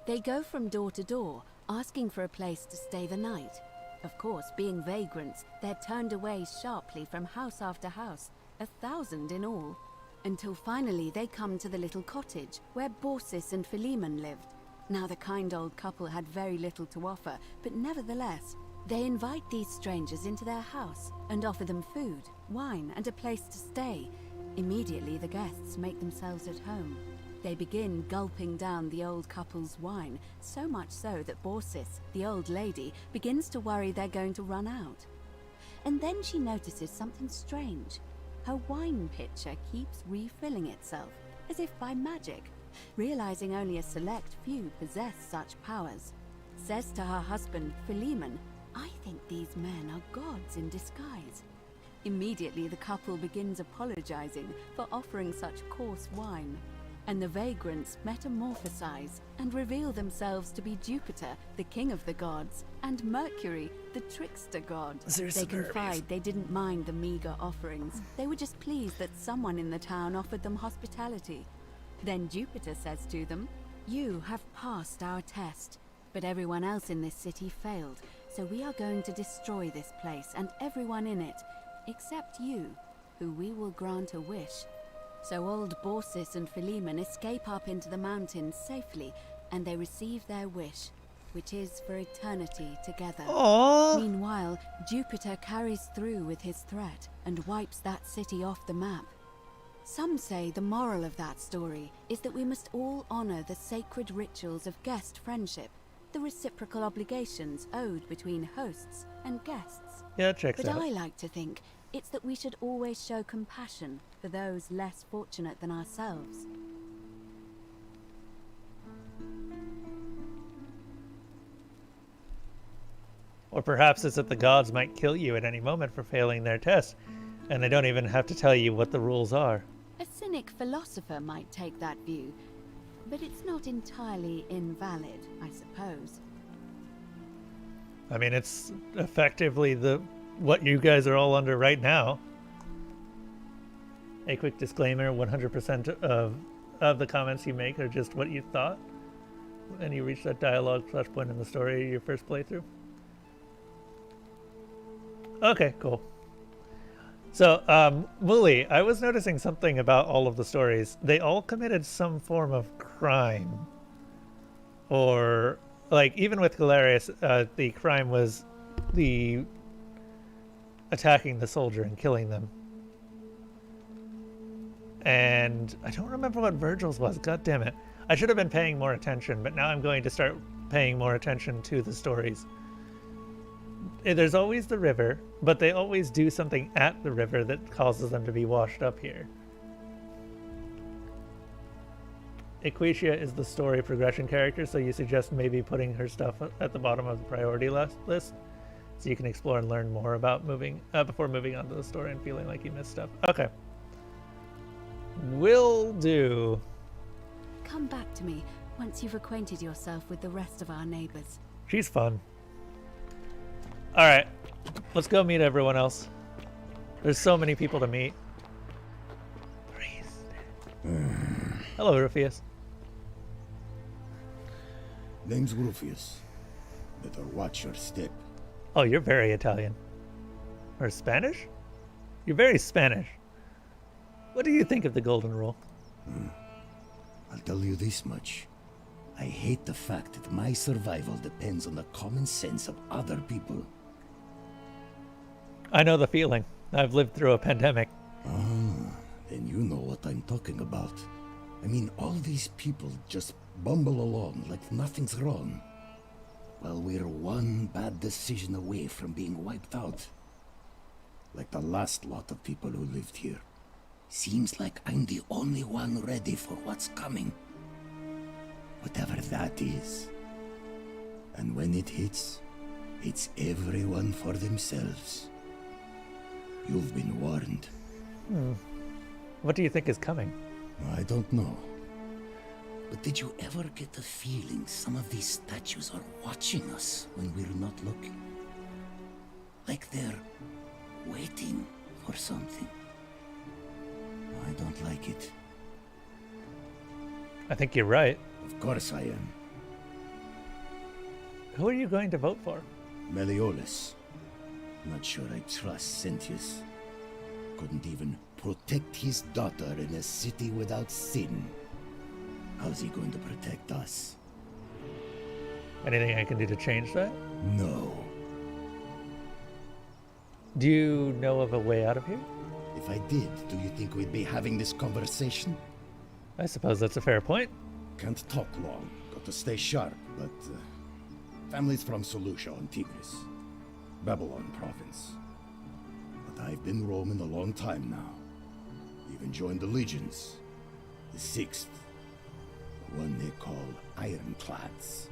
They go from door to door, asking for a place to stay the night. Of course, being vagrants, they're turned away sharply from house after house, 1,000 in all, until finally they come to the little cottage where Baucis and Philemon lived. Now the kind old couple had very little to offer, but nevertheless, they invite these strangers into their house and offer them food, wine, and a place to stay. Immediately the guests make themselves at home. They begin gulping down the old couple's wine, so much so that Baucis, the old lady, begins to worry they're going to run out. And then she notices something strange. Her wine pitcher keeps refilling itself, as if by magic. Realizing only a select few possess such powers, says to her husband, Philemon, "I think these men are gods in disguise." Immediately the couple begins apologizing for offering such coarse wine, and the vagrants metamorphosize and reveal themselves to be Jupiter, the king of the gods, and Mercury, the trickster god. They confide they didn't mind the meager offerings. They were just pleased that someone in the town offered them hospitality. Then Jupiter says to them, "You have passed our test, but everyone else in this city failed, so we are going to destroy this place and everyone in it, except you, who we will grant a wish." So old Baucis and Philemon escape up into the mountains safely, and they receive their wish. which is for eternity together. Aww. Meanwhile, Jupiter carries through with his threat and wipes that city off the map. Some say the moral of that story is that we must all honor the sacred rituals of guest friendship, the reciprocal obligations owed between hosts and guests. Yeah, checks But out. I like to think it's that we should always show compassion for those less fortunate than ourselves. Or perhaps it's that the gods might kill you at any moment for failing their test, and they don't even have to tell you what the rules are. A cynic philosopher might take that view, but it's not entirely invalid, I suppose. I mean, it's effectively what you guys are all under right now. A quick disclaimer, 100% of the comments you make are just what you thought, and you reach that dialogue flashpoint in the story of your first playthrough. Okay, cool. So, Muli, I was noticing something about all of the stories. They all committed some form of crime. Or, like, even with Galerius, the crime was the attacking the soldier and killing them. And I don't remember what Virgil's was. God damn it. I should have been paying more attention, but now I'm going to start paying more attention to the stories. There's always the river, but they always do something at the river that causes them to be washed up here. Equatia is the story progression character, so you suggest maybe putting her stuff at the bottom of the priority list, so you can explore and learn more about before moving on to the story and feeling like you missed stuff. Okay. Will do. Come back to me once you've acquainted yourself with the rest of our neighbors. She's fun. Alright, let's go meet everyone else. There's so many people to meet. Hello, Rufius. Name's Rufius. Better watch your step. Oh, you're very Italian. Or Spanish? You're very Spanish. What do you think of the Golden Rule? I'll tell you this much. I hate the fact that my survival depends on the common sense of other people. I know the feeling. I've lived through a pandemic. Ah, then you know what I'm talking about. I mean, all these people just bumble along like nothing's wrong. While we're one bad decision away from being wiped out. Like the last lot of people who lived here. Seems like I'm the only one ready for what's coming. Whatever that is. And when it hits, it's everyone for themselves. You've been warned. What do you think is coming? I don't know. But did you ever get the feeling some of these statues are watching us when we're not looking? Like they're waiting for something. I don't like it. I think you're right. Of course I am. Who are you going to vote for? Meliodas. Not sure I trust Sentius. Couldn't even protect his daughter in a city without sin. How's he going to protect us? Anything I can do to change that? No. Do you know of a way out of here? If I did, do you think we'd be having this conversation? I suppose that's a fair point. Can't talk long. Got to stay sharp, but... family's from Seleucia on Tigris. Babylon province. But I've been roaming a long time now. Even joined the legions. The 6th. The one they call Ironclads.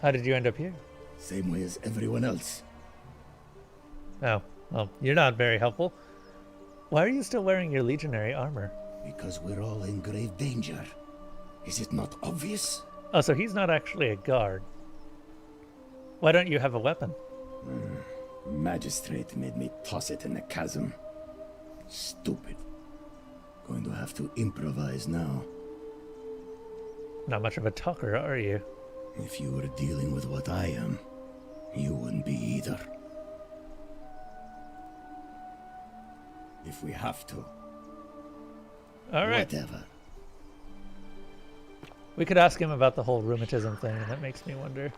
How did you end up here? Same way as everyone else. Oh, well, you're not very helpful. Why are you still wearing your legionary armor? Because we're all in grave danger. Is it not obvious? Oh, so he's not actually a guard. Why don't you have a weapon? Magistrate made me toss it in the chasm. Stupid. Going to have to improvise now. Not much of a talker, are you? If you were dealing with what I am, you wouldn't be either. If we have to. All right. Whatever. We could ask him about the whole rheumatism thing, and that makes me wonder.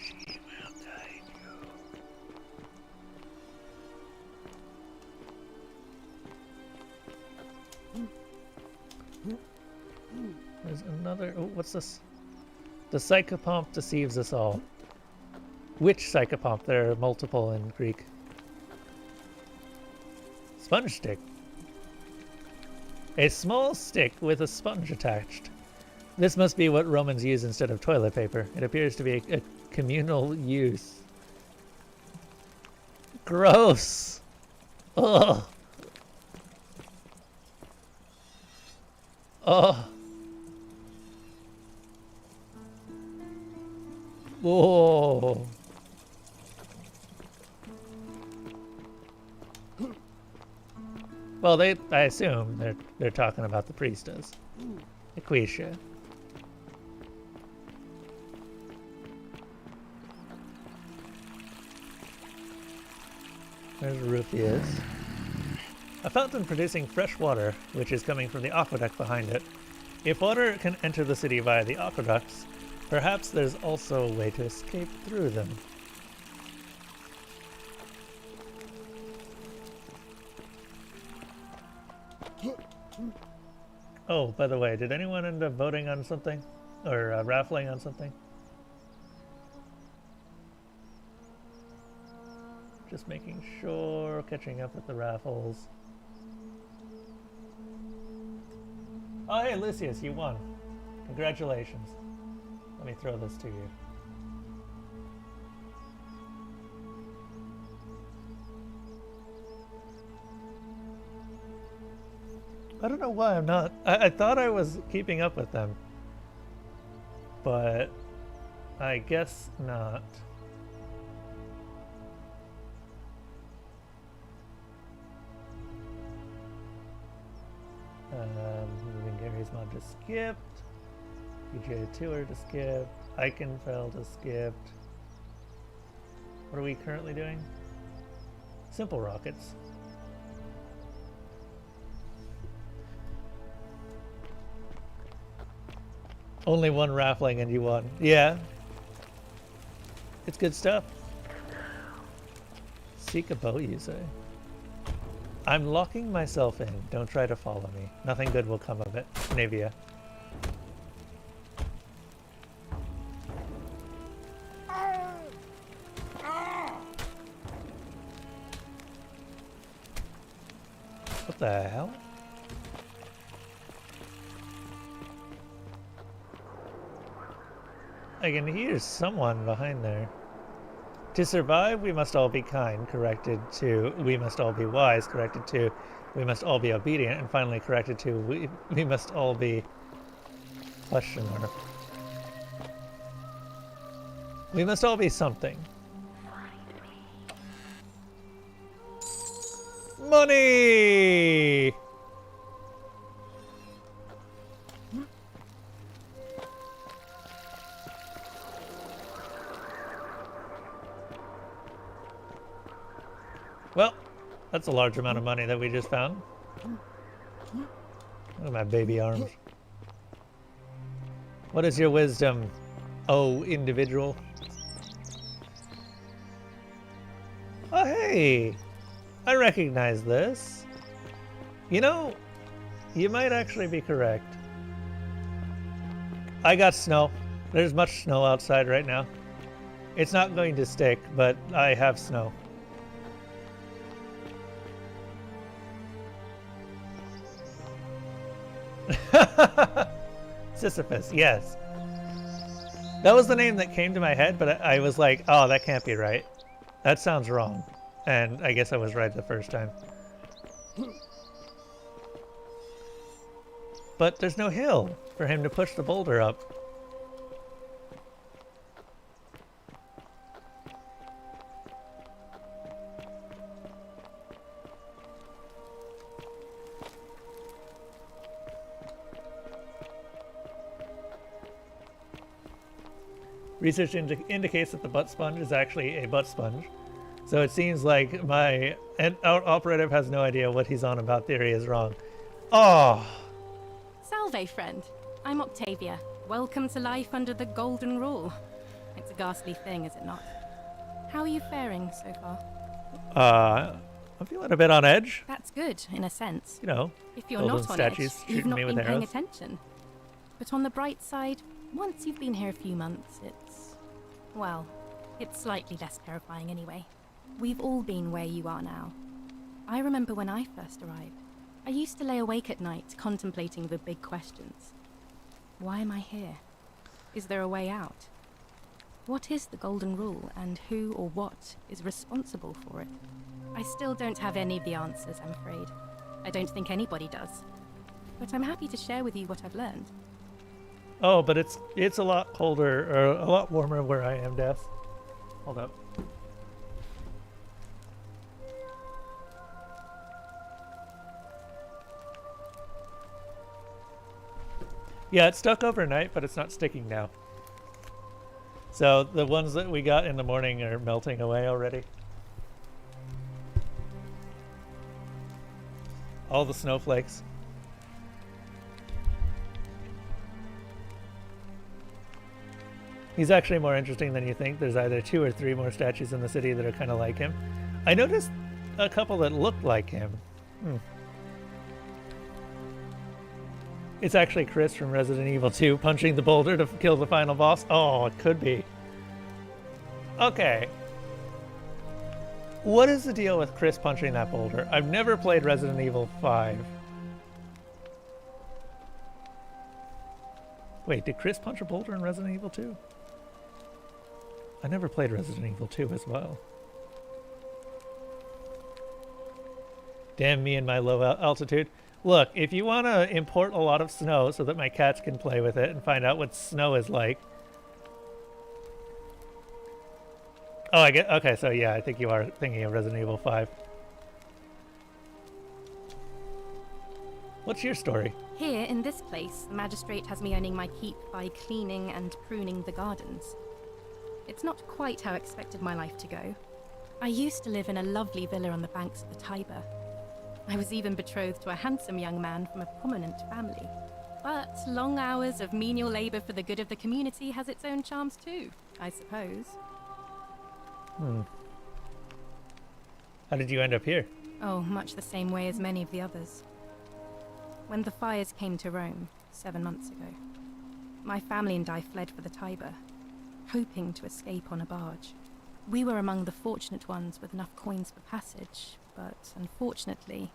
She will guide you. There's another. Oh, what's this? The psychopomp deceives us all. Which psychopomp? There are multiple in Greek. Sponge stick. A small stick with a sponge attached. This must be what Romans use instead of toilet paper. It appears to be a communal use. Gross. Ugh. Oh. Whoa. Well, I assume they're talking about the priestess, Equatia. There's Rufius. A fountain producing fresh water, which is coming from the aqueduct behind it. If water can enter the city via the aqueducts, perhaps there's also a way to escape through them. Oh, by the way, did anyone end up voting on something? Or raffling on something? Just making sure, catching up with the raffles. Oh, hey, Lucius, you won. Congratulations. Let me throw this to you. I don't know why I'm not. I thought I was keeping up with them, but I guess not. Moving Gary's mod just skipped. PJ Tour to skip. Eichenfeld to skipped. What are we currently doing? Simple rockets. Only one raffling and you won. Yeah. It's good stuff. Seek a boat, you say? I'm locking myself in. Don't try to follow me. Nothing good will come of it. Navia. What the hell? I can hear someone behind there. To survive, we must all be kind, corrected to, we must all be wise, corrected to, we must all be obedient, and finally corrected to, we must all be, question mark. We must all be something. Money! Well, that's a large amount of money that we just found. Look at my baby arms. What is your wisdom, oh individual? Oh, hey! I recognize this. You know, you might actually be correct. I got snow. There's much snow outside right now. It's not going to stick, but I have snow. Sisyphus, yes. That was the name that came to my head, but I was like, oh, that can't be right. That sounds wrong. And I guess I was right the first time. But there's no hill for him to push the boulder up. Research indicates that the butt sponge is actually a butt sponge. So it seems like our operative has no idea what he's on about. Theory is wrong. Oh! Salve, friend. I'm Octavia. Welcome to life under the Golden Rule. It's a ghastly thing, is it not? How are you faring so far? I'm feeling a bit on edge. That's good, in a sense. You know, if you're golden not on statues edge, shooting you've not me with been paying arrows. attention. But on the bright side, once you've been here a few months, well, it's slightly less terrifying anyway. We've all been where you are now. I remember when I first arrived. I used to lay awake at night contemplating the big questions. Why am I here? Is there a way out? What is the Golden Rule, and who or what is responsible for it? I still don't have any of the answers, I'm afraid. I don't think anybody does. But I'm happy to share with you what I've learned. Oh, but it's a lot colder, or a lot warmer where I am, Death. Hold up. Yeah, it's stuck overnight, but it's not sticking now. So the ones that we got in the morning are melting away already. All the snowflakes. He's actually more interesting than you think. There's either 2 or 3 more statues in the city that are kind of like him. I noticed a couple that looked like him. It's actually Chris from Resident Evil 2 punching the boulder to kill the final boss. Oh, it could be. Okay. What is the deal with Chris punching that boulder? I've never played Resident Evil 5. Wait, did Chris punch a boulder in Resident Evil 2? I never played Resident Evil 2 as well. Damn me and my low altitude. Look, if you want to import a lot of snow so that my cats can play with it and find out what snow is like. Oh, I get. Okay, so yeah, I think you are thinking of Resident Evil 5. What's your story? Here, in this place, the magistrate has me earning my keep by cleaning and pruning the gardens. It's not quite how I expected my life to go. I used to live in a lovely villa on the banks of the Tiber. I was even betrothed to a handsome young man from a prominent family. But long hours of menial labor for the good of the community has its own charms too, I suppose. How did you end up here? Oh, much the same way as many of the others. When the fires came to Rome 7 months ago, my family and I fled for the Tiber, hoping to escape on a barge. We were among the fortunate ones with enough coins for passage, but unfortunately,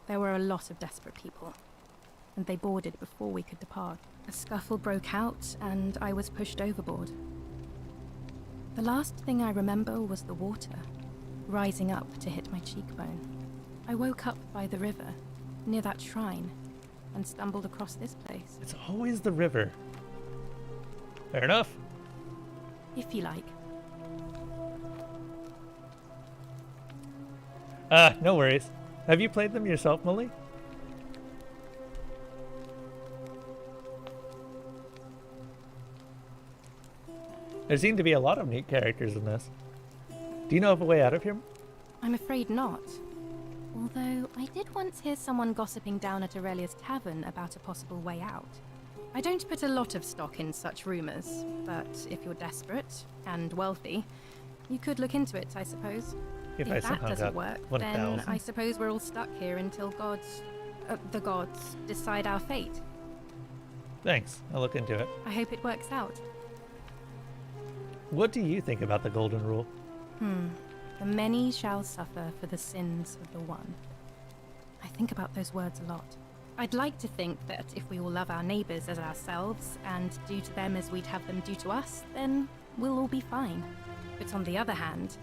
there were a lot of desperate people, and they boarded before we could depart. A scuffle broke out, and I was pushed overboard. The last thing I remember was the water, rising up to hit my cheekbone. I woke up by the river, near that shrine, and stumbled across this place. It's always the river. Fair enough. If you like. No worries. Have you played them yourself, Molly? There seem to be a lot of neat characters in this. Do you know of a way out of here? I'm afraid not. Although, I did once hear someone gossiping down at Aurelia's tavern about a possible way out. I don't put a lot of stock in such rumors, but if you're desperate and wealthy, you could look into it, I suppose. If that doesn't work, then I suppose we're all stuck here until the gods decide our fate. Thanks. I'll look into it. I hope it works out. What do you think about the Golden Rule? The many shall suffer for the sins of the one. I think about those words a lot. I'd like to think that if we all love our neighbors as ourselves and do to them as we'd have them do to us, then we'll all be fine. But on the other hand,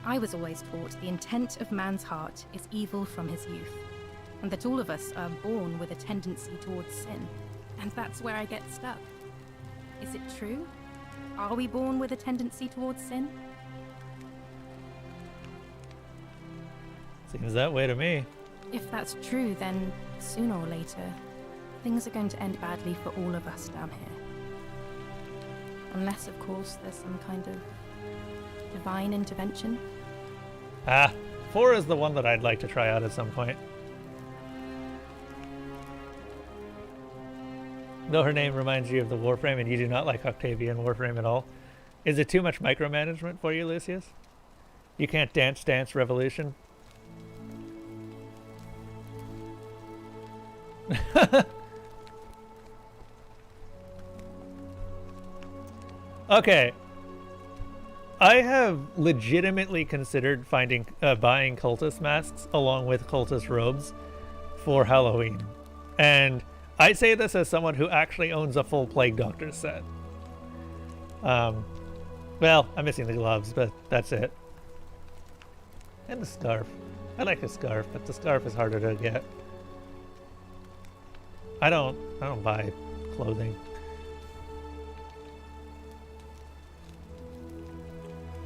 I was always taught the intent of man's heart is evil from his youth, and that all of us are born with a tendency towards sin. And that's where I get stuck. Is it true? Are we born with a tendency towards sin? Seems that way to me. If that's true, then sooner or later, things are going to end badly for all of us down here. Unless, of course, there's some kind of divine intervention. 4 is the one that I'd like to try out at some point. Though her name reminds you of the Warframe and you do not like Octavian Warframe at all. Is it too much micromanagement for you, Lucius? You can't dance Revolution? Okay. I have legitimately considered buying cultist masks along with cultist robes for Halloween. And I say this as someone who actually owns a full Plague Doctor set. Well, I'm missing the gloves, but that's it. And the scarf. I like the scarf, but the scarf is harder to get. I don't buy clothing.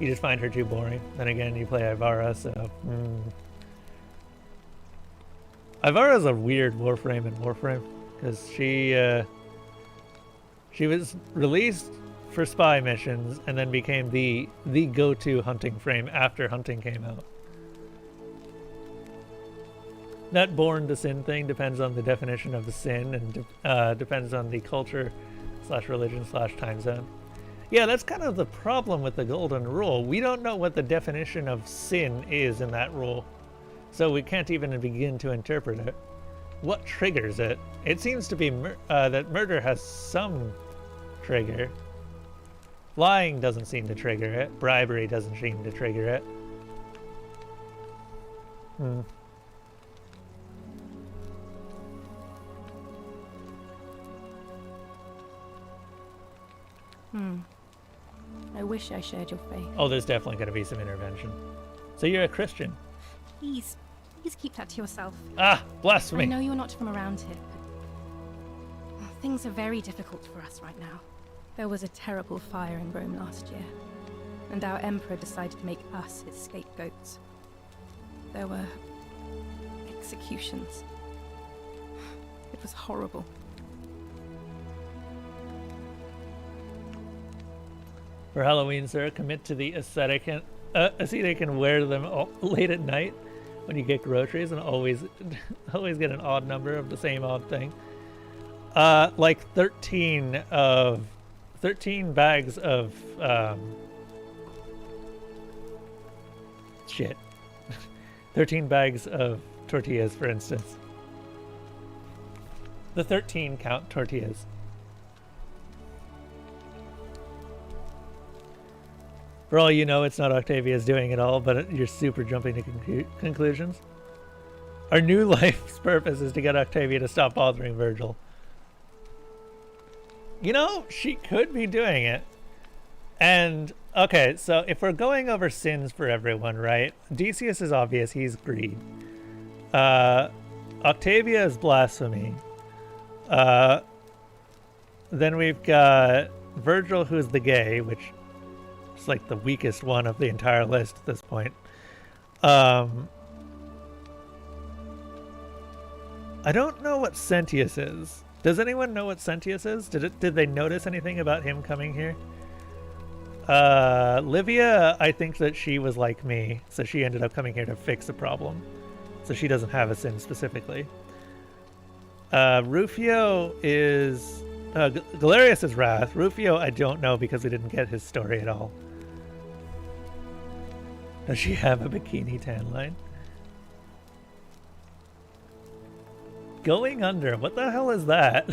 You just find her too boring. Then again, you play Ivara, so... Ivara's a weird Warframe in Warframe, because she was released for spy missions and then became the go-to hunting frame after hunting came out. That born to sin thing depends on the definition of the sin and depends on the culture / religion / time zone. Yeah, that's kind of the problem with the golden rule. We don't know what the definition of sin is in that rule, so we can't even begin to interpret it. What triggers it? It seems to be that murder has some trigger. Lying doesn't seem to trigger it. Bribery doesn't seem to trigger it. I wish I shared your faith. Oh, there's definitely going to be some intervention. So you're a Christian? Please keep that to yourself. Ah, blasphemy! I know you're not from around here, but things are very difficult for us right now. There was a terrible fire in Rome last year, and our emperor decided to make us his scapegoats. There were executions. It was horrible. For Halloween, sir, commit to the ascetic and wear them late at night when you get groceries, and always get an odd number of the same odd thing. Like 13 bags of shit. 13 bags of tortillas, for instance. The 13 count tortillas. For all you know, it's not Octavia's doing it all, but you're super jumping to conclusions. Our new life's purpose is to get Octavia to stop bothering Virgil. You know, she could be doing it. And, okay, so if we're going over sins for everyone, right? Decius is obvious, he's greed. Octavia is blasphemy. Then we've got Virgil, who's the gay, which... it's like the weakest one of the entire list at this point. I don't know what Sentius is. Does anyone know what Sentius is? Did they notice anything about him coming here? Livia, I think that she was like me, so she ended up coming here to fix a problem. So she doesn't have a sin specifically. Rufio is... Galerius is Wrath. Rufio, I don't know because we didn't get his story at all. Does she have a bikini tan line? Going under. What the hell is that?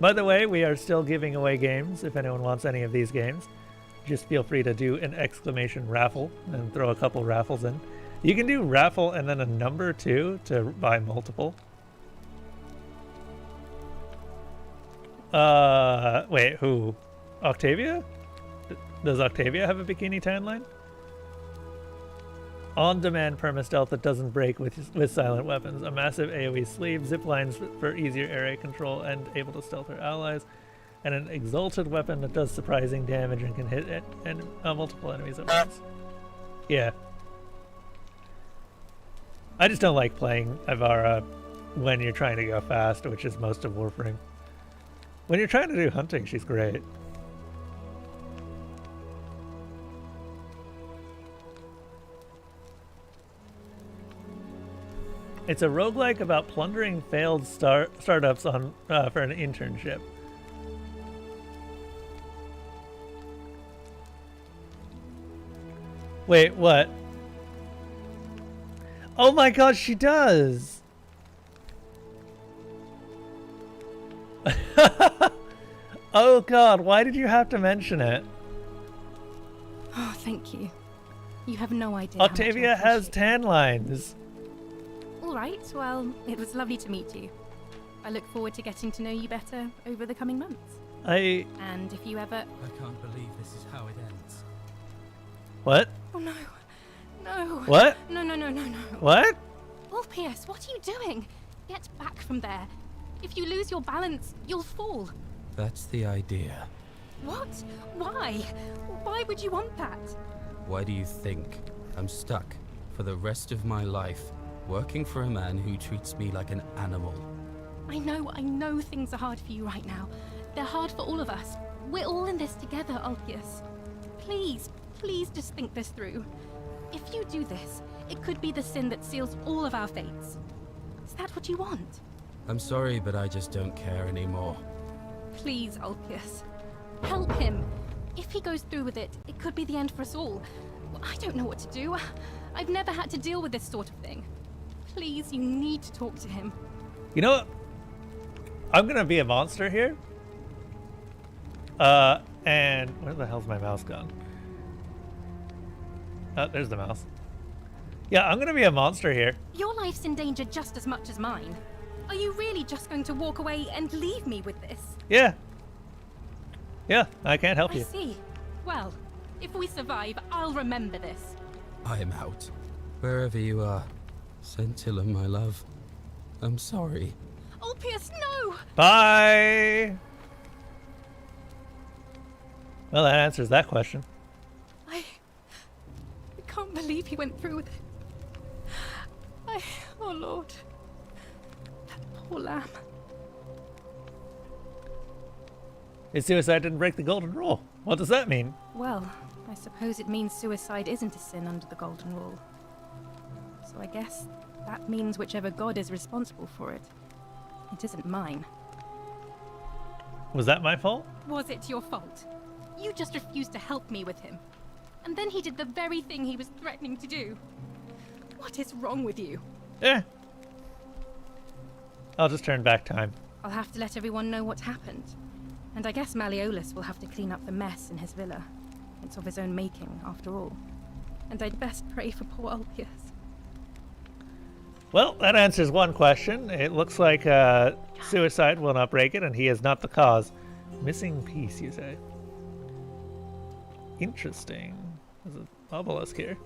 By the way, we are still giving away games. If anyone wants any of these games, just feel free to do an exclamation raffle and throw a couple raffles in. You can do raffle and then a number too to buy multiple. Wait, who? Octavia? Does Octavia have a bikini tan line? On-demand perma-stealth that doesn't break with silent weapons. A massive AoE sleeve, zip lines for easier area control and able to stealth her allies. And an exalted weapon that does surprising damage and can hit multiple enemies at once. Yeah. I just don't like playing Ivara when you're trying to go fast, which is most of Warframe. When you're trying to do hunting, she's great. It's a roguelike about plundering failed startups on for an internship. Wait, what? Oh my god, she does! Oh god, why did you have to mention it? Oh, thank you. You have no idea. how much I Octavia has appreciate tan lines. it. All right, well, it was lovely to meet you. I look forward to getting to know you better over the coming months. And if you ever... I can't believe this is how it ends. What? Oh no. No. What? No, no, no, no, no. What? Orpheus, what are you doing? Get back from there. If you lose your balance, you'll fall. That's the idea. What? Why? Why would you want that? Why do you think I'm stuck for the rest of my life working for a man who treats me like an animal? I know things are hard for you right now. They're hard for all of us. We're all in this together, Ulpius. Please, please just think this through. If you do this, it could be the sin that seals all of our fates. Is that what you want? I'm sorry, but I just don't care anymore. Please, Ulpius. Help him. If he goes through with it, it could be the end for us all. I don't know what to do. I've never had to deal with this sort of thing. Please, you need to talk to him. You know what? I'm gonna be a monster here. And where the hell's my mouse gone? Oh, there's the mouse. Yeah, I'm gonna be a monster here. Your life's in danger just as much as mine. Are you really just going to walk away and leave me with this? Yeah. Yeah, I can't help you. I see. Well, if we survive, I'll remember this. I am out. Wherever you are. Scintilla, my love. I'm sorry. Ulpius, no! Bye! Well, that answers that question. I can't believe he went through with it. Oh Lord. That poor lamb. His suicide didn't break the golden rule. What does that mean? Well, I suppose it means suicide isn't a sin under the Golden Rule. So I guess that means whichever god is responsible for it. It isn't mine. Was that my fault? Was it your fault? You just refused to help me with him. And then he did the very thing he was threatening to do. What is wrong with you? Eh. I'll just turn back time. I'll have to let everyone know what happened. And I guess Malleolus will have to clean up the mess in his villa. It's of his own making, after all. And I'd best pray for poor Ulpius. Well, that answers one question. It looks like suicide will not break it, and he is not the cause. Missing piece, you say? Interesting. There's an obelisk here.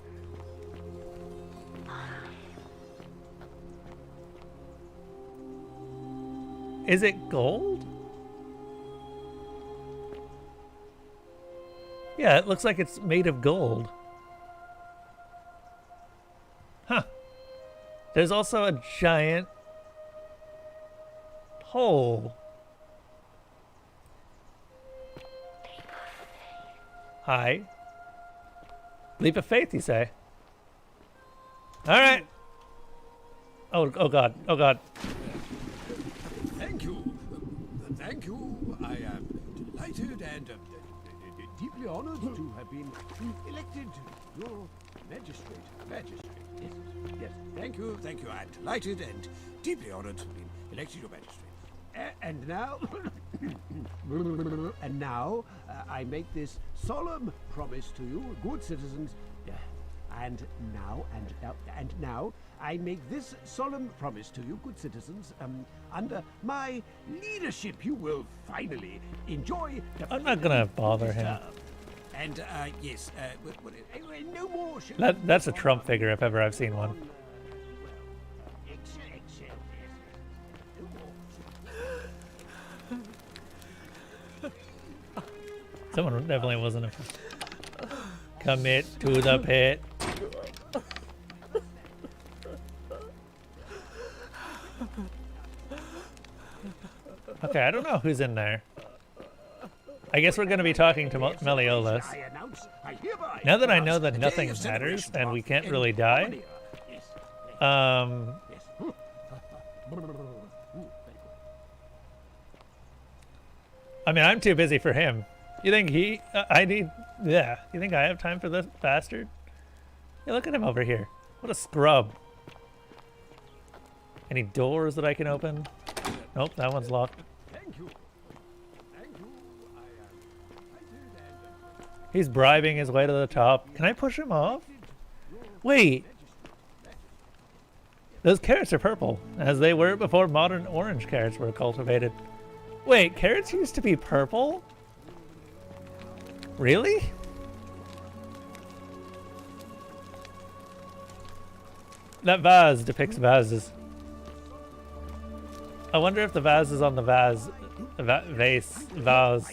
Is it gold? Yeah, it looks like it's made of gold. Huh. There's also a giant hole. Hi. Leap of faith, you say? All right. Oh God. Oh God. Thank you. Thank you. I am delighted and deeply honored to have been elected your magistrate. Yes, yes. Thank you. I'm delighted and deeply honored to have been elected your magistrate. And now, I make this solemn promise to you, good citizens. And now, I make this solemn promise to you, good citizens. Under my leadership, you will finally enjoy. I'm not gonna bother him. And yes, no more. That's a Trump figure if ever I've seen one. Someone definitely wasn't a commit to the pit. Okay, I don't know who's in there. I guess we're going to be talking to Malleolus. Now that I know that nothing matters and we can't really die, I mean, I'm too busy for him. You think he... I need... Yeah. You think I have time for this bastard? Yeah, look at him over here. What a scrub. Any doors that I can open? Nope, that one's locked. Thank you. He's bribing his way to the top. Can I push him off? Wait. Those carrots are purple, as they were before modern orange carrots were cultivated. Wait, carrots used to be purple? Really? That vase depicts vases. I wonder if the vase is on the vase. Vase.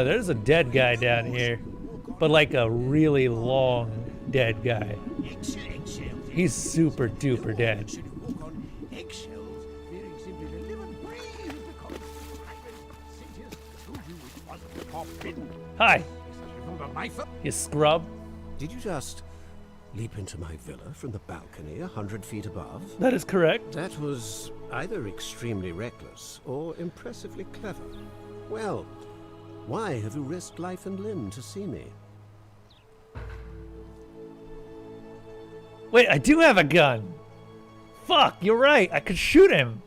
There's a dead guy down here. But like a really long dead guy. He's super duper dead. Hi. You scrub. Did you just leap into my villa from the balcony 100 feet above? That is correct. That was either extremely reckless or impressively clever. Well, why have you risked life and limb to see me? Wait, I do have a gun. Fuck, you're right. I could shoot him.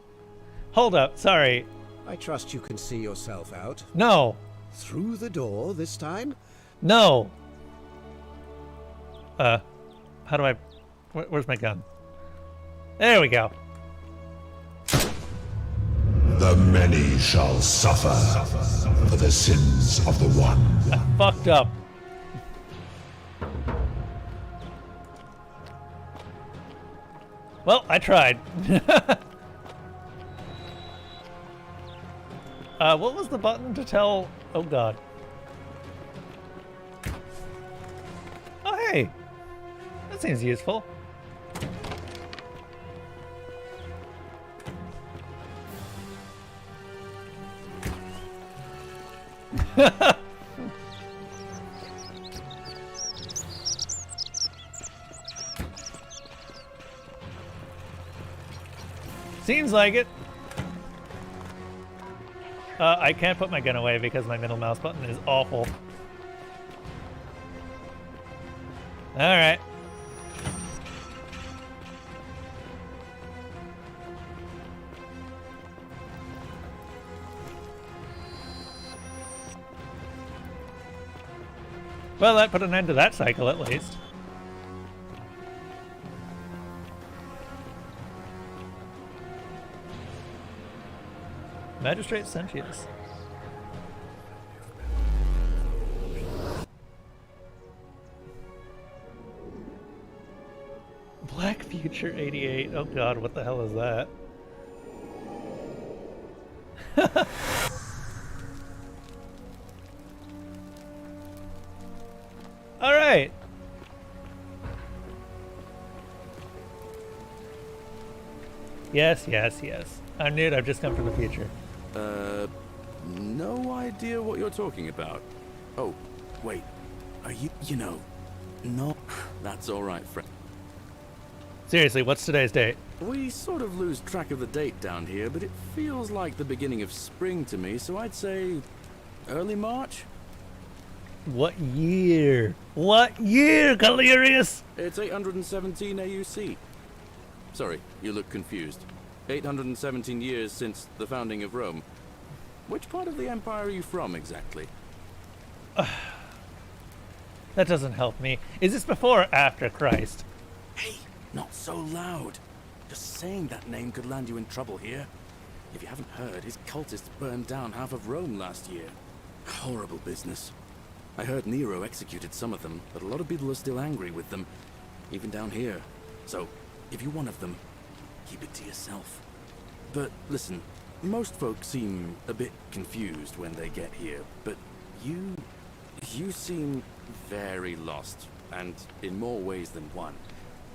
Hold up, sorry. I trust you can see yourself out. No. Through the door this time? No. How do I... Where's my gun? There we go. The many shall suffer for the sins of the one. I fucked up. Well, I tried. What was the button to tell... Oh, God. Oh, hey. That seems useful. Seems like it. I can't put my gun away because my middle mouse button is awful. Alright. Well, that put an end to that cycle at least. Magistrate Sentius. Black Future 88. Oh god, what the hell is that? Alright. Yes, yes, yes. I'm Newt, I've just come from the future. No idea what you're talking about. Oh, wait. Are you know... No, that's alright, friend. Seriously, what's today's date? We sort of lose track of the date down here, but it feels like the beginning of spring to me, so I'd say... early March? What year? What year, Galerius? It's 817 AUC. Sorry, you look confused. 817 years since the founding of Rome. Which part of the empire are you from, exactly? That doesn't help me. Is this before or after Christ? Hey, not so loud. Just saying that name could land you in trouble here. If you haven't heard, his cultists burned down half of Rome last year. Horrible business. I heard Nero executed some of them, but a lot of people are still angry with them, even down here. So, if you're one of them, keep it to yourself. But listen, most folks seem a bit confused when they get here, but you seem very lost, and in more ways than one.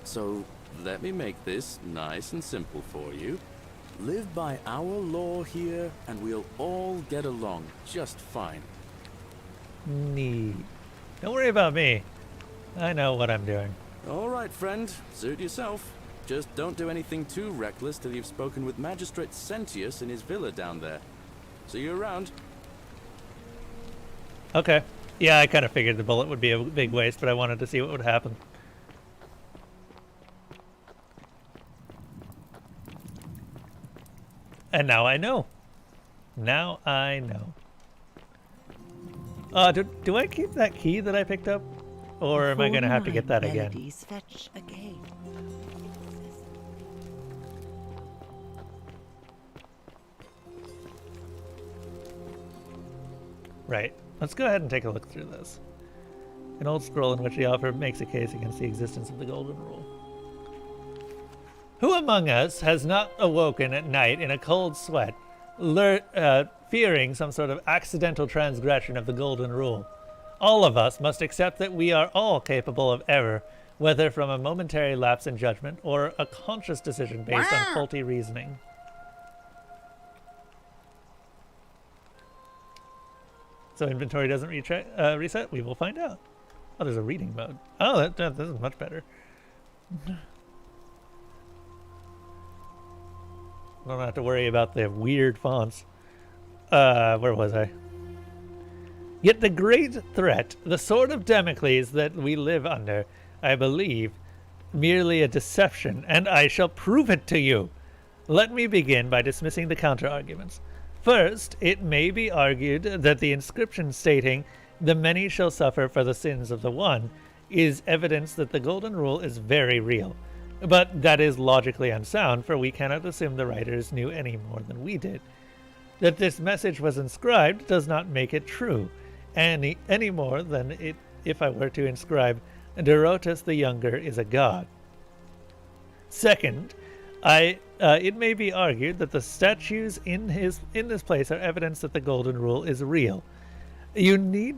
So, let me make this nice and simple for you. Live by our law here, and we'll all get along just fine. Neat. Don't worry about me. I know what I'm doing. All right, friend. Suit yourself. Just don't do anything too reckless till you've spoken with Magistrate Sentius in his villa down there. See you around. Okay. Yeah, I kind of figured the bullet would be a big waste, but I wanted to see what would happen. And now I know. Now I know. Do I keep that key that I picked up? Or am I going to have to get that again? Fetch again. Right. Let's go ahead and take a look through this. An old scroll in which the author makes a case against the existence of the Golden Rule. Who among us has not awoken at night in a cold sweat, fearing some sort of accidental transgression of the Golden Rule? All of us must accept that we are all capable of error, whether from a momentary lapse in judgment or a conscious decision based on faulty reasoning. So inventory doesn't reset? We will find out. Oh, there's a reading mode. Oh, this is much better. I don't have to worry about the weird fonts. Where was I? Yet the great threat, the sword of Damocles that we live under, I believe, merely a deception, and I shall prove it to you. Let me begin by dismissing the counter-arguments. First, it may be argued that the inscription stating, "The many shall suffer for the sins of the one," is evidence that the Golden Rule is very real. But that is logically unsound, for we cannot assume the writers knew any more than we did. That this message was inscribed does not make it true, any more than if I were to inscribe, "Dorotus the Younger is a god." Second, it may be argued that the statues in this place are evidence that the Golden Rule is real. You need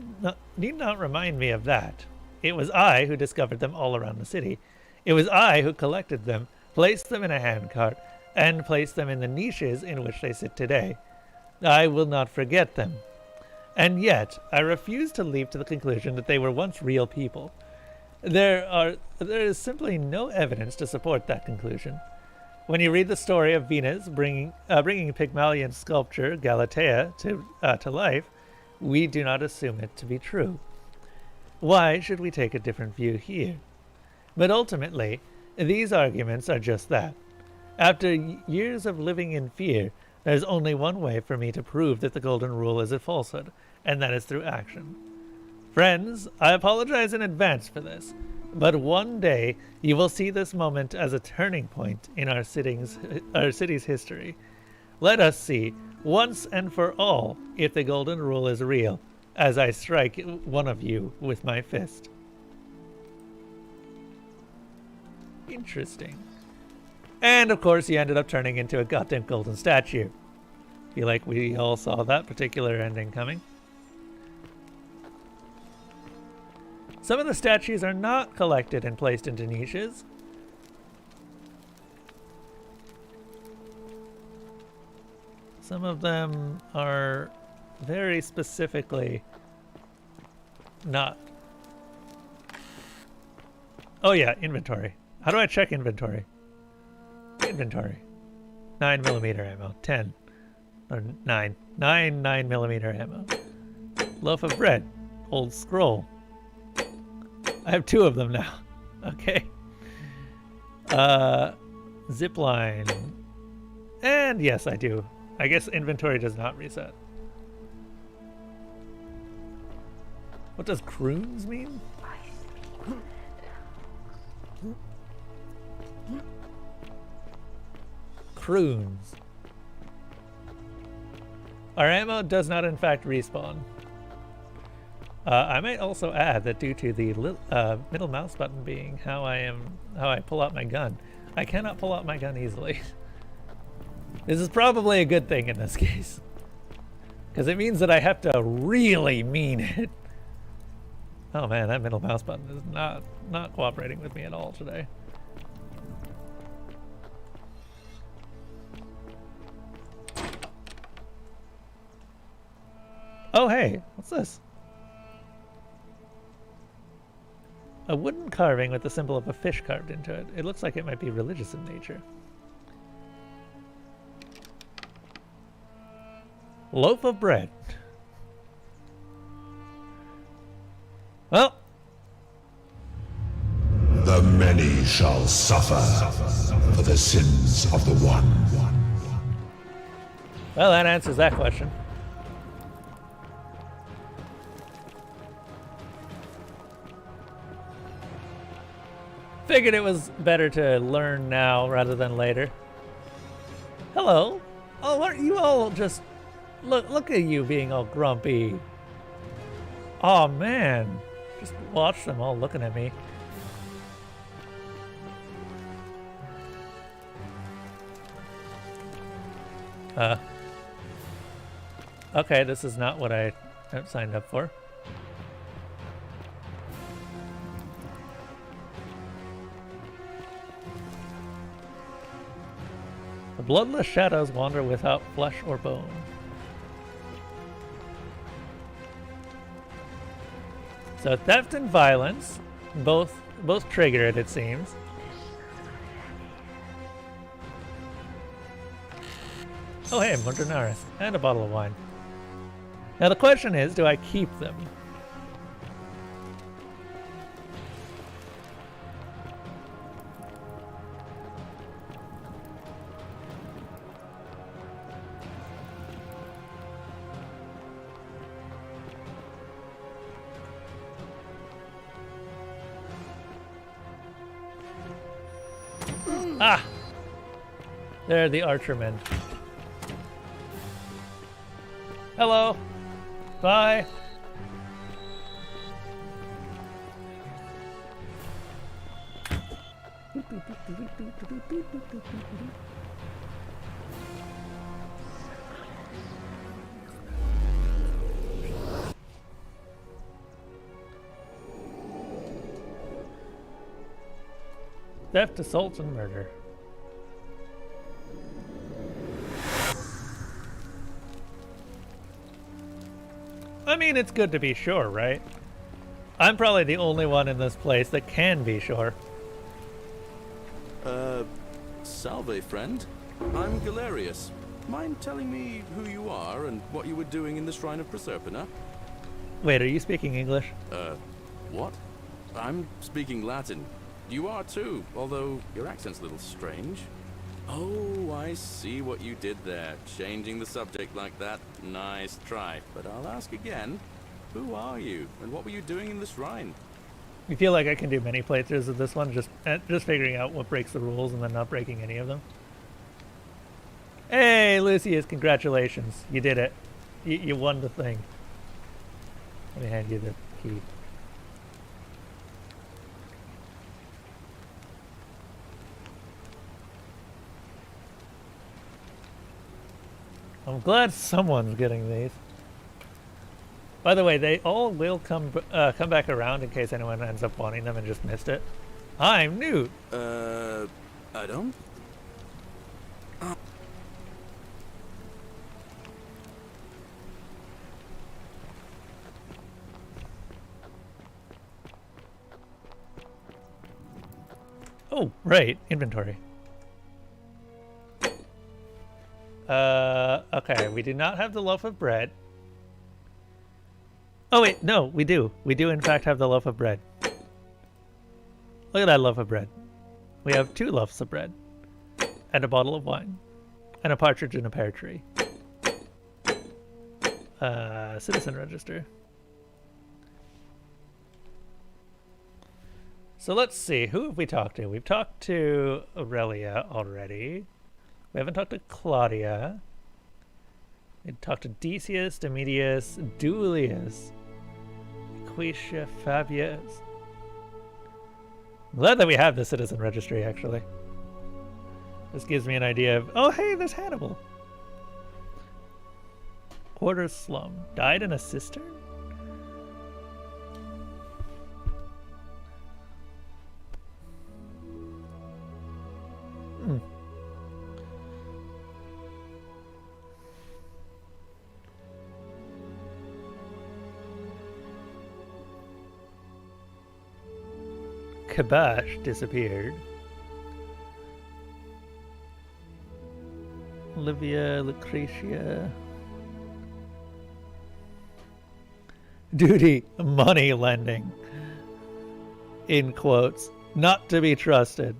not remind me of that. It was I who discovered them all around the city. It was I who collected them, placed them in a handcart, and placed them in the niches in which they sit today. I will not forget them. And yet, I refuse to leap to the conclusion that they were once real people. There is simply no evidence to support that conclusion. When you read the story of Venus bringing Pygmalion sculpture Galatea to life, we do not assume it to be true. Why should we take a different view here? But ultimately, these arguments are just that. After years of living in fear, there's only one way for me to prove that the Golden Rule is a falsehood, and that is through action. Friends, I apologize in advance for this, but one day you will see this moment as a turning point in our city's history. Let us see, once and for all, if the Golden Rule is real, as I strike one of you with my fist. Interesting. And of course he ended up turning into a goddamn golden statue. Feel like we all saw that particular ending coming. Some of the statues are not collected and placed into niches. Some of them are very specifically not. Oh yeah, inventory. How do I check inventory? Inventory. 9mm ammo. 10. Or 9. 9mm ammo. Loaf of bread. Old scroll. I have 2 of them now. Okay. Zipline. And yes, I do. I guess inventory does not reset. What does croons mean? Croons. Our ammo does not in fact respawn. I might also add that due to the middle mouse button being how I pull out my gun, I cannot pull out my gun easily. This is probably a good thing in this case, because it means that I have to really mean it. Oh man, that middle mouse button is not cooperating with me at all today. Oh hey, what's this? A wooden carving with the symbol of a fish carved into it. It looks like it might be religious in nature. Loaf of bread. Well. The many shall suffer for the sins of the one. Well, that answers that question. Figured it was better to learn now rather than later. Hello. Oh, aren't you all just... Look at you being all grumpy. Oh man. Just watch them all looking at me. Okay, this is not what I signed up for. The bloodless shadows wander without flesh or bone. So theft and violence, both trigger it seems. Oh hey, Mordanaris, and a bottle of wine. Now the question is, do I keep them? Ah! They're the archermen. Hello. Bye. Theft, assault, and murder. I mean, it's good to be sure, right? I'm probably the only one in this place that can be sure. Salve, friend. I'm Galerius. Mind telling me who you are and what you were doing in the Shrine of Proserpina? Wait, are you speaking English? What? I'm speaking Latin. You are too, although your accent's a little strange. Oh, I see what you did there. Changing the subject like that. Nice try. But I'll ask again. Who are you, and what were you doing in the shrine? You feel like I can do many playthroughs of this one, just figuring out what breaks the rules and then not breaking any of them. Hey, Lucius, congratulations. You did it. You won the thing. Let me hand you the key. I'm glad someone's getting these. By the way, they all will come back around in case anyone ends up wanting them and just missed it. I'm Newt. I don't. Oh, right, inventory. Okay, we do not have the loaf of bread. Oh wait, no, we do. We do in fact have the loaf of bread. Look at that loaf of bread. We have 2 loaves of bread. And a bottle of wine. And a partridge in a pear tree. Citizen register. So let's see, who have we talked to? We've talked to Aurelia already. We haven't talked to Claudia. We talked to Decius, Domitius, Duilius, Equatia, Fabius. I'm glad that we have the citizen registry, actually. This gives me an idea of, oh hey, there's Hannibal. Quarters slum. Died in a cistern? Hmm. Kibash disappeared. Olivia, Lucretia. Duty, money lending. In quotes. Not to be trusted.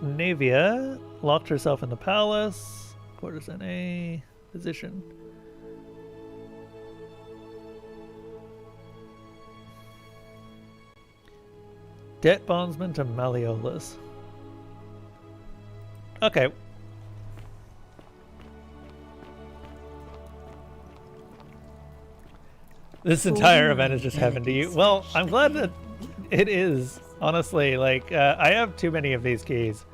Navia locked herself in the palace. Quarters in A position. Debt bondsman to Malleolus. Okay. This entire event has just happened to you. Well, I'm glad that it is. Honestly, like, I have too many of these keys.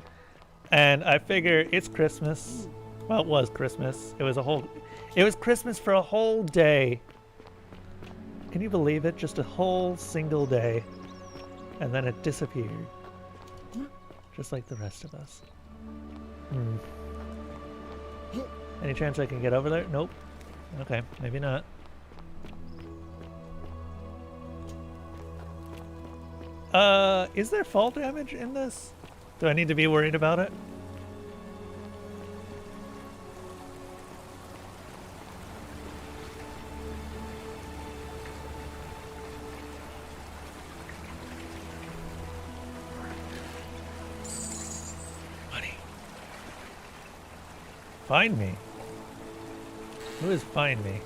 And I figure it's Christmas. Well, it was Christmas. It was Christmas for a whole day. Can you believe it? Just a whole single day. And then it disappeared. Just like the rest of us. Any chance I can get over there? Nope. Okay, maybe not. Is there fall damage in this? Do I need to be worried about it? Money. Find me. Who is find me?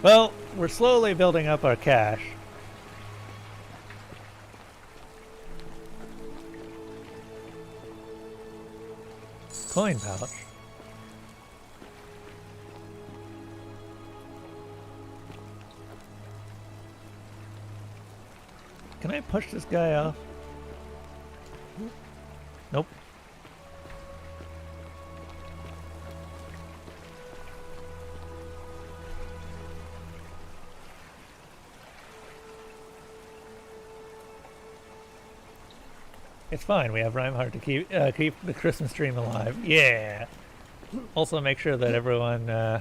Well, we're slowly building up our cash. Coin pouch. Can I push this guy off? Nope. It's fine. We have Reinhardt to keep the Christmas dream alive. Yeah. Also, make sure that everyone.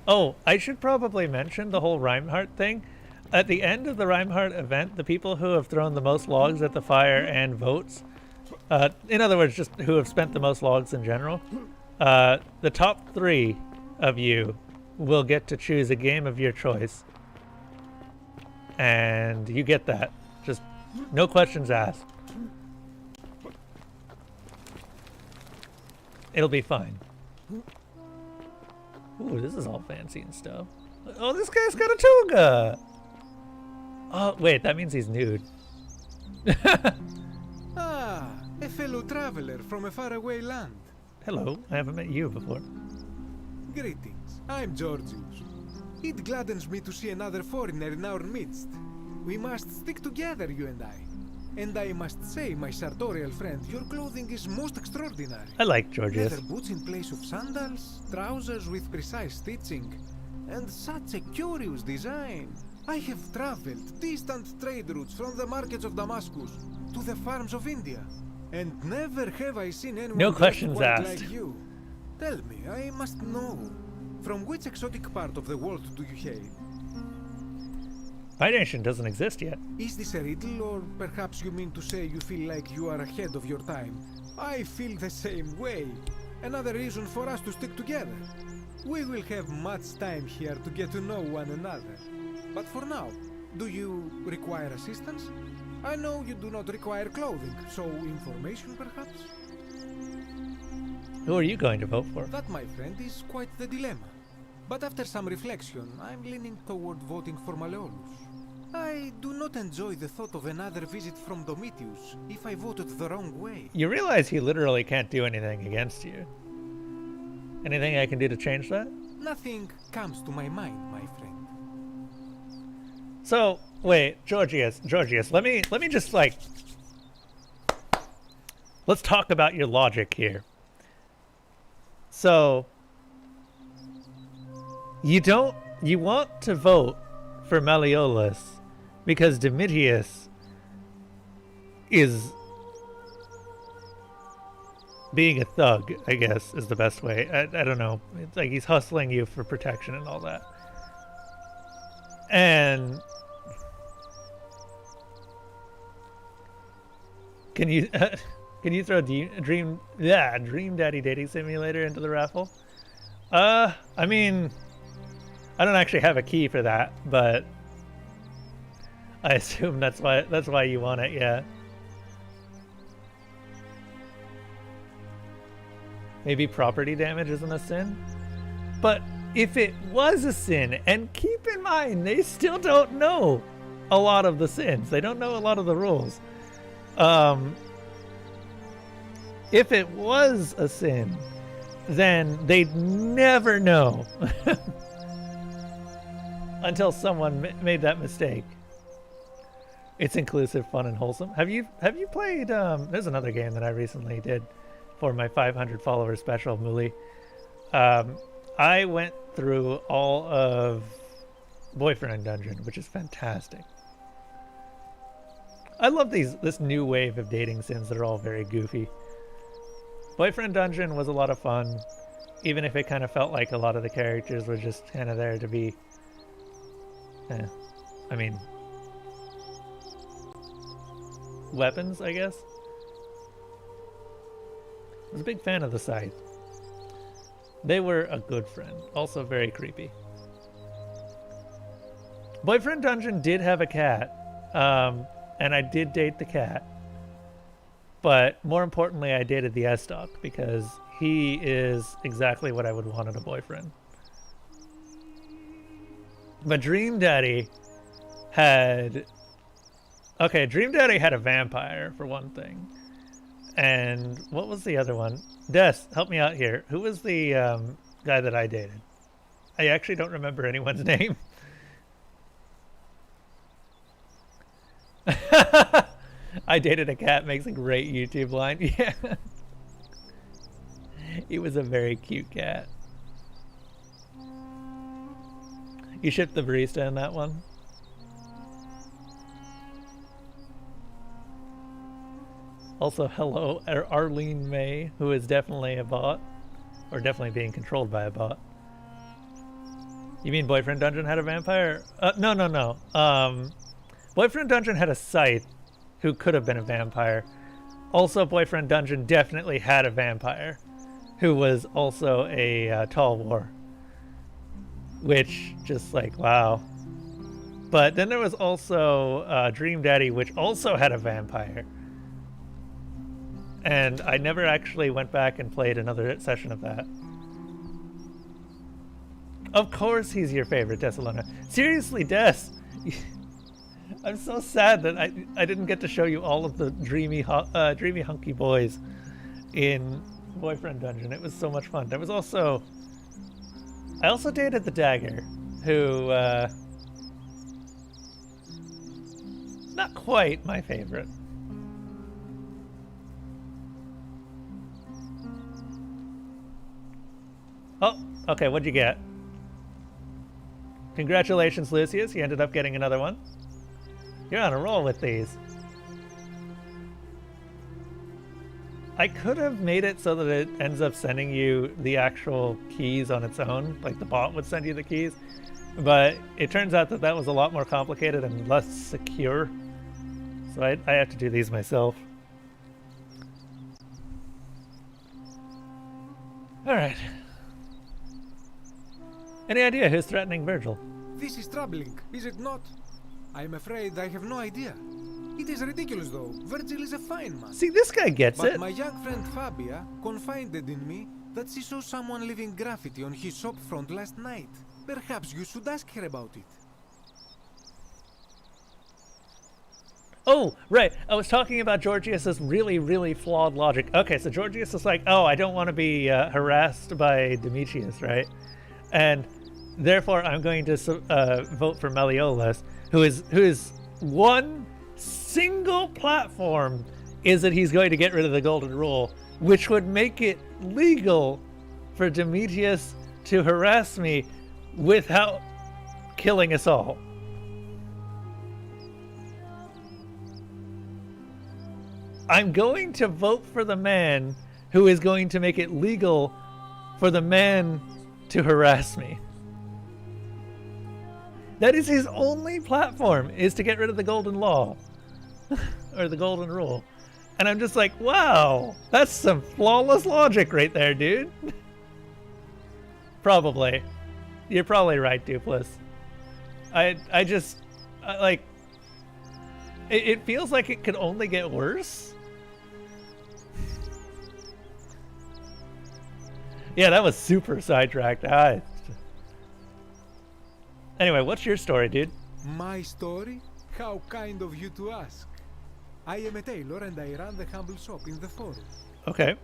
Oh, I should probably mention the whole Reinhardt thing. At the end of the Reinhardt event, the people who have thrown the most logs at the fire and votes, in other words, just who have spent the most logs in general, the top 3 of you will get to choose a game of your choice, and you get that. Just no questions asked. It'll be fine. Ooh, this is all fancy and stuff. Oh, this guy's got a toga! Oh, wait, that means he's nude. Ah, a fellow traveler from a faraway land. Hello, I haven't met you before. Greetings, I'm Georgius. It gladdens me to see another foreigner in our midst. We must stick together, you and I. And I must say, my sartorial friend, your clothing is most extraordinary. I like Georgius. Leather boots in place of sandals, trousers with precise stitching, and such a curious design. I have traveled distant trade routes from the markets of Damascus to the farms of India, and never have I seen anyone no questions quite asked. like you. Tell me, I must know, from which exotic part of the world do you hail? My nation doesn't exist yet. Is this a riddle, or perhaps you mean to say you feel like you are ahead of your time? I feel the same way. Another reason for us to stick together. We will have much time here to get to know one another. But for now, do you require assistance? I know you do not require clothing, so information perhaps? Who are you going to vote for? That, my friend, is quite the dilemma. But after some reflection, I'm leaning toward voting for Malleolus. I do not enjoy the thought of another visit from Domitius if I voted the wrong way. You realize he literally can't do anything against you. Anything I can do to change that? Nothing comes to my mind, my friend. So, wait, Georgius, let me just like, let's talk about your logic here. So, you want to vote for Malleolus because Domitius is being a thug, I guess, is the best way. I don't know. It's like he's hustling you for protection and all that. And can you throw Dream Daddy Dating Simulator into the raffle? I mean, I don't actually have a key for that, but I assume that's why you want it, yeah. Maybe property damage isn't a sin? But if it was a sin, and keep in mind, they still don't know a lot of the sins. They don't know a lot of the rules. If it was a sin, then they'd never know until someone made that mistake. It's inclusive, fun, and wholesome. Have you played? There's another game that I recently did for my 500 follower special, Muli. I went through all of Boyfriend Dungeon, which is fantastic. I love this new wave of dating sims that are all very goofy. Boyfriend Dungeon was a lot of fun, even if it kind of felt like a lot of the characters were just kind of there to be, I mean, weapons, I guess. I was a big fan of the Scythe. They were a good friend, also very creepy. Boyfriend Dungeon did have a cat, and I did date the cat. But more importantly, I dated the S-Stock because he is exactly what I would want in a boyfriend. But Dream Daddy had... Okay, Dream Daddy had a vampire, for one thing. And what was the other one? Des, help me out here. Who was the guy that I dated? I actually don't remember anyone's name. I dated a cat makes a great YouTube line. Yeah. He was a very cute cat. You shipped the barista in that one? Also, hello, Arlene May, who is definitely a bot. Or definitely being controlled by a bot. You mean Boyfriend Dungeon had a vampire? No. Boyfriend Dungeon had a Scythe who could have been a vampire. Also, Boyfriend Dungeon definitely had a vampire who was also a Tall War. Which, just like, wow. But then there was also Dream Daddy, which also had a vampire. And I never actually went back and played another session of that. Of course he's your favorite, Desalona. Seriously, Des! I'm so sad that I didn't get to show you all of the dreamy hunky boys in Boyfriend Dungeon. It was so much fun. There was also... I also dated the Dagger, who... not quite my favorite. Oh, okay, what'd you get? Congratulations, Lucius. You ended up getting another one. You're on a roll with these. I could have made it so that it ends up sending you the actual keys on its own, like the bot would send you the keys, but it turns out that that was a lot more complicated and less secure, so I have to do these myself. Alright. Any idea who's threatening Virgil? This is troubling, is it not? I am afraid I have no idea. It is ridiculous, though. Virgil is a fine man. See, this guy gets it. But my young friend Fabia confided in me that she saw someone leaving graffiti on his shop front last night. Perhaps you should ask her about it. Oh, right. I was talking about Georgius's really, really flawed logic. Okay, so Georgius is like, oh, I don't want to be harassed by Demetrius, right? And therefore, I'm going to vote for Malleolus, who is one single platform is that he's going to get rid of the golden rule, which would make it legal for Demetrius to harass me without killing us all. I'm going to vote for the man who is going to make it legal for the man to harass me. That is his only platform, is to get rid of the golden law. Or the golden rule. And I'm just like, wow, that's some flawless logic right there, dude. Probably. You're probably right, Dupless. I just, like, it feels like it could only get worse. Yeah, that was super sidetracked. Anyway, what's your story, dude? My story? How kind of you to ask. I am a tailor and I run the humble shop in the forum. Okay.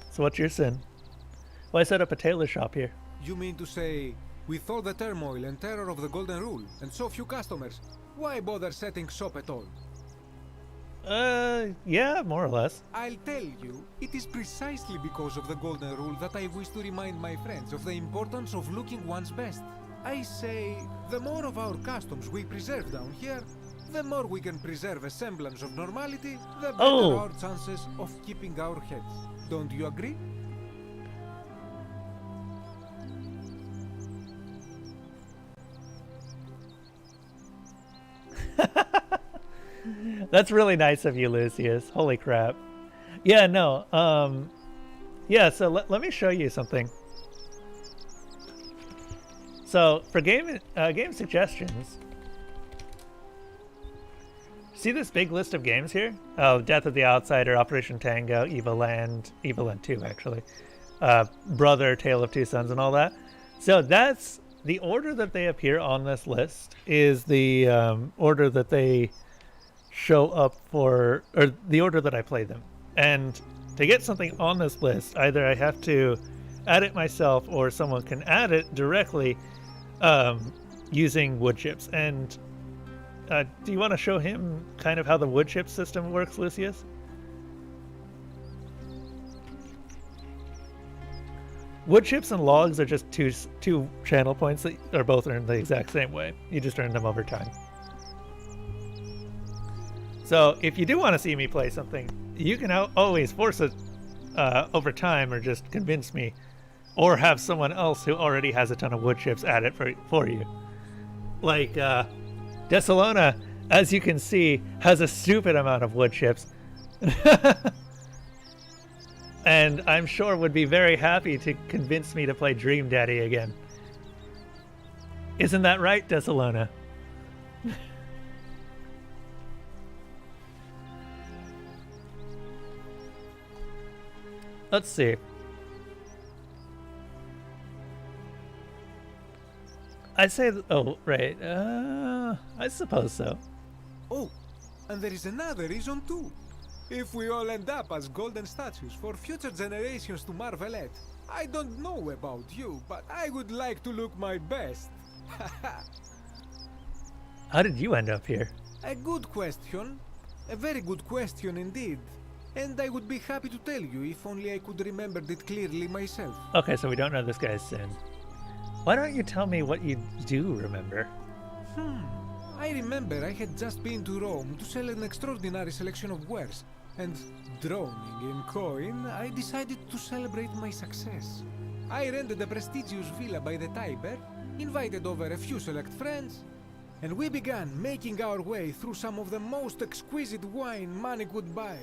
So what's your sin? Why set up a tailor shop here? You mean to say, with all the turmoil and terror of the Golden Rule and so few customers, why bother setting shop at all? Yeah, more or less. I'll tell you, it is precisely because of the Golden Rule that I wish to remind my friends of the importance of looking one's best. I say, the more of our customs we preserve down here, the more we can preserve a semblance of normality, the better our chances of keeping our heads. Don't you agree? That's really nice of you, Lucius. Holy crap. Yeah, no. Yeah, so let me show you something. So for game suggestions, see this big list of games here? Oh, Death of the Outsider, Operation Tango, Evil Land 2 actually, Brother, Tale of Two Sons, and all that. So that's the order that they appear on this list is the order that they show up for, or the order that I play them. And to get something on this list, either I have to add it myself or someone can add it directly using wood chips. And do you want to show him kind of how the wood chip system works, Lucius? Wood chips and logs are just two channel points that are both earned the exact same way. You just earn them over time. So if you do want to see me play something, you can always force it over time or just convince me, or have someone else who already has a ton of wood chips add it for you. Like Desalona, as you can see, has a stupid amount of wood chips. And I'm sure would be very happy to convince me to play Dream Daddy again. Isn't that right, Desalona? Let's see. I say, oh, right. I suppose so. Oh, and there is another reason too. If we all end up as golden statues for future generations to marvel at, I don't know about you, but I would like to look my best. How did you end up here? A good question. A very good question indeed. And I would be happy to tell you if only I could remember it clearly myself. Okay, so we don't know this guy's sin. Why don't you tell me what you do remember? I remember I had just been to Rome to sell an extraordinary selection of wares, and drowning in coin, I decided to celebrate my success. I rented a prestigious villa by the Tiber, invited over a few select friends, and we began making our way through some of the most exquisite wine money could buy.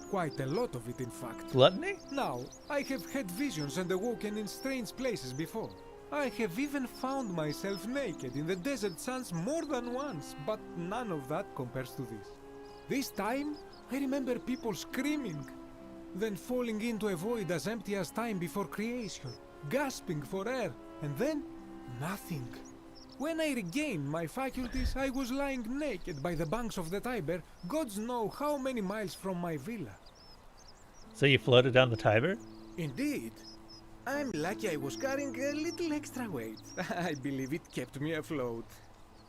Quite a lot of it, in fact. Gluttony? Now, I have had visions and awoken in strange places before. I have even found myself naked in the desert sands more than once, but none of that compares to this. This time, I remember people screaming, then falling into a void as empty as time before creation, gasping for air, and then nothing. When I regained my faculties, I was lying naked by the banks of the Tiber, gods know how many miles from my villa. So you floated down the Tiber? Indeed. I'm lucky I was carrying a little extra weight. I believe it kept me afloat.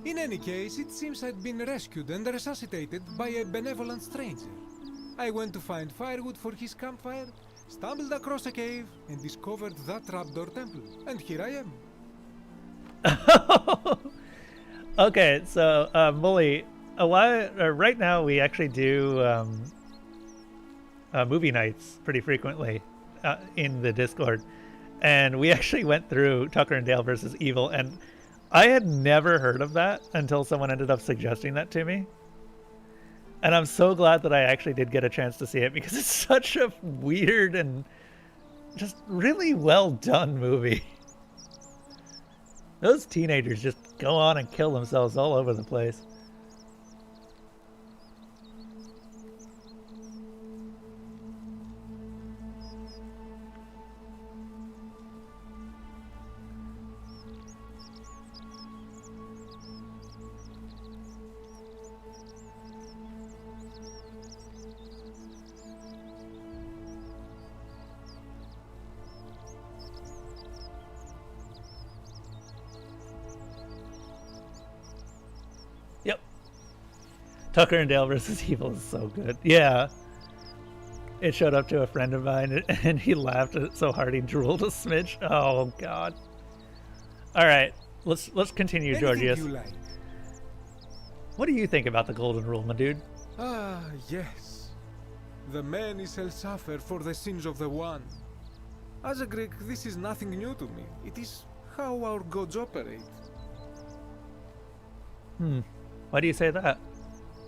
In any case, it seems I'd been rescued and resuscitated by a benevolent stranger. I went to find firewood for his campfire, stumbled across a cave, and discovered that trapdoor temple. And here I am. Okay, so Mully, right now we actually do movie nights pretty frequently in the Discord, and we actually went through Tucker and Dale versus Evil, and I had never heard of that until someone ended up suggesting that to me. And I'm so glad that I actually did get a chance to see it because it's such a weird and just really well done movie. Those teenagers just go on and kill themselves all over the place. Tucker and Dale versus Evil is so good. Yeah. It showed up to a friend of mine and he laughed so hard he drooled a smidge. Oh god. Alright, let's continue, Georgius. Like. What do you think about the golden rule, my dude? Ah, yes. The many shall suffer for the sins of the one. As a Greek, this is nothing new to me. It is how our gods operate. Why do you say that?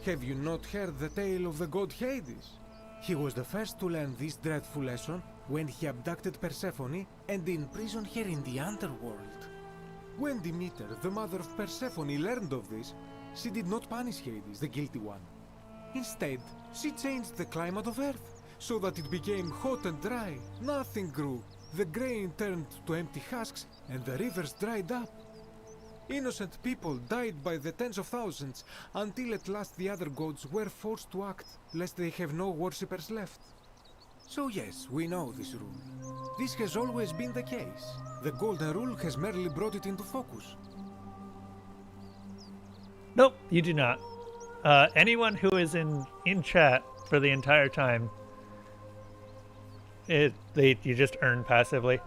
Have you not heard the tale of the god Hades? He was the first to learn this dreadful lesson when he abducted Persephone and imprisoned her in the underworld. When Demeter, the mother of Persephone, learned of this, she did not punish Hades, the guilty one. Instead, she changed the climate of Earth so that it became hot and dry. Nothing grew. The grain turned to empty husks and the rivers dried up. Innocent people died by the tens of thousands, until at last the other gods were forced to act, lest they have no worshippers left. So yes, we know this rule. This has always been the case. The Golden Rule has merely brought it into focus. Nope, you do not. Anyone who is in chat for the entire time, you just earn passively.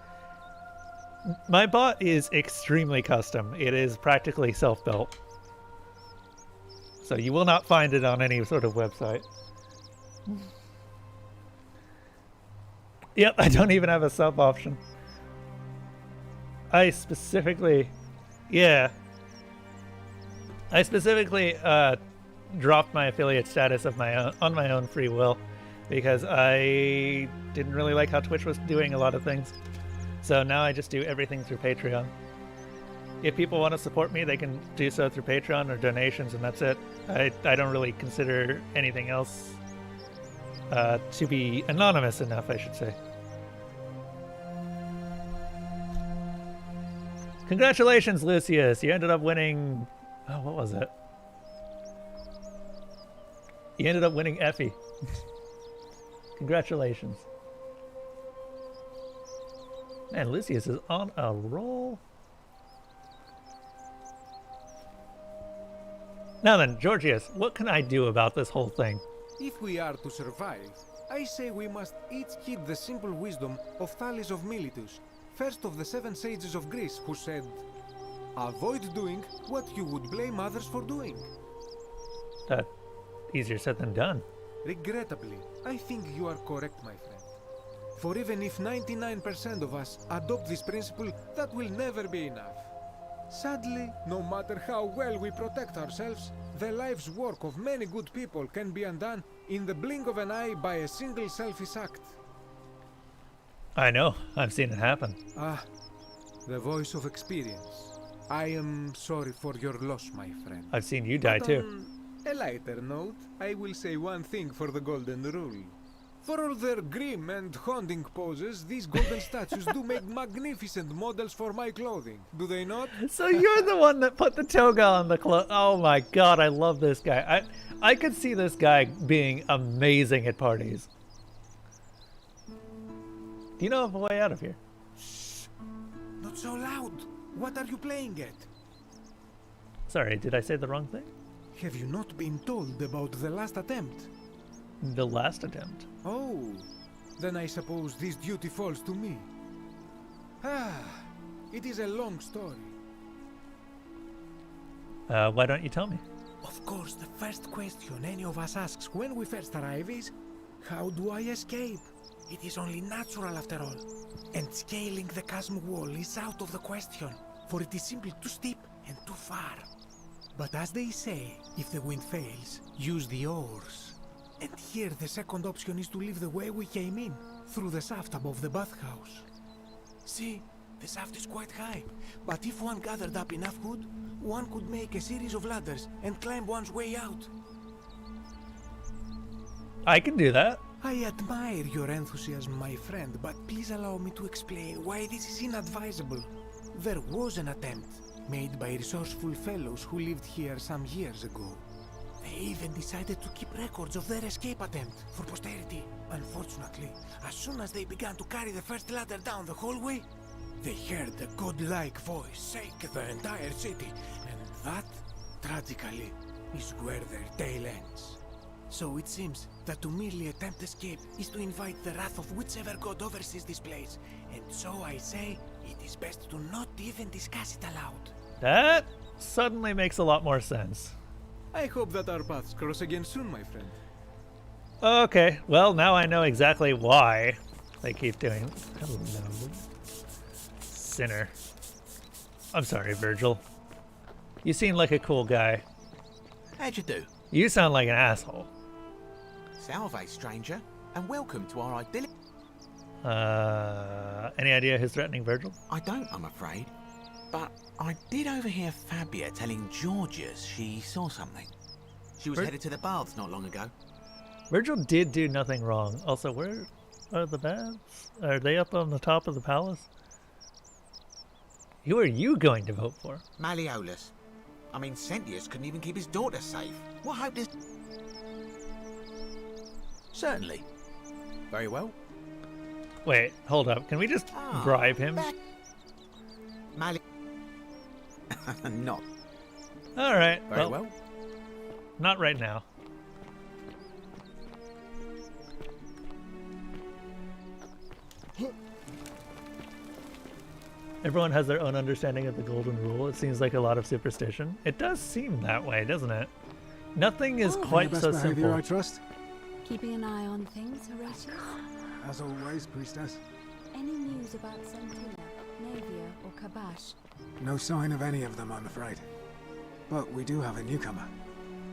My bot is extremely custom. It is practically self-built. So you will not find it on any sort of website. Yep, I don't even have a sub option. I specifically dropped my affiliate status of on my own free will because I didn't really like how Twitch was doing a lot of things. So now I just do everything through Patreon. If people want to support me, they can do so through Patreon or donations, and that's it. I don't really consider anything else to be anonymous enough, I should say. Congratulations, Lucius! You ended up winning... Oh, what was it? You ended up winning Effie. Congratulations. Man, Lucius is on a roll. Now then, Georgius, what can I do about this whole thing? If we are to survive, I say we must each heed the simple wisdom of Thales of Miletus, first of the 7 sages of Greece, who said, "Avoid doing what you would blame others for doing." That easier said than done. Regrettably, I think you are correct, my friend. For even if 99% of us adopt this principle, that will never be enough. Sadly, no matter how well we protect ourselves, the life's work of many good people can be undone in the blink of an eye by a single selfish act. I know. I've seen it happen. Ah, the voice of experience. I am sorry for your loss, my friend. I've seen you die too. On a lighter note, I will say one thing for the Golden Rule. For all their grim and haunting poses, these golden statues do make magnificent models for my clothing, do they not? So you're the one that put the toga on the clothes. Oh my god, I love this guy. I could see this guy being amazing at parties. Do you know of a way out of here? Shh! Not so loud! What are you playing at? Sorry, did I say the wrong thing? Have you not been told about the last attempt? The last attempt? Oh, then I suppose this duty falls to me. Ah, it is a long story. Why don't you tell me? Of course, the first question any of us asks when we first arrive is, how do I escape? It is only natural after all. And scaling the chasm wall is out of the question, for it is simply too steep and too far. But as they say, if the wind fails, use the oars. And here the second option is to leave the way we came in, through the shaft above the bathhouse. See, the shaft is quite high, but if one gathered up enough wood, one could make a series of ladders and climb one's way out. I can do that. I admire your enthusiasm, my friend, but please allow me to explain why this is inadvisable. There was an attempt made by resourceful fellows who lived here some years ago. They even decided to keep records of their escape attempt for posterity. Unfortunately, as soon as they began to carry the first ladder down the hallway, they heard a godlike voice shake the entire city, and that, tragically, is where their tale ends. So it seems that to merely attempt escape is to invite the wrath of whichever god oversees this place, and so I say it is best to not even discuss it aloud. That suddenly makes a lot more sense. I hope that our paths cross again soon, my friend. Okay, well now I know exactly why they keep doing. Hello, sinner. I'm sorry, Virgil. You seem like a cool guy. How'd you do? You sound like an asshole. Salve, stranger, and welcome to our idyllic... Any idea who's threatening Virgil? I don't, I'm afraid. But I did overhear Fabia telling Georgius she saw something. She was headed to the baths not long ago. Virgil did do nothing wrong. Also, where are the baths? Are they up on the top of the palace? Who are you going to vote for? Malleolus. I mean, Sentius couldn't even keep his daughter safe. What hope does... Certainly. Very well. Wait, hold up. Can we just bribe him? Not. Alright. Very well. Not right now. Everyone has their own understanding of the golden rule. It seems like a lot of superstition. It does seem that way, doesn't it? Nothing is quite so simple. I trust. Keeping an eye on things, Horatius? As always, priestess. Any news about Sentina, Navia, or Kabash? No sign of any of them, I'm afraid. But we do have a newcomer.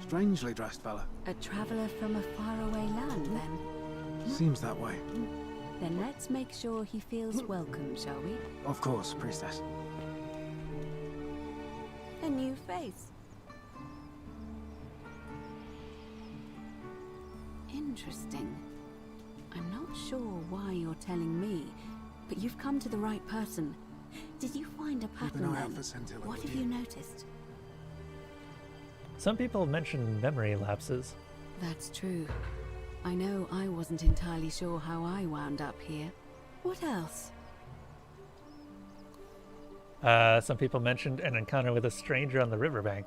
Strangely dressed fella. A traveler from a faraway land, then? Seems that way. Then let's make sure he feels welcome, shall we? Of course, priestess. A new face. Interesting. I'm not sure why you're telling me, but you've come to the right person. Did you find a pattern an eye out then? for Scintilla, What would have you noticed? Some people mention memory lapses. That's true. I know I wasn't entirely sure how I wound up here. What else? Some people mentioned an encounter with a stranger on the riverbank.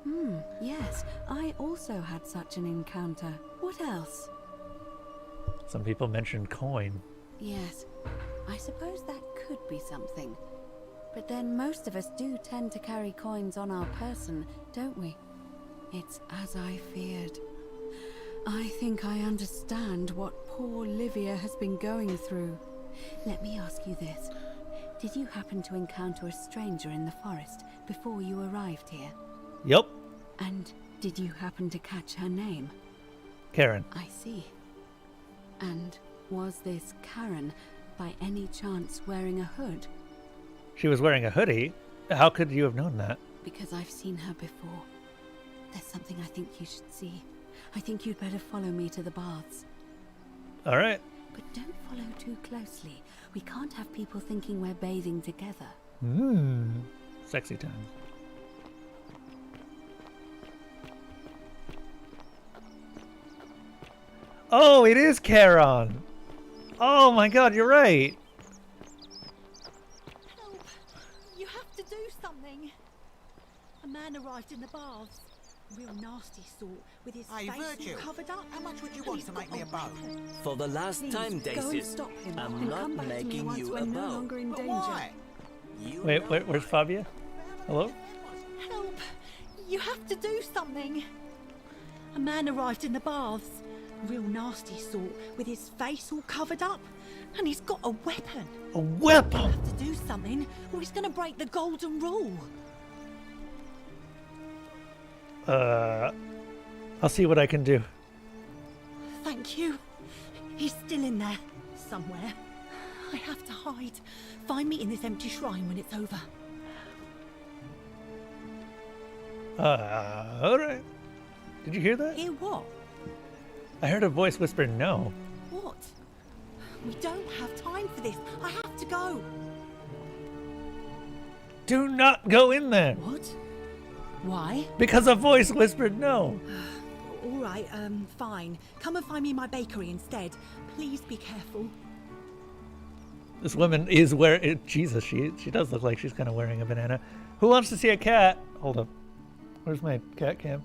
Yes, I also had such an encounter. What else? Some people mentioned coin. Yes, I suppose that could be something. But then most of us do tend to carry coins on our person, don't we? It's as I feared. I think I understand what poor Livia has been going through. Let me ask you this. Did you happen to encounter a stranger in the forest before you arrived here? Yep. And did you happen to catch her name? Karen. I see. And was this Karen by any chance wearing a hood? She was wearing a hoodie. How could you have known that? Because I've seen her before. There's something I think you should see. I think you'd better follow me to the baths. All right. But don't follow too closely. We can't have people thinking we're bathing together. Sexy time. Oh, it is Charon. Oh my god, you're right. Help! You have to do something. A man arrived in the baths. Real nasty sort, with his Hey, face Virgil, all covered up. How much would you And want he's to make got me a bow? For the last Please, time, go and Dacius, stop him I'm and not come back to me making once you we're a no bow. longer in But danger. why? Wait, where's Fabia? Hello? Help! You have to do something. A man arrived in the baths. Real nasty sort, with his face all covered up. And he's got a weapon. A weapon? You have to do something, or he's going to break the golden rule. I'll see what I can do. Thank you. He's still in there, somewhere. I have to hide. Find me in this empty shrine when it's over. Alright. Did you hear that? Hear what? I heard a voice whisper no. What? We don't have time for this. I have to go. Do not go in there. What? Why? Because a voice whispered no. All right, fine. Come and find me in my bakery instead. Please be careful. This woman is wearing... Jesus, she does look like she's kind of wearing a banana. Who wants to see a cat? Hold up. Where's my cat cam?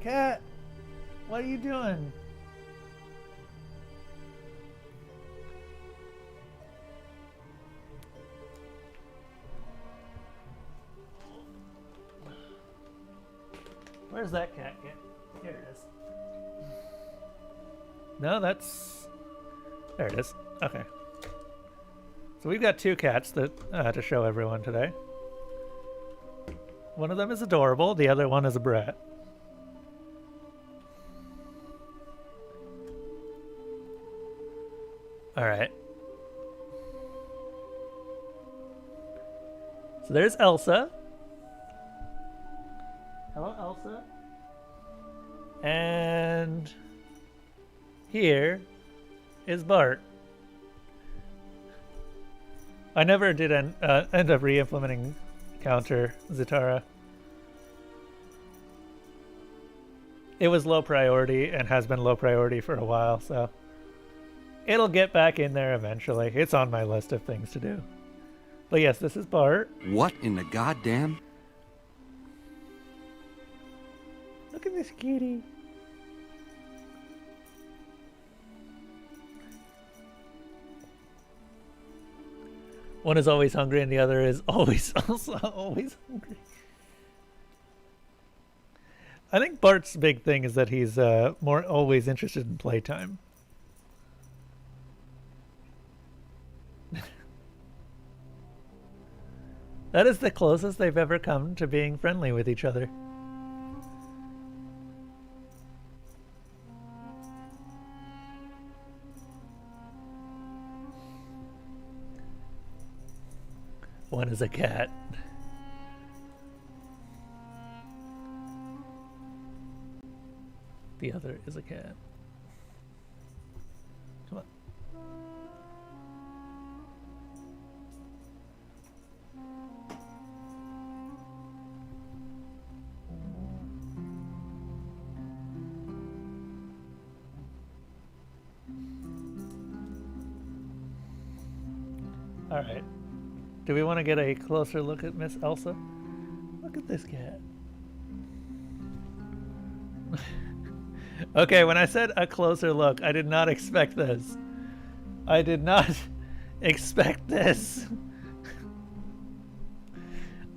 Cat! What are you doing? Where's that cat? Here it is. No, that's... There it is. Okay. So we've got two cats that to show everyone today. One of them is adorable, the other one is a brat. Alright. So there's Elsa. Hello, Elsa. And here is Bart. I never did end up re-implementing counter Zutara. It was low priority and has been low priority for a while, so it'll get back in there eventually. It's on my list of things to do. But yes, this is Bart. What in the goddamn? Look at this kitty. One is always hungry and the other is always always hungry. I think Bart's big thing is that he's more always interested in playtime. That is the closest they've ever come to being friendly with each other. One is a cat. The other is a cat. Come on. All right. Do we want to get a closer look at Miss Elsa? Look at this cat. Okay, when I said a closer look, I did not expect this. I did not expect this.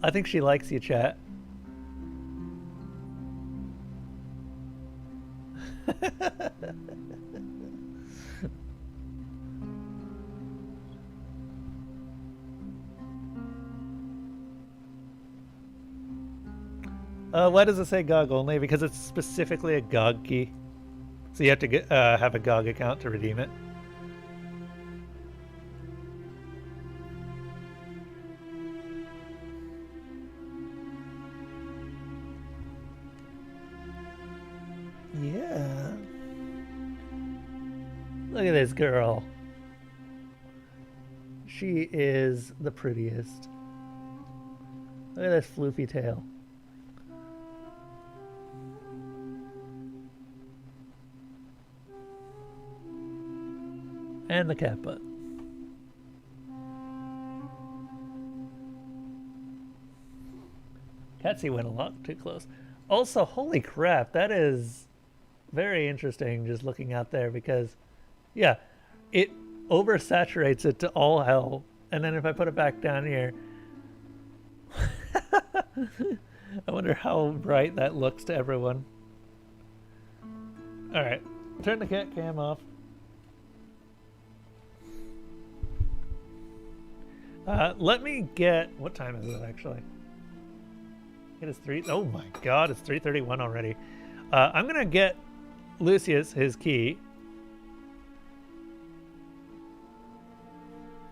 I think she likes you, chat. Why does it say GOG only? Because it's specifically a GOG key. So you have to get, have a GOG account to redeem it. Yeah. Look at this girl. She is the prettiest. Look at this floofy tail. And the cat butt. Catsy went a lot too close. Also, holy crap, that is very interesting just looking out there because, yeah, it oversaturates it to all hell. And then if I put it back down here, I wonder how bright that looks to everyone. All right, turn the cat cam off. Let me get... What time is it, actually? It is 3. Oh my god, it's 3:31 already. I'm gonna get Lucius his key.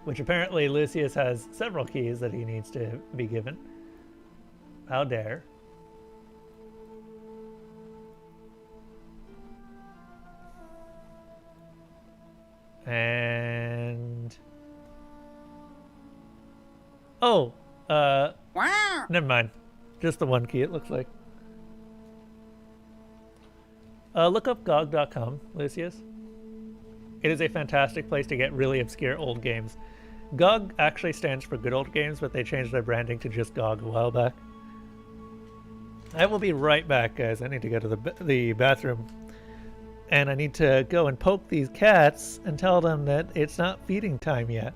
Which apparently Lucius has several keys that he needs to be given. How dare. And... Oh, never mind. Just the one key, it looks like. Look up GOG.com, Lucius. It is a fantastic place to get really obscure old games. GOG actually stands for Good Old Games, but they changed their branding to just GOG a while back. I will be right back, guys. I need to go to the bathroom. And I need to go and poke these cats and tell them that it's not feeding time yet.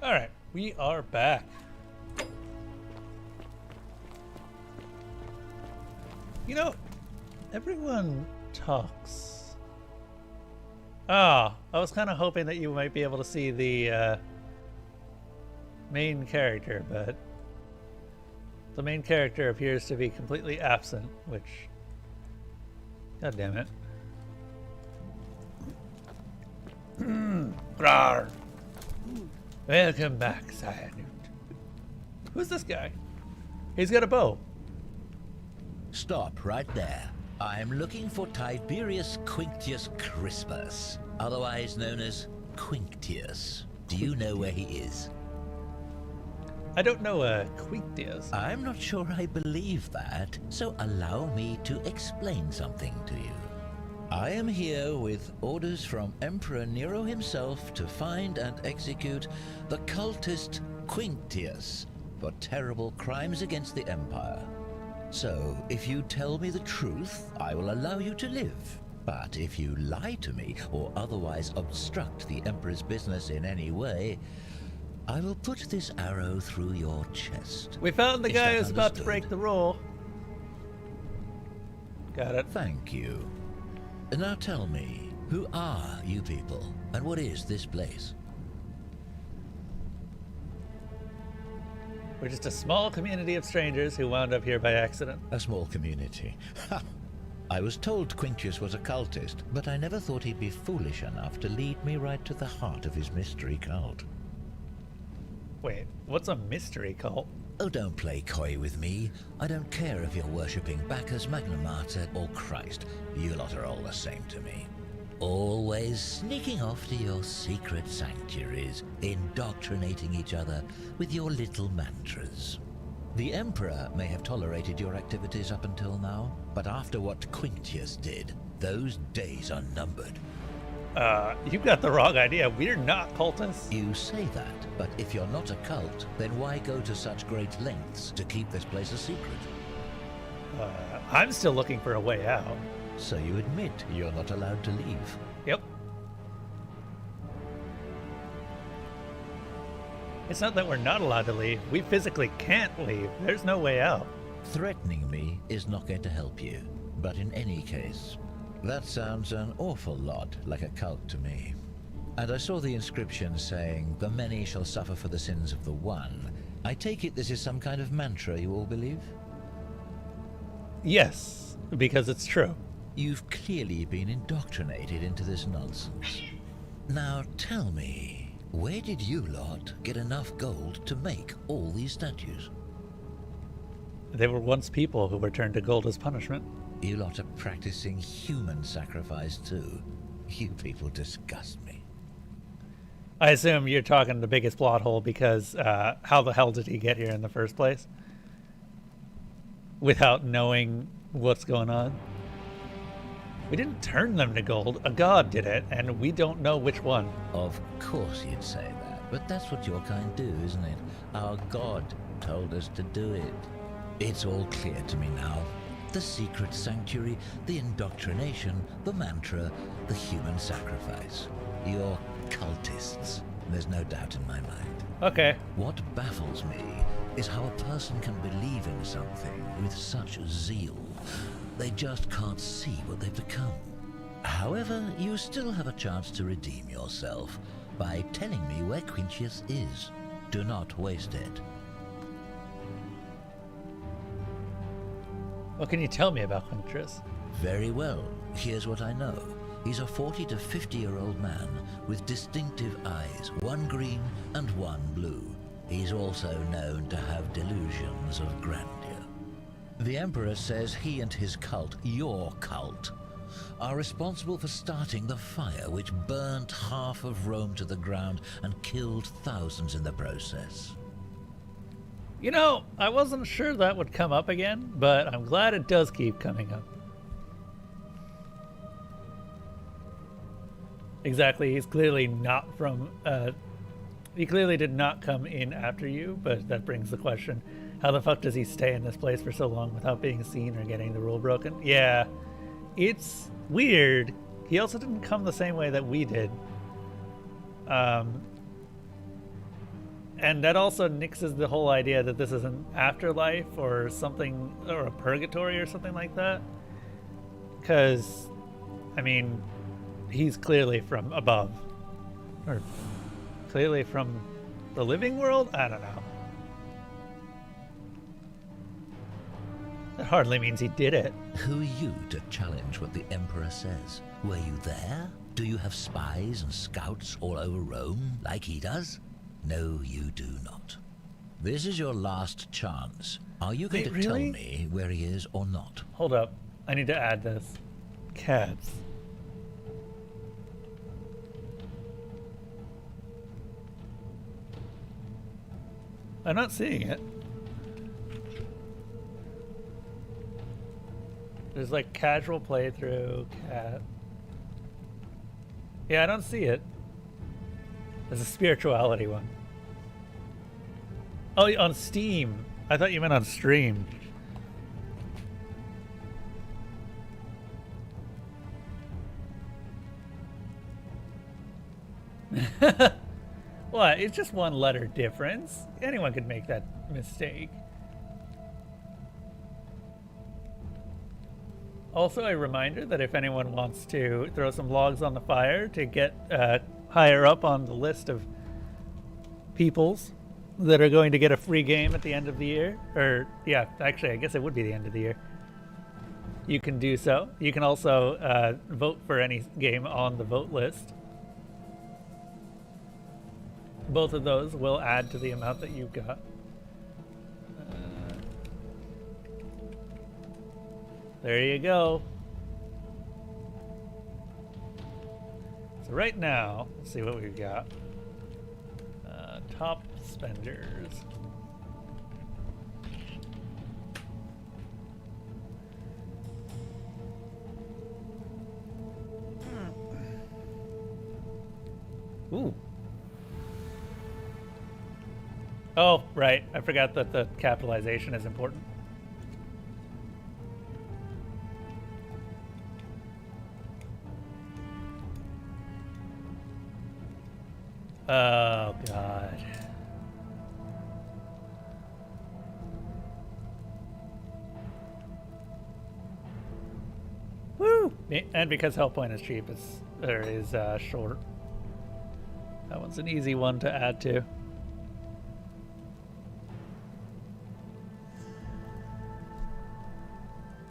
Alright, we are back. You know, everyone talks. Ah, I was kind of hoping that you might be able to see the main character, but the main character appears to be completely absent, which... God damn it. Rawr. Welcome back, Cyanute. Who's this guy? He's got a bow. Stop right there. I'm looking for Tiberius Quinctius Crispus, otherwise known as Quinctius. Do you know where he is? I don't know Quinctius. I'm not sure I believe that, so allow me to explain something to you. I am here with orders from Emperor Nero himself to find and execute the cultist Quinctius for terrible crimes against the Empire. So, if you tell me the truth, I will allow you to live. But if you lie to me or otherwise obstruct the Emperor's business in any way, I will put this arrow through your chest. We found the Is guy that who's about to understood? break the rule. Got it. Thank you. Now tell me, who are you people, and what is this place? We're just a small community of strangers who wound up here by accident. A small community. Ha! I was told Quinctius was a cultist, but I never thought he'd be foolish enough to lead me right to the heart of his mystery cult. Wait, what's a mystery cult? Oh, don't play coy with me. I don't care if you're worshipping Bacchus, Magna Mater, or Christ. You lot are all the same to me. Always sneaking off to your secret sanctuaries, indoctrinating each other with your little mantras. The Emperor may have tolerated your activities up until now, but after what Quinctius did, those days are numbered. You've got the wrong idea. We're not cultists. You say that, but if you're not a cult, then why go to such great lengths to keep this place a secret? I'm still looking for a way out. So you admit you're not allowed to leave? Yep. It's not that we're not allowed to leave. We physically can't leave. There's no way out. Threatening me is not going to help you. But in any case, that sounds an awful lot like a cult to me. And I saw the inscription saying, "The many shall suffer for the sins of the one." I take it this is some kind of mantra you all believe? Yes, because it's true. You've clearly been indoctrinated into this nonsense. Now tell me, where did you lot get enough gold to make all these statues? They were once people who were turned to gold as punishment. You lot are practicing human sacrifice too. You people disgust me. I assume you're talking the biggest plot hole because how the hell did he get here in the first place? Without knowing what's going on? We didn't turn them to gold. A god did it, and we don't know which one. Of course you'd say that, but that's what your kind do, isn't it? Our god told us to do it. It's all clear to me now. The secret sanctuary, the indoctrination, the mantra, the human sacrifice. You're cultists. There's no doubt in my mind. Okay. What baffles me is how a person can believe in something with such zeal. They just can't see what they've become. However, you still have a chance to redeem yourself by telling me where Quinctius is. Do not waste it. What can you tell me about Quinctius? Very well. Here's what I know. He's a 40 to 50-year-old man with distinctive eyes, one green and one blue. He's also known to have delusions of grandeur. The Emperor says he and his cult, your cult, are responsible for starting the fire which burnt half of Rome to the ground and killed thousands in the process. You know, I wasn't sure that would come up again, but I'm glad it does keep coming up. Exactly, he's clearly not from, he clearly did not come in after you, but that brings the question, how the fuck does he stay in this place for so long without being seen or getting the rule broken? Yeah, it's weird. He also didn't come the same way that we did. And that also nixes the whole idea that this is an afterlife or something, or a purgatory or something like that. Because, I mean, he's clearly from above. Or clearly from the living world? I don't know. That hardly means he did it. Who are you to challenge what the Emperor says? Were you there? Do you have spies and scouts all over Rome, like he does? No, you do not. This is your last chance. Are you going to tell me where he is or not? Hold up. I need to add this. Cats. I'm not seeing it. There's like casual playthrough, cat. Yeah, I don't see it. There's a spirituality one. Oh, on Steam. I thought you meant on stream. What? It's just one letter difference. Anyone could make that mistake. Also, a reminder that if anyone wants to throw some logs on the fire to get higher up on the list of peoples that are going to get a free game at the end of the year, or yeah, actually, I guess it would be the end of the year, you can do so. You can also vote for any game on the vote list. Both of those will add to the amount that you've got. There you go. So right now, let's see what we've got. Top spenders. Ooh. Oh, right. I forgot that the capitalization is important. Oh, God. Woo! And because health point is cheap, is short. That one's an easy one to add to.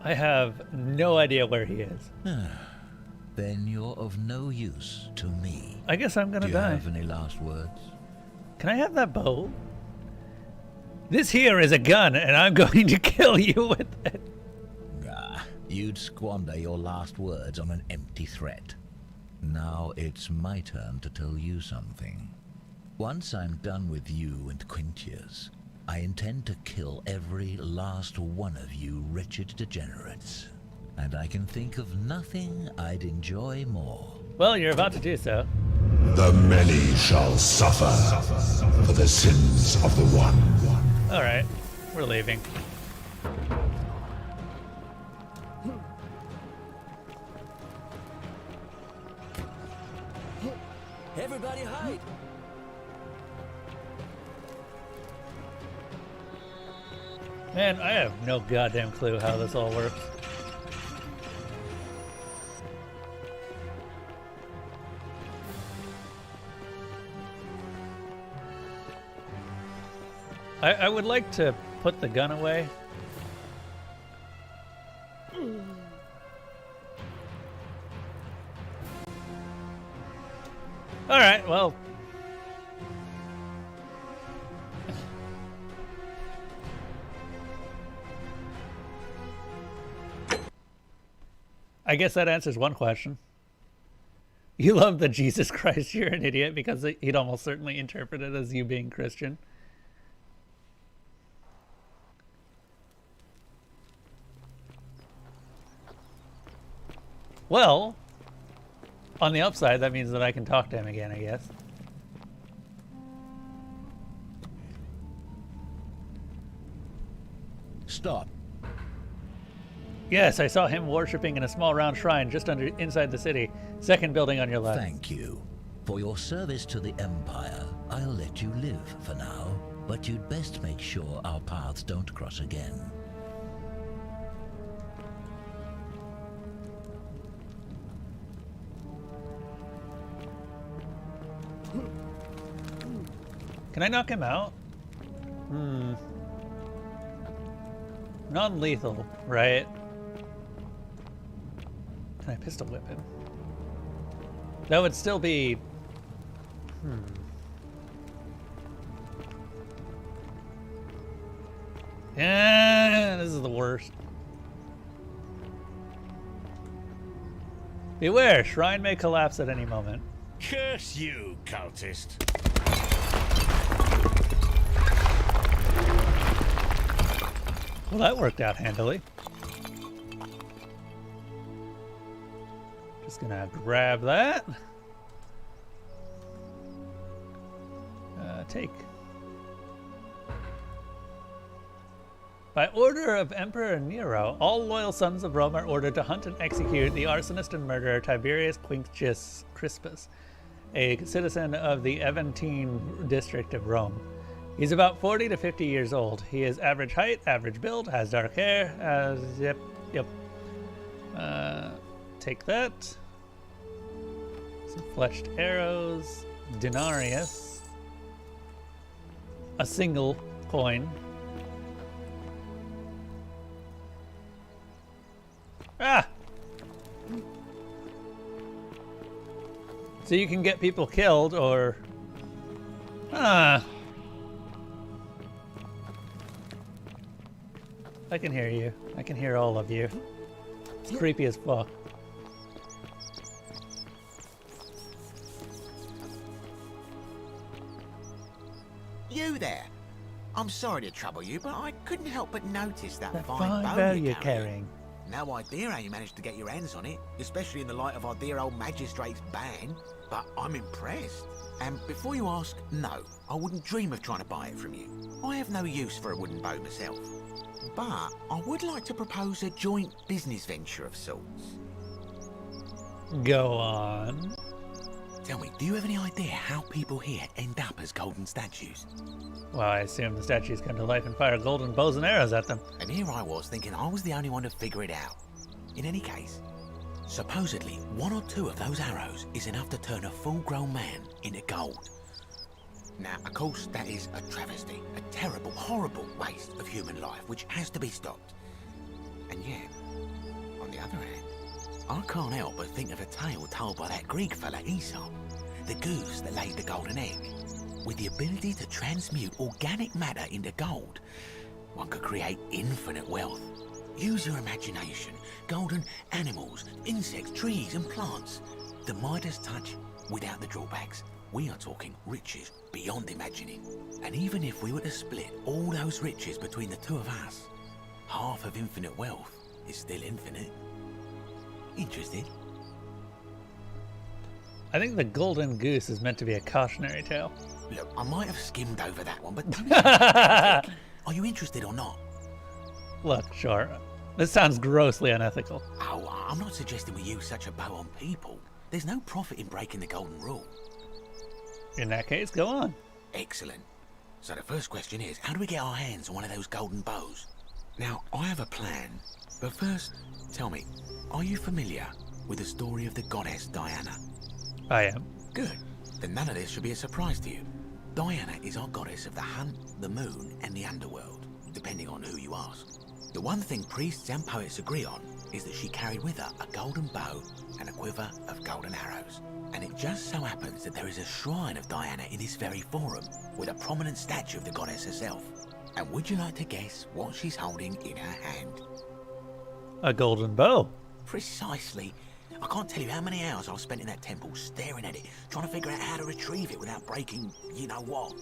I have no idea where he is. Then you're of no use to me. I guess I'm gonna die. Do you have any last words? Can I have that bow? This here is a gun, and I'm going to kill you with it. Ah, you'd squander your last words on an empty threat. Now it's my turn to tell you something. Once I'm done with you and Quintius, I intend to kill every last one of you wretched degenerates. And I can think of nothing I'd enjoy more. Well, you're about to do so. The many shall suffer for the sins of the one. Alright, we're leaving. Everybody hide! Man, I have no goddamn clue how this all works. I would like to put the gun away. Alright, well. I guess that answers one question. You love the Jesus Christ, you're an idiot, because he'd almost certainly interpret it as you being Christian. Well, on the upside, that means that I can talk to him again, I guess. Stop. Yes, I saw him worshipping in a small round shrine just inside the city. Second building on your left. Thank you. For your service to the Empire, I'll let you live for now, but you'd best make sure our paths don't cross again. Can I knock him out? Non-lethal, right? Can I pistol whip him? That would still be... Yeah, this is the worst. Beware, shrine may collapse at any moment. Curse you, cultist. Well, that worked out handily. Just gonna grab that. Take. By order of Emperor Nero, all loyal sons of Rome are ordered to hunt and execute the arsonist and murderer Tiberius Quinctius Crispus, a citizen of the Aventine district of Rome. He's about 40 to 50 years old. He is average height, average build, has dark hair, yep. Take that. Some fletched arrows, denarius, a single coin. Ah! So you can get people killed or... I can hear you. I can hear all of you. It's creepy as fuck. You there. I'm sorry to trouble you, but I couldn't help but notice that fine bow bow you're you're carrying. carrying. No idea how you managed to get your hands on it, especially in the light of our dear old magistrate's ban, but I'm impressed. And before you ask, no, I wouldn't dream of trying to buy it from you. I have no use for a wooden bow myself. But I would like to propose a joint business venture of sorts. Go on. Tell me, do you have any idea how people here end up as golden statues? Well, I assume the statues come to life and fire golden bows and arrows at them. And here I was thinking I was the only one to figure it out. In any case, supposedly one or two of those arrows is enough to turn a full-grown man into gold. Now, of course, that is a travesty, a terrible, horrible waste of human life, which has to be stopped. And yet, on the other hand, I can't help but think of a tale told by that Greek fella Aesop, the goose that laid the golden egg. With the ability to transmute organic matter into gold, one could create infinite wealth. Use your imagination. Golden animals, insects, trees and plants. The Midas touch without the drawbacks. We are talking riches beyond imagining. And even if we were to split all those riches between the two of us, half of infinite wealth is still infinite. Interested? I think the golden goose is meant to be a cautionary tale. Look, I might have skimmed over that one, but are you interested or not? Look, sure. This sounds grossly unethical. Oh, I'm not suggesting we use such a bow on people. There's no profit in breaking the golden rule. In that case, go on. Excellent. So the first question is, how do we get our hands on one of those golden bows? Now, I have a plan, but first, tell me, are you familiar with the story of the goddess Diana? I am. Good. Then none of this should be a surprise to you. Diana is our goddess of the hunt, the moon, and the underworld, depending on who you ask. The one thing priests and poets agree on is that she carried with her a golden bow and a quiver of golden arrows. And it just so happens that there is a shrine of Diana in this very forum, with a prominent statue of the goddess herself. And would you like to guess what she's holding in her hand? A golden bow. Precisely. I can't tell you how many hours I've spent in that temple staring at it, trying to figure out how to retrieve it without breaking you-know-what.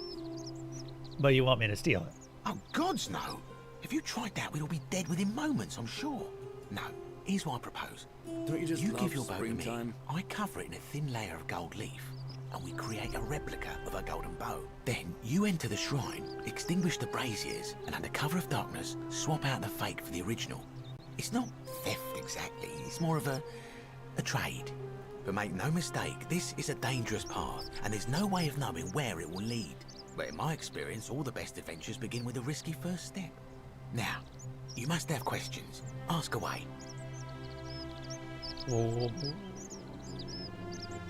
But you want me to steal it? Oh, gods no! If you tried that, we'd all be dead within moments, I'm sure. No, here's what I propose. Don't you just You love give your bow to me, springtime? I cover it in a thin layer of gold leaf, and we create a replica of a golden bow. Then you enter the shrine, extinguish the braziers, and under cover of darkness, swap out the fake for the original. It's not theft exactly, it's more of a trade. But make no mistake, this is a dangerous path, and there's no way of knowing where it will lead. But in my experience, all the best adventures begin with a risky first step. Now, you must have questions. Ask away.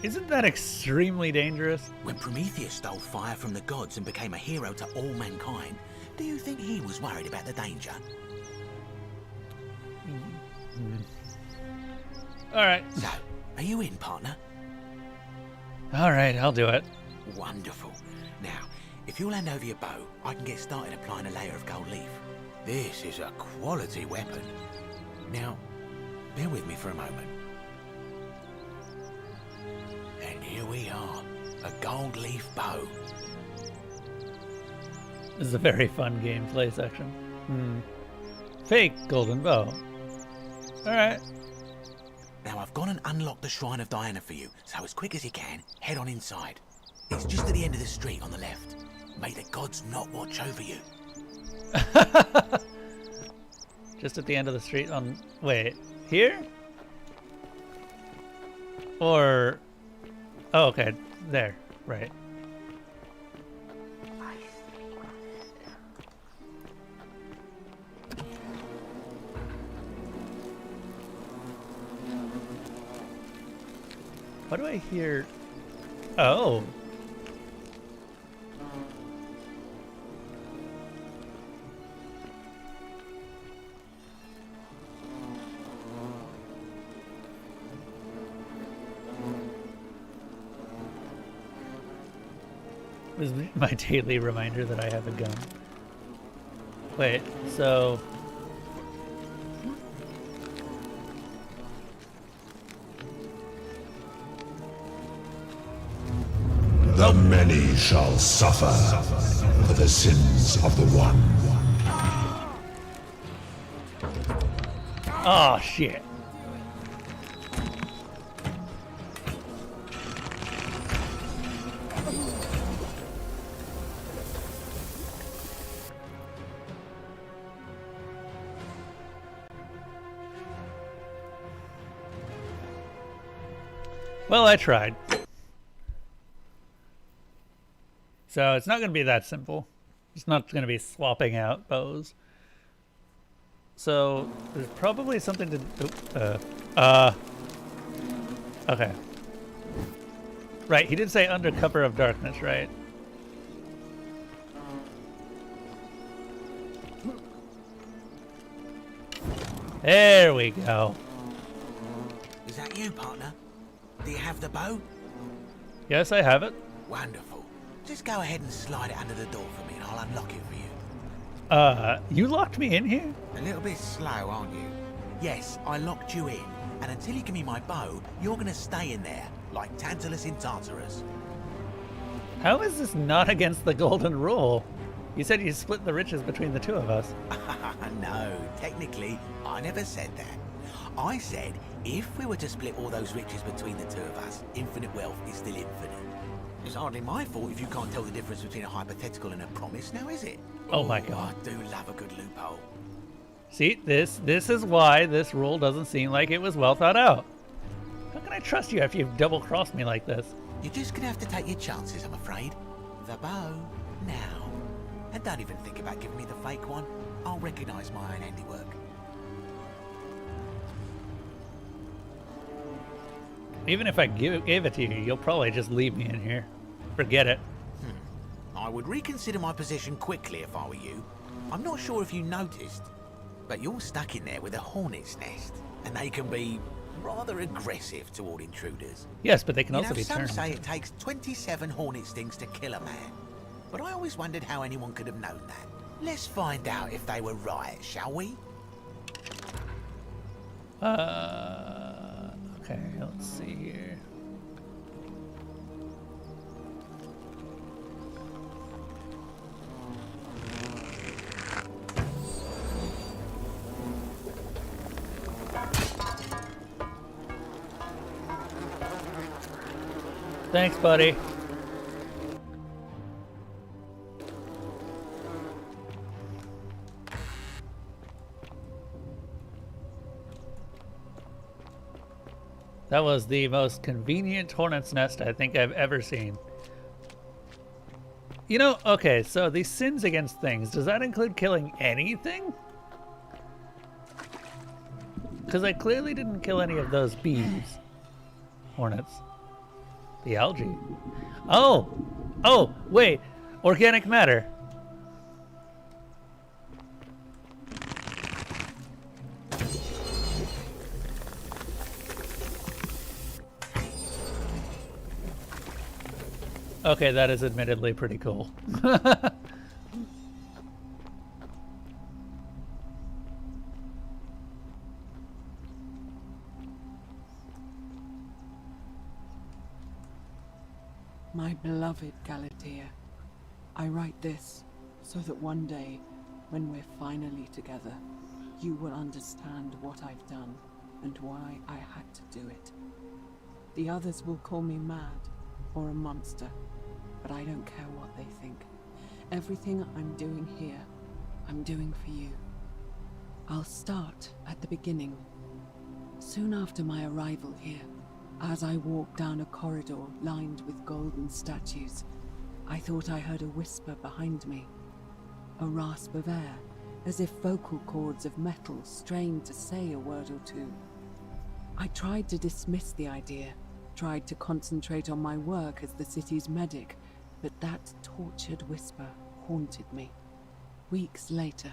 Isn't that extremely dangerous? When Prometheus stole fire from the gods and became a hero to all mankind, do you think he was worried about the danger? Alright. So, are you in, partner? Alright, I'll do it. Wonderful. Now, if you'll hand over your bow, I can get started applying a layer of gold leaf. This is a quality weapon. Now, bear with me for a moment. And here we are, a gold leaf bow. This is a very fun gameplay section. Fake golden bow. Alright. Now I've gone and unlocked the Shrine of Diana for you, so as quick as you can, head on inside. It's just at the end of the street on the left. May the gods not watch over you. Just at the end of the street on... Wait, here? Or... Oh, okay, there, right. What do I hear? Oh. This is my daily reminder that I have a gun. Wait, so... The many shall suffer for the sins of the one. Oh, shit. Well, I tried. So it's not going to be that simple. It's not going to be swapping out bows. So there's probably something to do. Okay. Right, he did say under cover of darkness, right? There we go. Is that you, partner? Do you have the bow? Yes, I have it. Wonderful. Just go ahead and slide it under the door for me and I'll unlock it for you. You locked me in here? A little bit slow, aren't you? Yes, I locked you in. And until you give me my bow, you're gonna stay in there, like Tantalus in Tartarus. How is this not against the golden rule? You said you split the riches between the two of us. No, technically, I never said that. I said, if we were to split all those riches between the two of us, infinite wealth is still infinite. It's hardly my fault if you can't tell the difference between a hypothetical and a promise, now is it? Oh my god. I do love a good loophole. See, this is why this rule doesn't seem like it was well thought out. How can I trust you after you've double-crossed me like this? You're just gonna have to take your chances, I'm afraid. The bow, now. And don't even think about giving me the fake one. I'll recognise my own handiwork. Even if I gave it to you, you'll probably just leave me in here. Forget it. I would reconsider my position quickly if I were you. I'm not sure if you noticed, but you're stuck in there with a hornet's nest, and they can be rather aggressive toward intruders. Yes, but they can also be some turned. say it takes 27 hornet stings to kill a man, but I always wondered how anyone could have known that. Let's find out if they were right, shall we? Okay, let's see here. Thanks, buddy. That was the most convenient hornet's nest I think I've ever seen. You know, okay, so these sins against things, does that include killing anything? Because I clearly didn't kill any of those bees. Hornets. The algae. Oh! Oh, wait! Organic matter. Okay, that is admittedly pretty cool. My beloved Galatea, I write this so that one day, when we're finally together, you will understand what I've done and why I had to do it. The others will call me mad or a monster, but I don't care what they think. Everything I'm doing here, I'm doing for you. I'll start at the beginning. Soon after my arrival here, as I walked down a corridor lined with golden statues, I thought I heard a whisper behind me. A rasp of air, as if vocal cords of metal strained to say a word or two. I tried to dismiss the idea, tried to concentrate on my work as the city's medic, but that tortured whisper haunted me. Weeks later,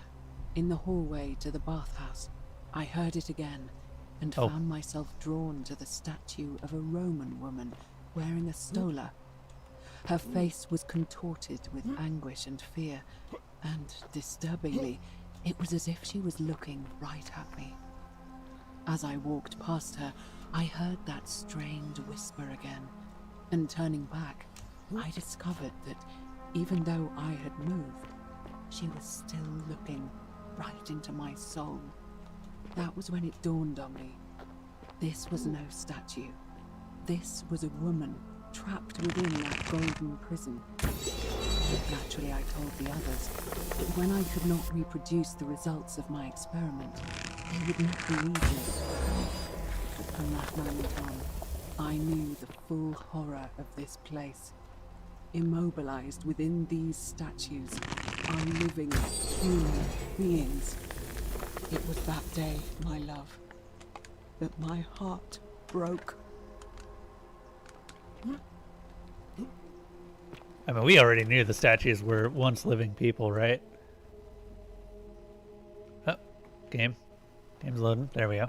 in the hallway to the bathhouse, I heard it again, and found myself drawn to the statue of a Roman woman wearing a stola. Her face was contorted with anguish and fear, and, disturbingly, it was as if she was looking right at me. As I walked past her, I heard that strained whisper again, and turning back, I discovered that, even though I had moved, she was still looking right into my soul. That was when it dawned on me. This was no statue. This was a woman trapped within that golden prison. Naturally, I told the others, but when I could not reproduce the results of my experiment, they would not believe me. But from that moment on, I knew the full horror of this place. Immobilized within these statues are living human beings. It was that day, my love, that my heart broke. I mean, we already knew the statues were once living people, right? Oh, game's loading. There we go.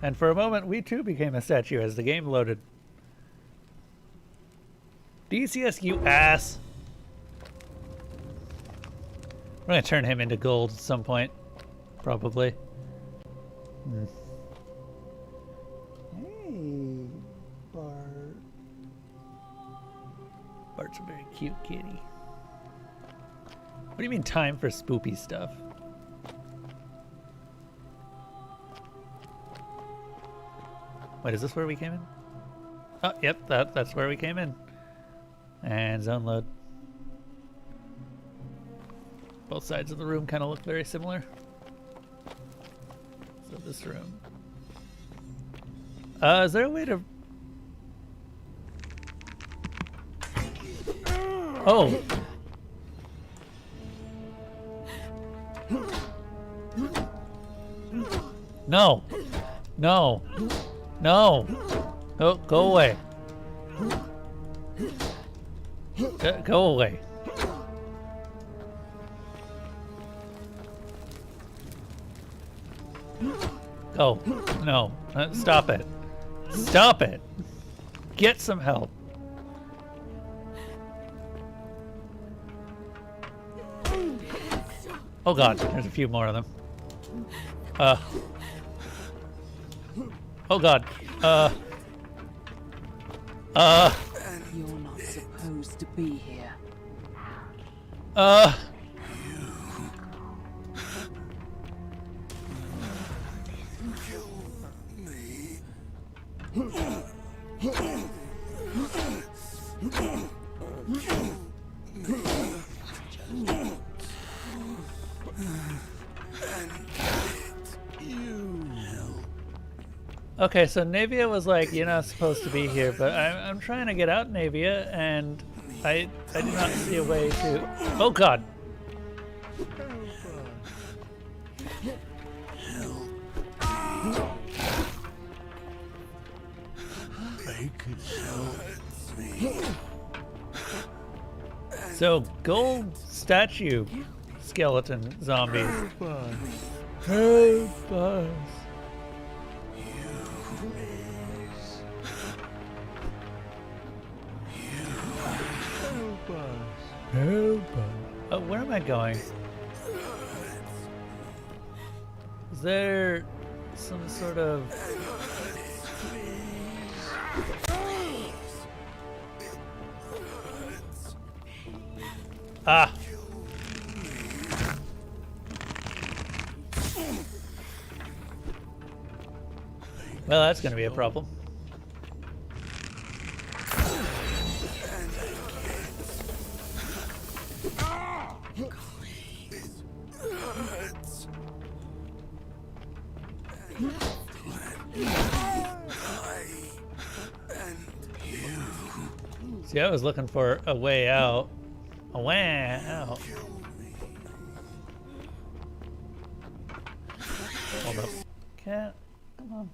And for a moment, we too became a statue as the game loaded. DCS, you ass! We're gonna turn him into gold at some point. Probably. Hey, Bart. Bart's a very cute kitty. What do you mean time for spoopy stuff? Wait, is this where we came in? Oh, yep, that's where we came in. And zone load. Both sides of the room kind of look very similar. So this room. Is there a way to... Oh! No! No! No! Oh, go away. Go away. Go. No. Stop it. Stop it. Get some help. Oh god, there's a few more of them. Oh god. You're not supposed to be here. Okay, so Navia was like, "You're not supposed to be here," but I'm trying to get out, Navia, and I do not see a way to. Oh God! They could help me. So gold statue skeleton zombies. Help us. Help us. Help us. Help us. Oh, where am I going? Is there some sort of... Ah! Well, that's going to be a problem. See, I was looking for a way out. A way out. Hold up. Cat, come on.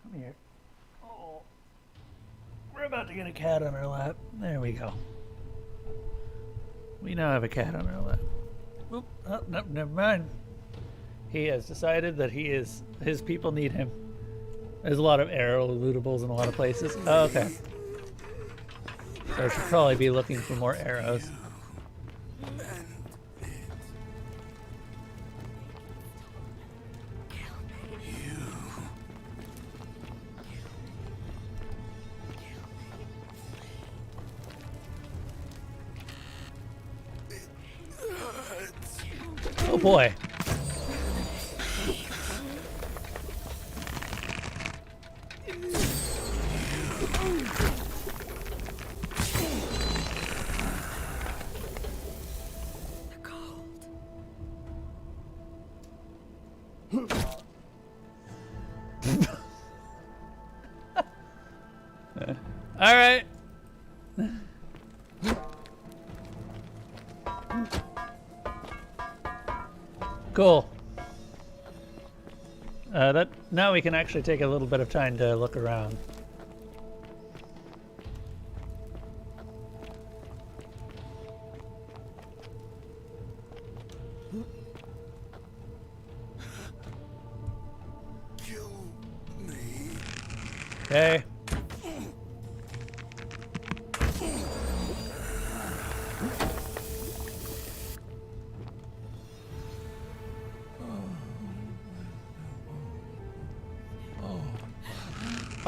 Come here. Oh. We're about to get a cat on our lap. There we go. We now have a cat on our lap. Oop. Oh, no, never mind. He has decided that his people need him. There's a lot of arrow lootables in a lot of places. Oh, okay. So I should probably be looking for more arrows. Oh boy. All right. Cool. Now we can actually take a little bit of time to look around. Okay.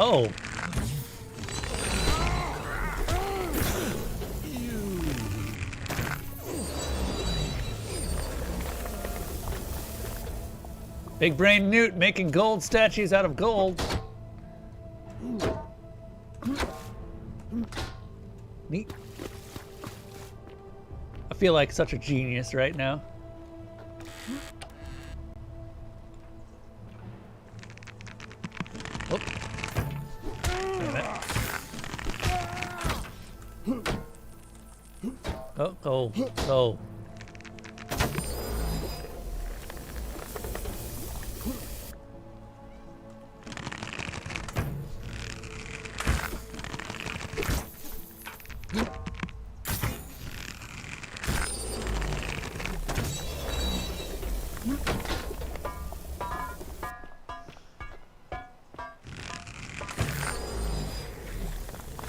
Oh. Big brain Newt making gold statues out of gold. Neat. I feel like such a genius right now. Whoop. Oh, go, go.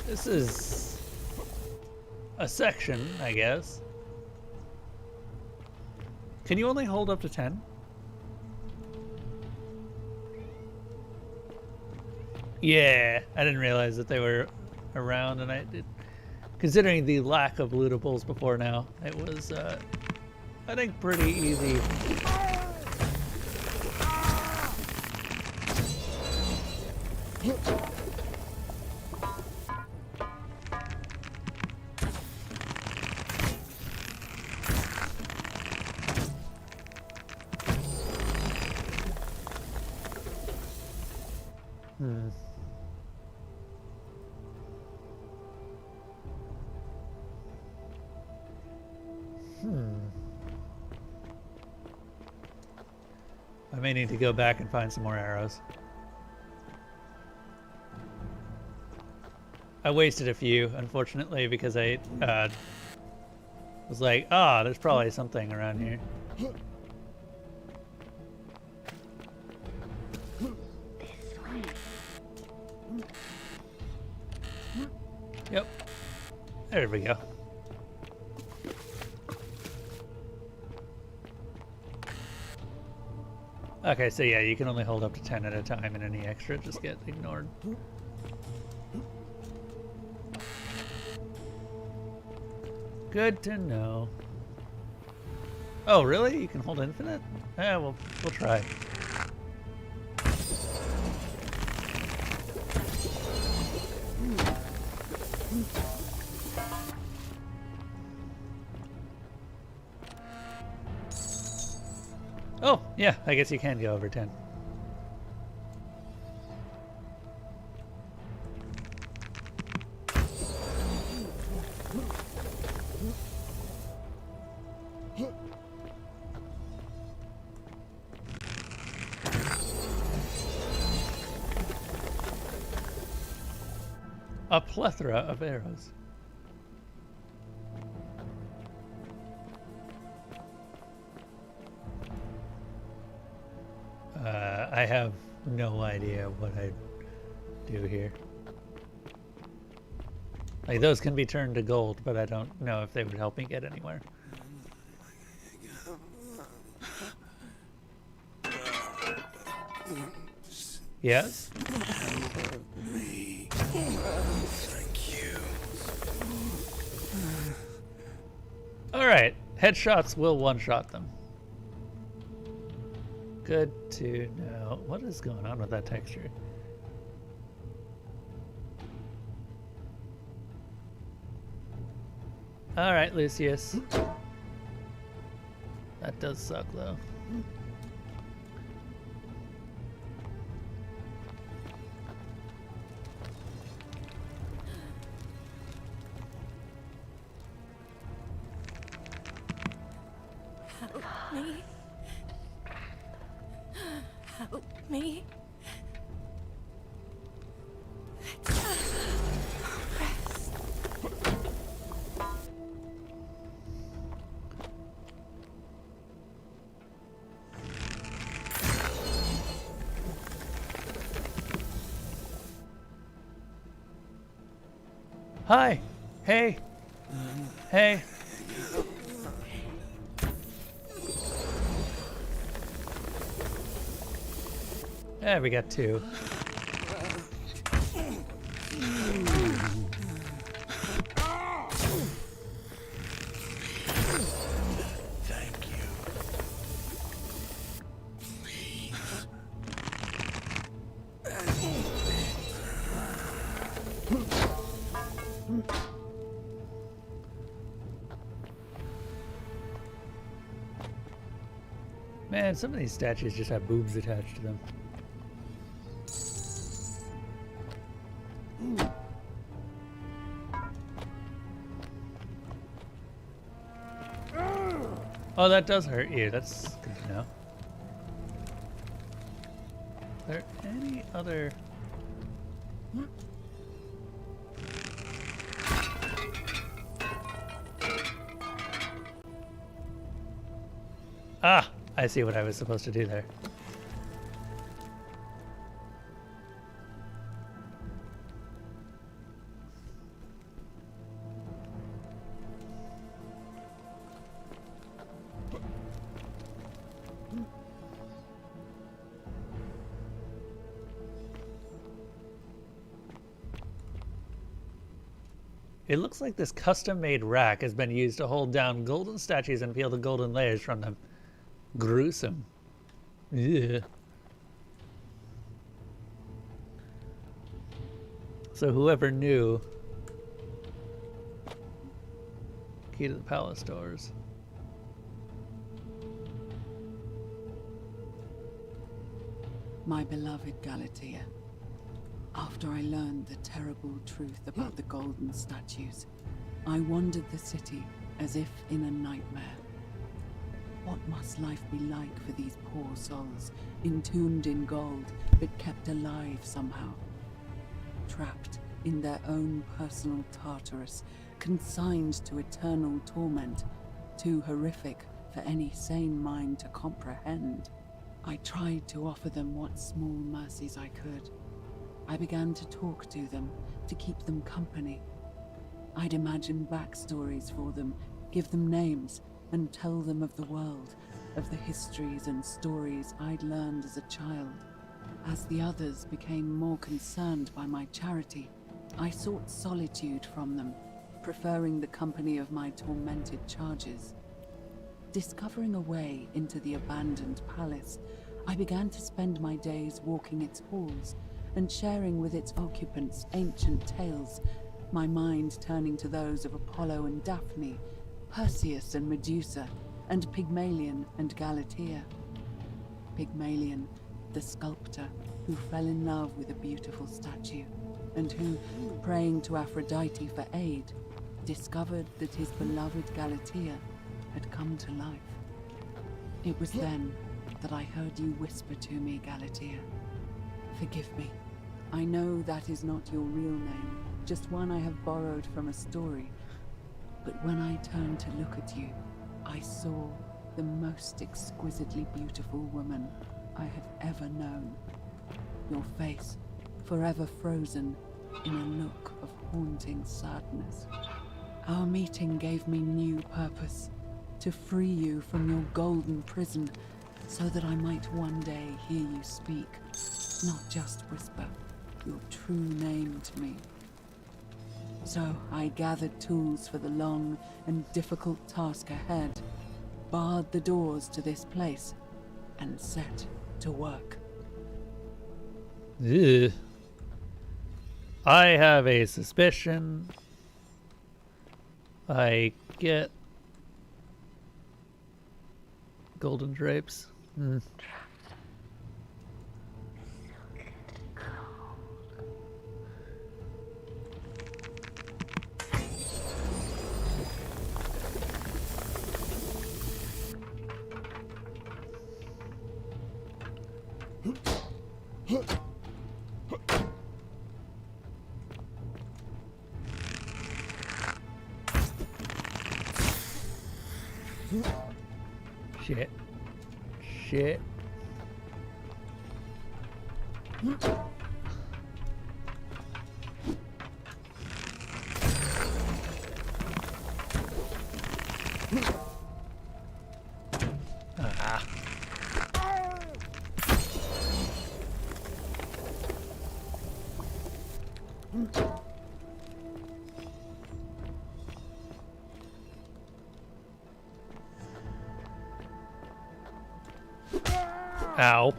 This is a section, I guess. Can you only hold up to 10? Yeah, I didn't realize that they were around, and I did. Considering the lack of lootables before now, it was, I think, pretty easy. may need to go back and find some more arrows. I wasted a few, unfortunately, because I was like, ah, there's probably something around here. Yep. There we go. Okay, so yeah, you can only hold up to 10 at a time, and any extra just get ignored. Good to know. Oh, really? You can hold infinite? Yeah, we'll try. Oh, yeah, I guess you can go over 10. A plethora of arrows. I have no idea what I do here. Like, those can be turned to gold, but I don't know if they would help me get anywhere. Yes? Me. Thank you. Alright, headshots will one-shot them. Good to know. What is going on with that texture? Alright, Lucius. That does suck, though. Help me. Help me. Rest. Hi. Hey. Hey. Yeah, we got two. Thank you. Please. Man, some of these statues just have boobs attached to them. Oh, that does hurt you. That's good to know. Are there any other... Ah! I see what I was supposed to do there. It looks like this custom-made rack has been used to hold down golden statues and peel the golden layers from them. Gruesome. Yeah. So whoever knew... Key to the palace doors. My beloved Galatea, after I learned the terrible truth about the golden statues, I wandered the city as if in a nightmare. What must life be like for these poor souls, entombed in gold, but kept alive somehow? Trapped in their own personal Tartarus, consigned to eternal torment, too horrific for any sane mind to comprehend. I tried to offer them what small mercies I could. I began to talk to them, to keep them company. I'd imagine backstories for them, give them names, and tell them of the world, of the histories and stories I'd learned as a child. As the others became more concerned by my charity, I sought solitude from them, preferring the company of my tormented charges. Discovering a way into the abandoned palace, I began to spend my days walking its halls and sharing with its occupants ancient tales, my mind turning to those of Apollo and Daphne, Perseus and Medusa, and Pygmalion and Galatea. Pygmalion, the sculptor who fell in love with a beautiful statue, and who, praying to Aphrodite for aid, discovered that his beloved Galatea had come to life. It was then that I heard you whisper to me, Galatea. Forgive me. I know that is not your real name, just one I have borrowed from a story. But when I turned to look at you, I saw the most exquisitely beautiful woman I have ever known. Your face, forever frozen in a look of haunting sadness. Our meeting gave me new purpose, to free you from your golden prison, so that I might one day hear you speak, not just whisper your true name to me. So I gathered tools for the long and difficult task ahead, barred the doors to this place, and set to work. Ugh. I have a suspicion. I get golden drapes. Shit. Shit. Ah. Ow.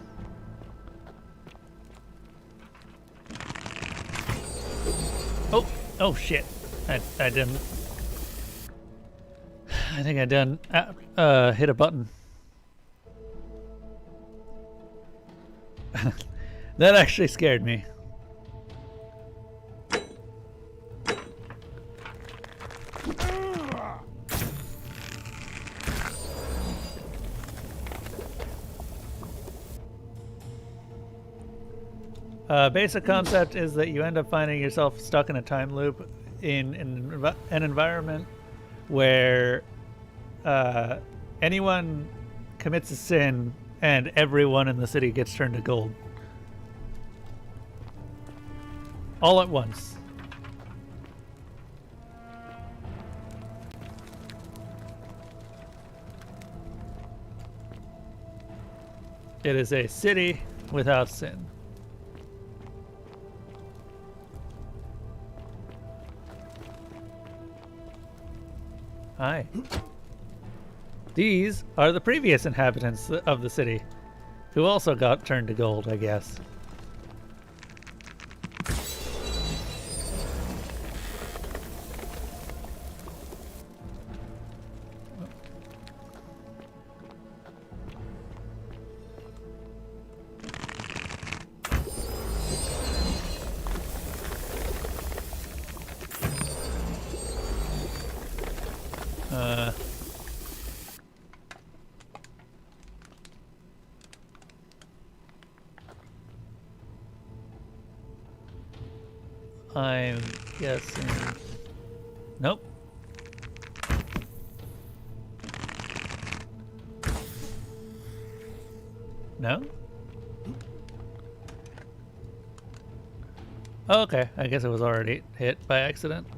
Oh shit. I didn't. I think I done hit a button. That actually scared me. Basic concept is that you end up finding yourself stuck in a time loop in an environment where anyone commits a sin and everyone in the city gets turned to gold. All at once. It is a city without sin. Hi. These are the previous inhabitants of the city, who also got turned to gold, I guess. I'm guessing... Nope. No? Oh, okay, I guess it was already hit by accident.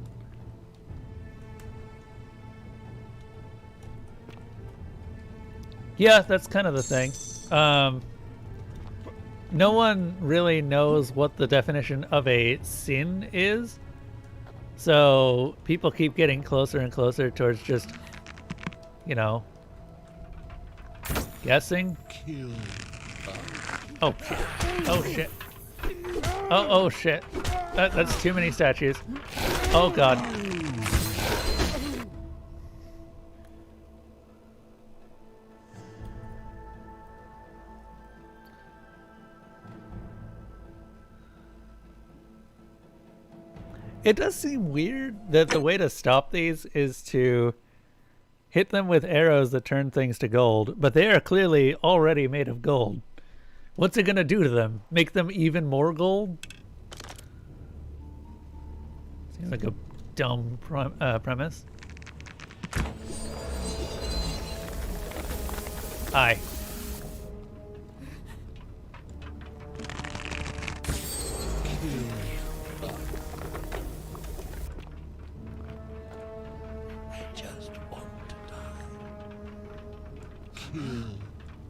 Yeah, that's kind of the thing. No one really knows what the definition of a sin is. So people keep getting closer and closer towards just, you know, guessing. Oh shit. Oh shit. Oh shit. That's too many statues. Oh god. It does seem weird that the way to stop these is to hit them with arrows that turn things to gold, but they are clearly already made of gold. What's it gonna do to them? Make them even more gold? Seems like a dumb premise. Hi.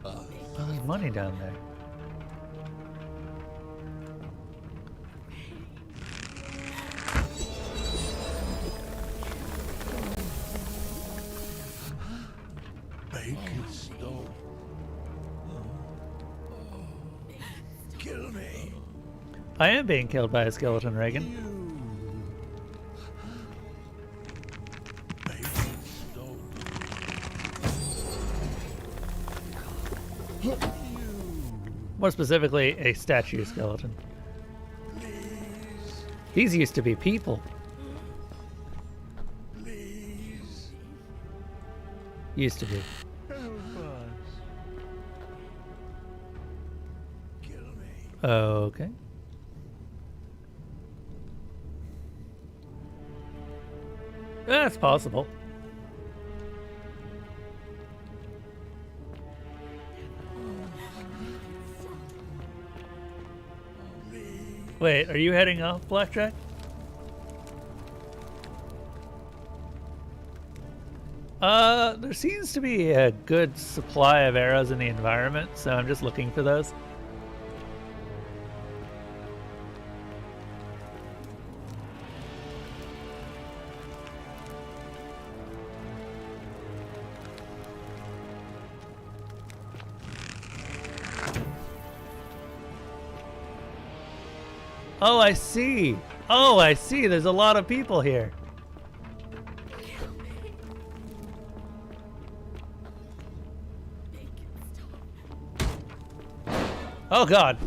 Oh, there's money down there. Bacon stone. Kill me. I am being killed by a skeleton, Reagan. More specifically, a statue skeleton. These used to be people. Used to be. Okay. That's possible. Wait, are you heading off, Blackjack? There seems to be a good supply of arrows in the environment, so I'm just looking for those. Oh, I see. Oh, I see. There's a lot of people here. Oh, God.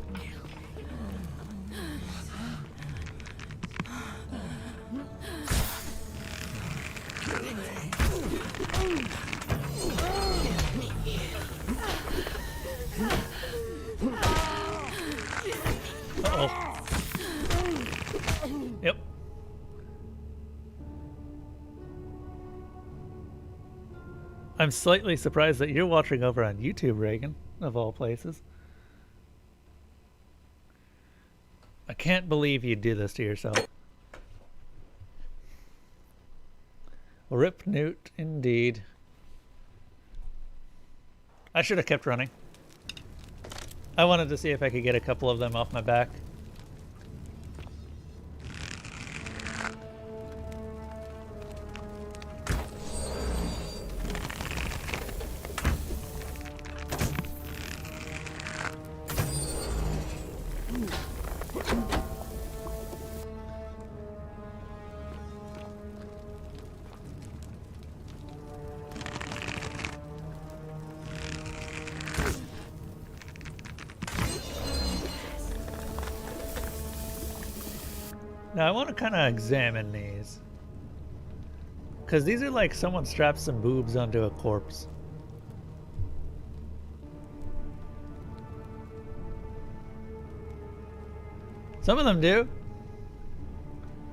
Uh-oh. Yep. I'm slightly surprised that you're watching over on YouTube, Reagan, of all places. I can't believe you'd do this to yourself. Rip Newt, indeed. I should have kept running. I wanted to see if I could get a couple of them off my back. Now I want to kind of examine these. Because these are like someone strapped some boobs onto a corpse. Some of them do.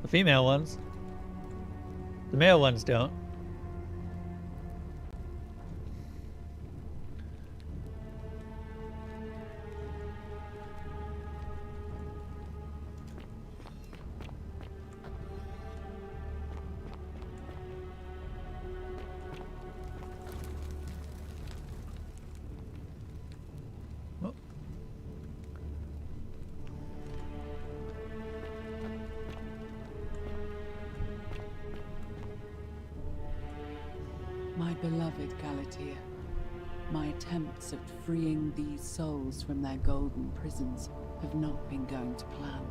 The female ones. The male ones don't. My beloved Galatea, my attempts at freeing these souls from their golden prisons have not been going to plan.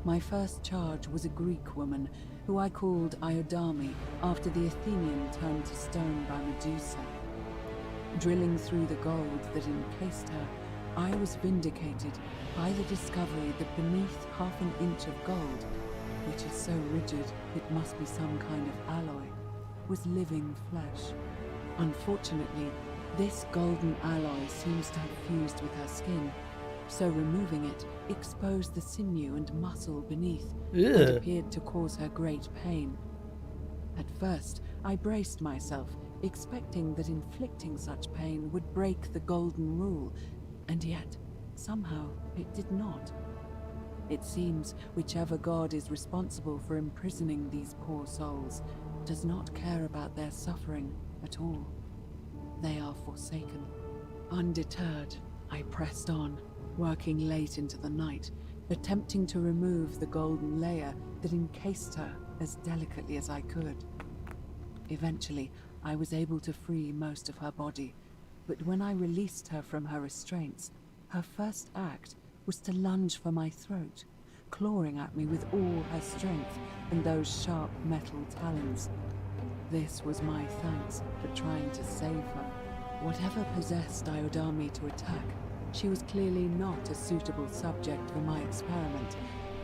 My first charge was a Greek woman who I called Iodame after the Athenian turned to stone by Medusa. Drilling through the gold that encased her, I was vindicated by the discovery that beneath half an inch of gold, which is so rigid it must be some kind of alloy, was living flesh. Unfortunately, this golden alloy seems to have fused with her skin, so removing it exposed the sinew and muscle beneath and appeared to cause her great pain. At first, I braced myself, expecting that inflicting such pain would break the golden rule, and yet, somehow, it did not. It seems whichever god is responsible for imprisoning these poor souls does not care about their suffering at all. They are forsaken. Undeterred, I pressed on, working late into the night, attempting to remove the golden layer that encased her as delicately as I could. Eventually, I was able to free most of her body, but when I released her from her restraints, her first act was to lunge for my throat, clawing at me with all her strength and those sharp metal talons. This was my thanks for trying to save her. Whatever possessed Iodame to attack, she was clearly not a suitable subject for my experiment,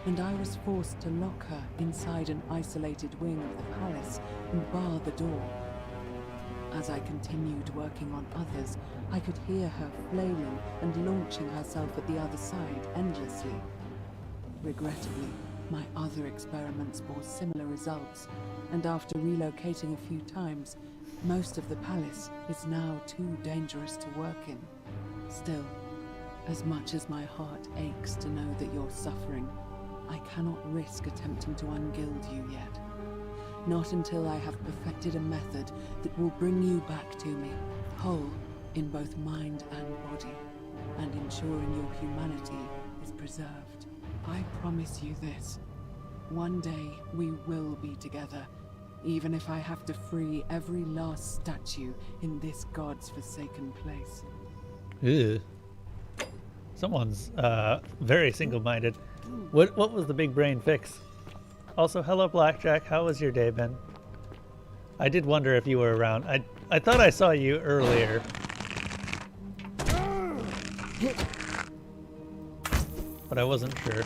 and I was forced to lock her inside an isolated wing of the palace and bar the door. As I continued working on others, I could hear her flailing and launching herself at the other side endlessly. Regrettably, my other experiments bore similar results, and after relocating a few times, most of the palace is now too dangerous to work in. Still, as much as my heart aches to know that you're suffering, I cannot risk attempting to ungild you yet. Not until I have perfected a method that will bring you back to me, whole in both mind and body, and ensuring your humanity is preserved. I promise you this. One day we will be together, even if I have to free every last statue in this god's forsaken place. Ew. Someone's very single-minded. What was the big brain fix? Also, hello Blackjack, how was your day been? I did wonder if you were around. I thought I saw you earlier. But I wasn't sure.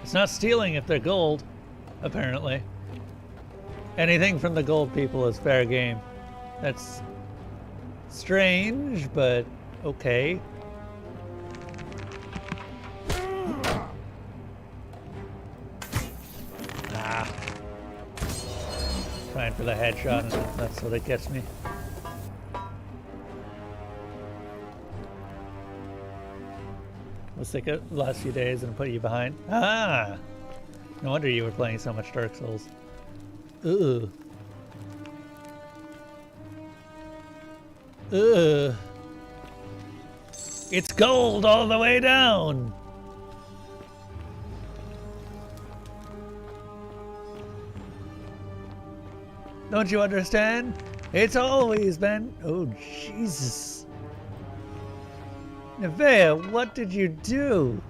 It's not stealing if they're gold, apparently. Anything from the gold people is fair game. That's strange, but okay. Trying for the headshot, and that's what it gets me. Was sick of the last few days and put you behind. Ah! No wonder you were playing so much Dark Souls. Ugh. Ugh. It's gold all the way down! Don't you understand? It's always been... Oh, Jesus. Nevaeh, what did you do?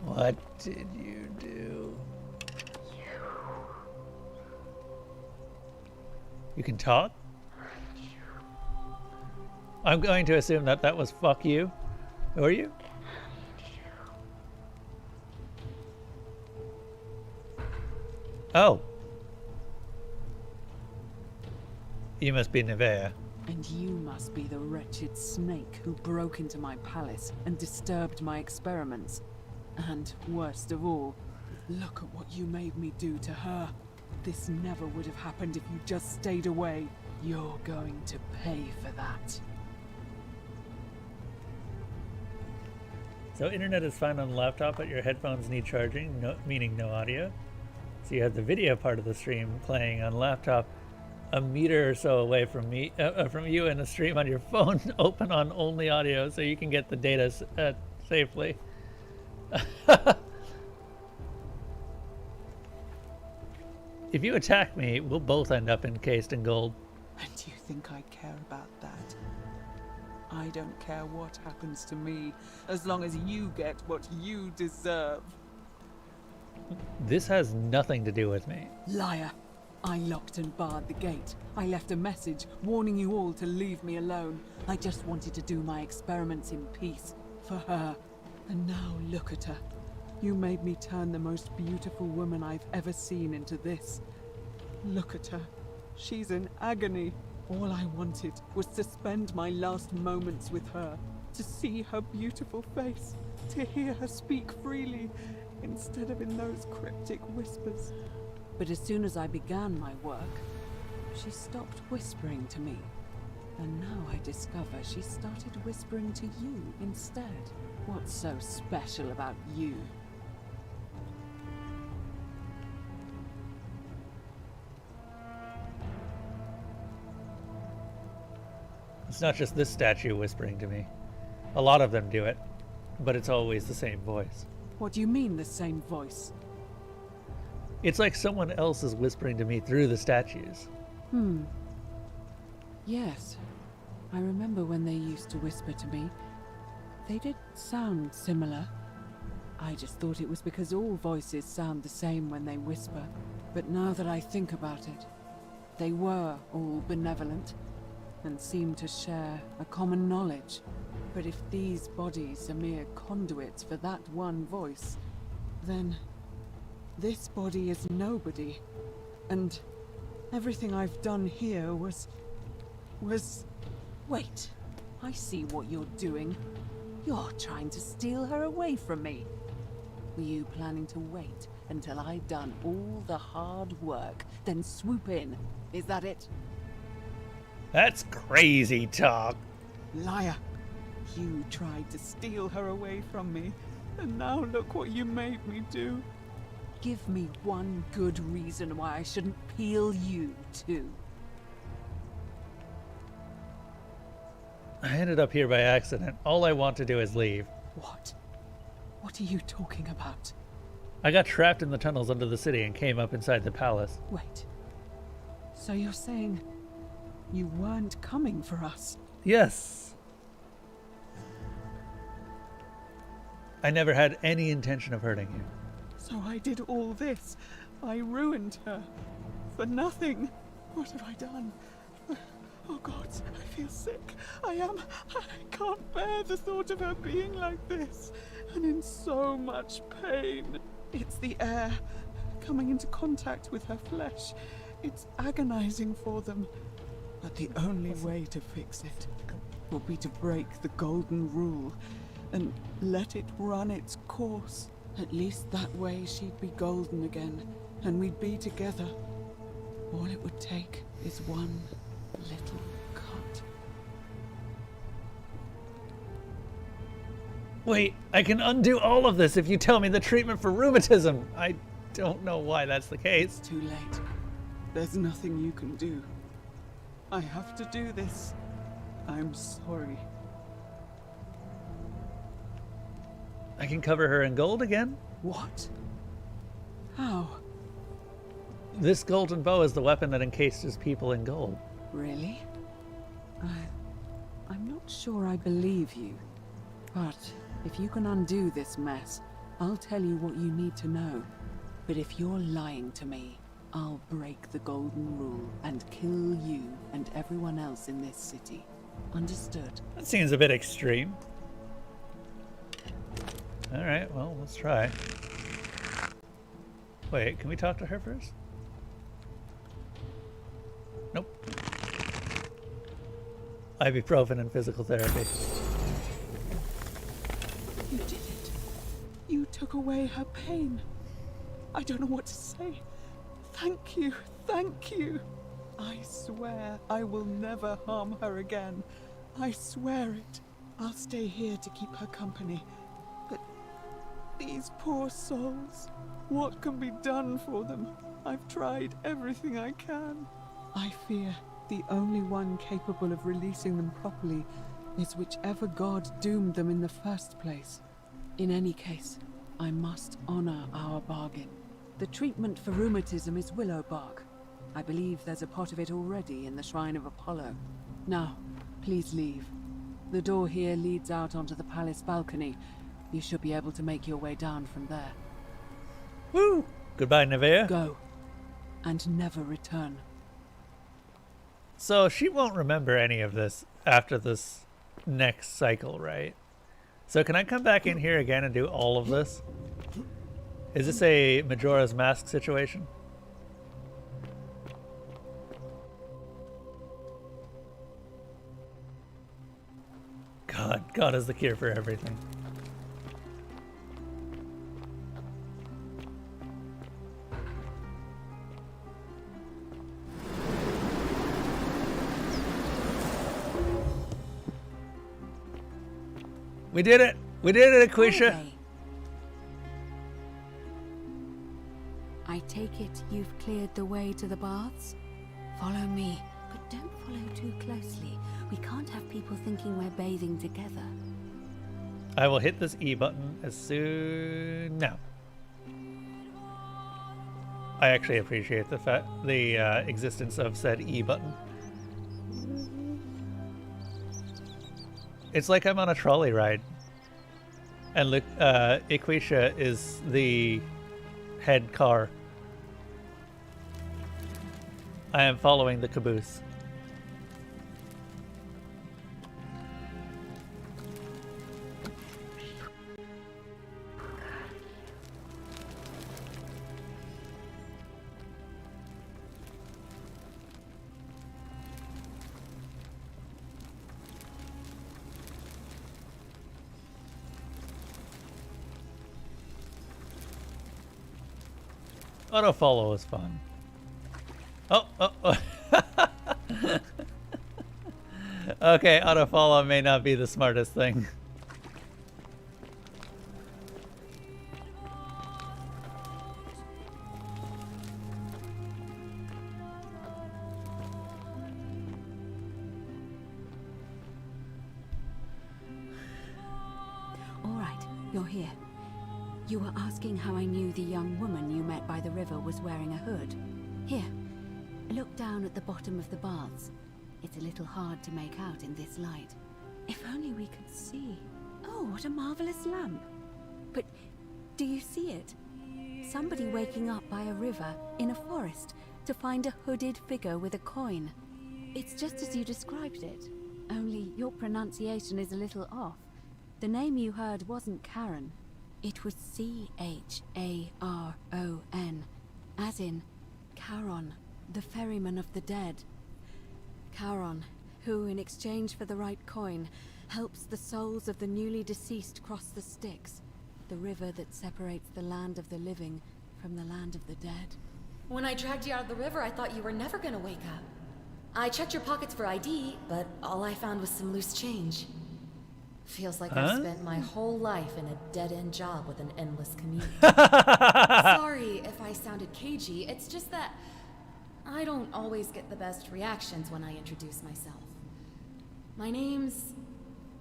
What did you do? You can talk? I'm going to assume that that was fuck you. Who are you? Oh. You must be Nevaeh. And you must be the wretched snake who broke into my palace and disturbed my experiments. And worst of all, look at what you made me do to her. This never would have happened if you just stayed away. You're going to pay for that. So internet is fine on the laptop, but your headphones need charging, meaning no audio. So you have the video part of the stream playing on laptop a meter or so away from me, from you, and the stream on your phone open on only audio, so you can get the data safely. If you attack me, we'll both end up encased in gold. And you think I care about that? I don't care what happens to me, as long as you get what you deserve. This has nothing to do with me. Liar. I locked and barred the gate. I left a message warning you all to leave me alone. I just wanted to do my experiments in peace, for her. And now look at her. You made me turn the most beautiful woman I've ever seen into this. Look at her. She's in agony. All I wanted was to spend my last moments with her, to see her beautiful face, to hear her speak freely, instead of in those cryptic whispers. But as soon as I began my work, she stopped whispering to me. And now I discover she started whispering to you instead. What's so special about you? It's not just this statue whispering to me. A lot of them do it, but it's always the same voice. What do you mean, the same voice? It's like someone else is whispering to me through the statues. Yes. I remember when they used to whisper to me. They did sound similar. I just thought it was because all voices sound the same when they whisper. But now that I think about it, they were all benevolent and seemed to share a common knowledge. But if these bodies are mere conduits for that one voice, then this body is nobody. And everything I've done here was... Wait, I see what you're doing. You're trying to steal her away from me. Were you planning to wait until I'd done all the hard work, then swoop in? Is that it? That's crazy talk. Liar. You tried to steal her away from me, and now look what you made me do. Give me one good reason why I shouldn't peel you too. I ended up here by accident. All I want to do is leave. What? What are you talking about? I got trapped in the tunnels under the city and came up inside the palace. Wait. So you're saying you weren't coming for us? Yes. I never had any intention of hurting you. So I did all this. I ruined her. For nothing. What have I done? Oh God, I feel sick. I can't bear the thought of her being like this. And in so much pain. It's the air coming into contact with her flesh. It's agonizing for them. But the only way to fix it will be to break the golden rule and let it run its course. At least that way she'd be golden again, and we'd be together. All it would take is one little cut. Wait, I can undo all of this if you tell me the treatment for rheumatism. I don't know why that's the case. It's too late. There's nothing you can do. I have to do this. I'm sorry. I can cover her in gold again? What? How? This golden bow is the weapon that encases people in gold. Really? I'm not sure I believe you. But if you can undo this mess, I'll tell you what you need to know. But if you're lying to me, I'll break the golden rule and kill you and everyone else in this city. Understood? That seems a bit extreme. Alright, well, let's try. Wait, can we talk to her first? Nope. Ibuprofen and physical therapy. You did it. You took away her pain. I don't know what to say. Thank you. Thank you. I swear I will never harm her again. I swear it. I'll stay here to keep her company. But these poor souls, what can be done for them? I've tried everything I can. I fear the only one capable of releasing them properly is whichever god doomed them in the first place. In any case, I must honor our bargain. The treatment for rheumatism is willow bark. I believe there's a pot of it already in the Shrine of Apollo. Now, please leave. The door here leads out onto the palace balcony. You should be able to make your way down from there. Woo! Goodbye, Nevea. Go. And never return. So she won't remember any of this after this next cycle, right? So can I come back in here again and do all of this? Is this a Majora's Mask situation? God is the cure for everything. We did it! We did it, Aquisha! I take it you've cleared the way to the baths? Follow me, but don't follow too closely. We can't have people thinking we're bathing together. I will hit this E button as soon... No. I actually appreciate the existence of said E button. It's like I'm on a trolley ride. And look, Aquisha is the head car. I am following the caboose. Auto follow is fun. Oh. Okay, auto follow may not be the smartest thing. All right, you're here. You were asking how I knew the young woman you met by the river was wearing a hood. Here, look down at the bottom of the baths. It's a little hard to make out in this light. If only we could see. Oh, what a marvelous lamp. But do you see it? Somebody waking up by a river in a forest to find a hooded figure with a coin. It's just as you described it, only your pronunciation is a little off. The name you heard wasn't Karen. It was C-H-A-R-O-N, as in Charon, the ferryman of the dead. Charon, who, in exchange for the right coin, helps the souls of the newly deceased cross the Styx, the river that separates the land of the living from the land of the dead. When I dragged you out of the river, I thought you were never gonna wake up. I checked your pockets for ID, but all I found was some loose change. Feels like I've spent my whole life in a dead-end job with an endless commute. Sorry if I sounded cagey, it's just that I don't always get the best reactions when I introduce myself. My name's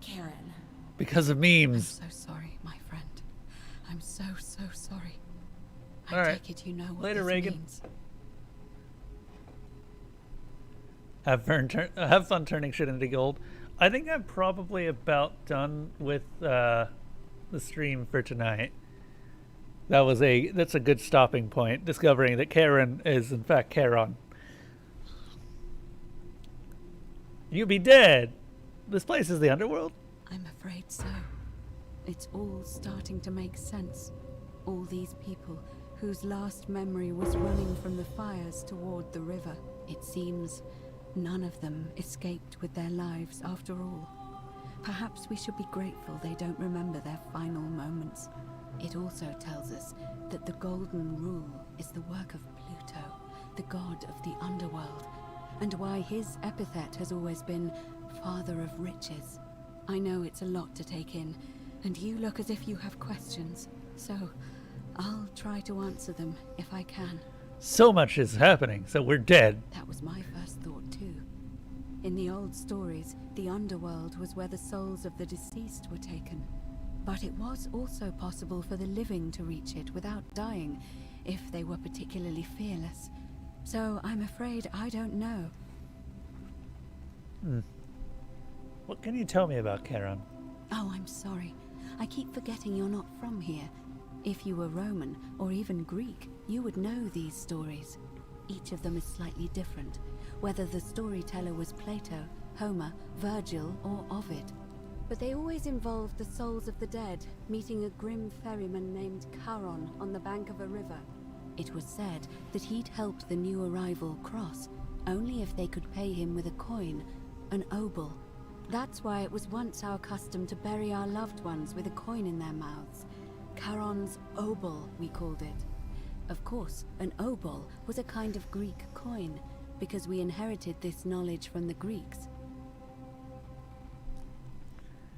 Karen. Because of memes. I'm so sorry, my friend. I'm so sorry. All right. Take it you know what Later, this Reagan. means. Have fun turning shit into gold. I think I'm probably about done with the stream for tonight. That's a good stopping point, discovering that Karen is in fact Charon. You be dead. This place is the underworld? I'm afraid so. It's all starting to make sense. All these people whose last memory was running from the fires toward the river. It seems none of them escaped with their lives after all. Perhaps we should be grateful they don't remember their final moments. It also tells us that the Golden Rule is the work of Pluto, the god of the underworld, and why his epithet has always been Father of Riches. I know it's a lot to take in, and you look as if you have questions, so I'll try to answer them if I can. So much is happening, so we're dead. That was my first thought too. In the old stories, the underworld was where the souls of the deceased were taken. But it was also possible for the living to reach it without dying, if they were particularly fearless. So I'm afraid I don't know. What can you tell me about Charon? Oh, I'm sorry. I keep forgetting you're not from here. If you were Roman, or even Greek, you would know these stories. Each of them is slightly different, whether the storyteller was Plato, Homer, Virgil, or Ovid. But they always involved the souls of the dead meeting a grim ferryman named Charon on the bank of a river. It was said that he'd helped the new arrival cross, only if they could pay him with a coin, an obol. That's why it was once our custom to bury our loved ones with a coin in their mouths. Charon's obol, we called it. Of course, an obol was a kind of Greek coin, because we inherited this knowledge from the Greeks.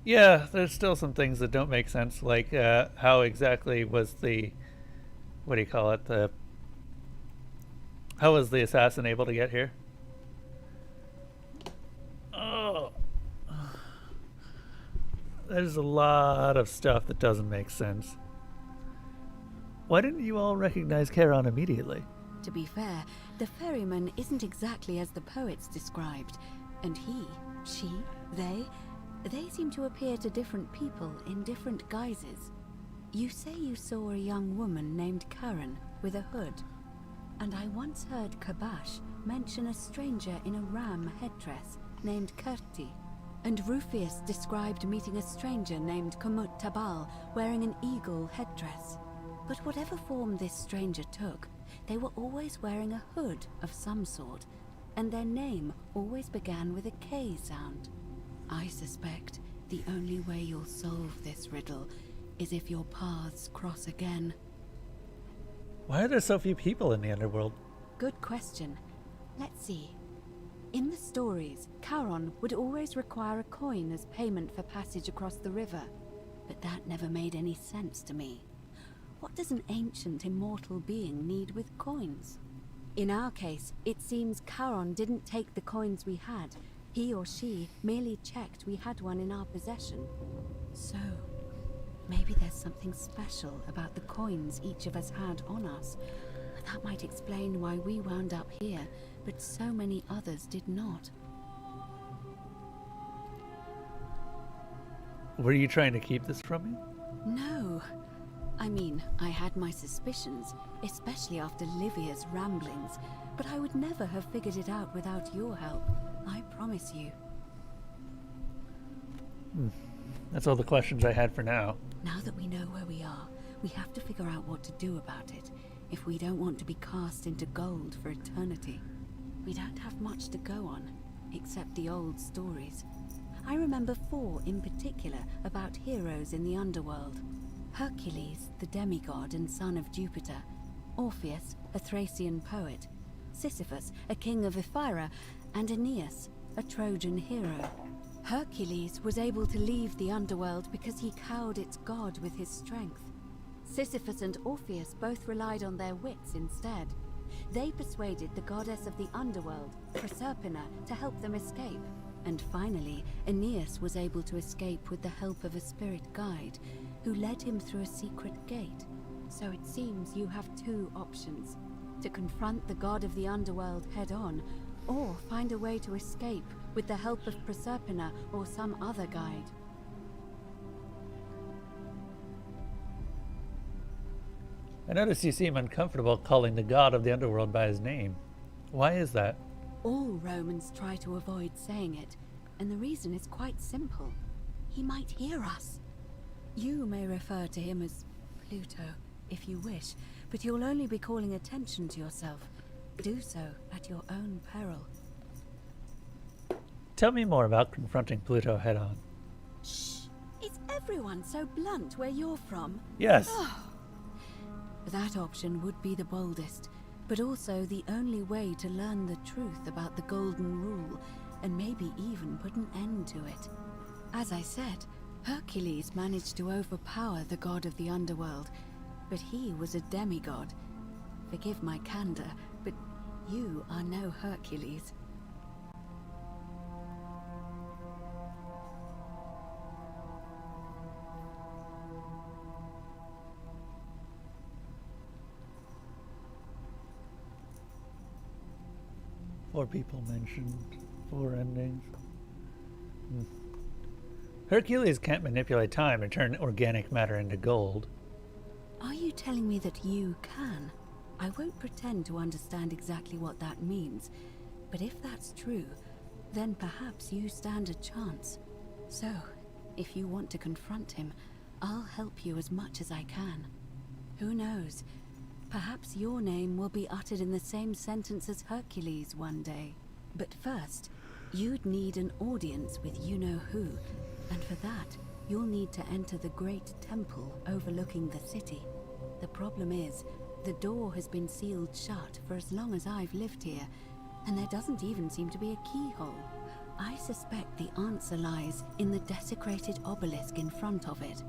Yeah, there's still some things that don't make sense, like how exactly was the, what do you call it, how was the assassin able to get here? Oh, there's a lot of stuff that doesn't make sense. Why didn't you all recognize Charon immediately? To be fair, the ferryman isn't exactly as the poets described, and he, she, they seem to appear to different people in different guises. You say you saw a young woman named Karen with a hood, and I once heard Kabash mention a stranger in a ram headdress named Kerti, and Rufius described meeting a stranger named Kumut Tabal wearing an eagle headdress. But whatever form this stranger took, they were always wearing a hood of some sort, and their name always began with a K sound. I suspect the only way you'll solve this riddle is if your paths cross again. Why are there so few people in the underworld? Good question. Let's see. In the stories, Charon would always require a coin as payment for passage across the river, but that never made any sense to me. What does an ancient immortal being need with coins? In our case, it seems Charon didn't take the coins we had. He or she merely checked we had one in our possession. So, maybe there's something special about the coins each of us had on us. That might explain why we wound up here, but so many others did not. Were you trying to keep this from me? No. I mean, I had my suspicions, especially after Livia's ramblings, but I would never have figured it out without your help. I promise you. That's all the questions I had for now. Now that we know where we are, we have to figure out what to do about it, if we don't want to be cast into gold for eternity. We don't have much to go on, except the old stories. I remember 4 in particular about heroes in the underworld. Hercules, the demigod and son of Jupiter. Orpheus, a Thracian poet. Sisyphus, a king of Ephyra, and Aeneas, a Trojan hero. Hercules was able to leave the underworld because he cowed its god with his strength. Sisyphus and Orpheus both relied on their wits instead. They persuaded the goddess of the underworld, Proserpina, to help them escape. And finally, Aeneas was able to escape with the help of a spirit guide, who led him through a secret gate. So it seems you have two options: to confront the god of the underworld head-on, or find a way to escape with the help of Proserpina or some other guide. I notice you seem uncomfortable calling the god of the underworld by his name. Why is that? All Romans try to avoid saying it, and the reason is quite simple. He might hear us. You may refer to him as Pluto, if you wish, but you'll only be calling attention to yourself. Do so at your own peril. Tell me more about confronting Pluto head-on. Is everyone so blunt where you're from? Yes. That option would be the boldest, but also the only way to learn the truth about the Golden Rule, and maybe even put an end to it. As I said, Hercules managed to overpower the god of the underworld, but he was a demigod. Forgive my candor, but you are no Hercules. Four people mentioned, 4 endings. Hercules can't manipulate time and turn organic matter into gold. Are you telling me that you can? I won't pretend to understand exactly what that means, but if that's true, then perhaps you stand a chance. So, if you want to confront him, I'll help you as much as I can. Who knows? Perhaps your name will be uttered in the same sentence as Hercules one day. But first, you'd need an audience with you-know-who, and for that, you'll need to enter the great temple overlooking the city. The problem is, the door has been sealed shut for as long as I've lived here, and there doesn't even seem to be a keyhole. I suspect the answer lies in the desecrated obelisk in front of it.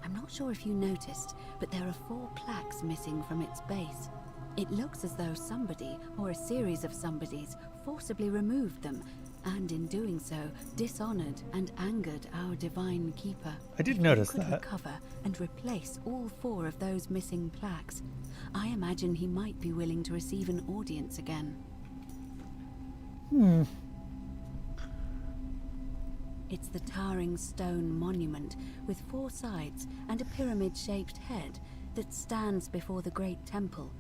I'm not sure if you noticed, but there are 4 plaques missing from its base. It looks as though somebody, or a series of somebodies, forcibly removed them, and in doing so, dishonored and angered our divine keeper. I did notice If you could that. recover and replace all 4 of those missing plaques, I imagine he might be willing to receive an audience again. It's the towering stone monument with 4 sides and a pyramid-shaped head that stands before the great temple,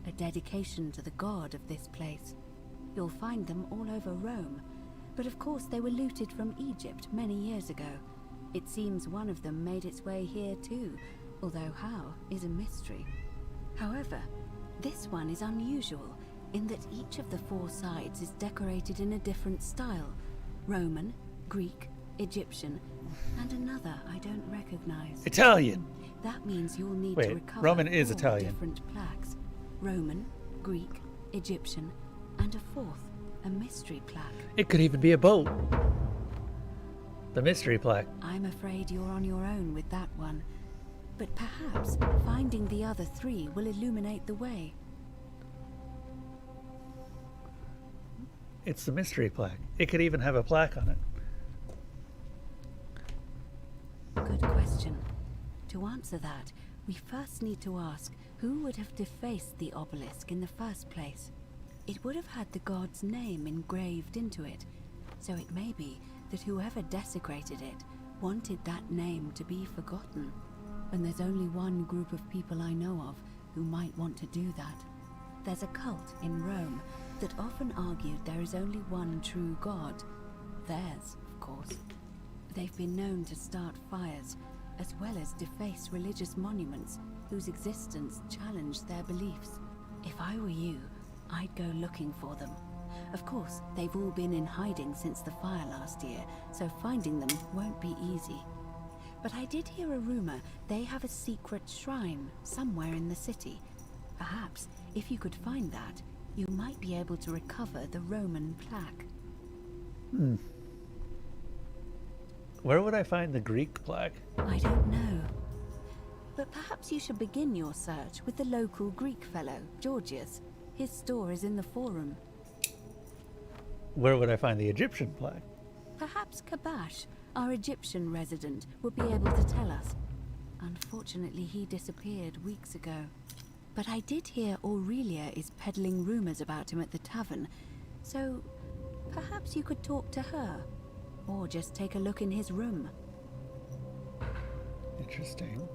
a dedication to the god of this place. You'll find them all over Rome, but of course they were looted from Egypt many years ago. It seems one of them made its way here too, although how is a mystery. However, this one is unusual in that each of the 4 sides is decorated in a different style: Roman, Greek, Egyptian, and another I don't recognize. Italian! That means you'll need Wait, to recover Roman is 4 Italian. different plaques: Roman, Greek, Egyptian, and a 4th, a mystery plaque. It could even be a boat. The mystery plaque. I'm afraid you're on your own with that one, but perhaps finding the other 3 will illuminate the way. It's the mystery plaque. It could even have a plaque on it. Good question. To answer that, we first need to ask who would have defaced the obelisk in the first place. It would have had the god's name engraved into it, so it may be that whoever desecrated it wanted that name to be forgotten. And there's only one group of people I know of who might want to do that. There's a cult in Rome that often argued there is only one true god. Theirs, of course. They've been known to start fires, as well as deface religious monuments whose existence challenged their beliefs. If I were you, I'd go looking for them. Of course, they've all been in hiding since the fire last year, so finding them won't be easy. But I did hear a rumor they have a secret shrine somewhere in the city. Perhaps, if you could find that, you might be able to recover the Roman plaque. Where would I find the Greek plaque? I don't know. But perhaps you should begin your search with the local Greek fellow, Georgius. His store is in the forum. Where would I find the Egyptian flag? Perhaps Kabash, our Egyptian resident, would be able to tell us. Unfortunately, he disappeared weeks ago. But I did hear Aurelia is peddling rumors about him at the tavern, so perhaps you could talk to her, or just take a look in his room. Interesting.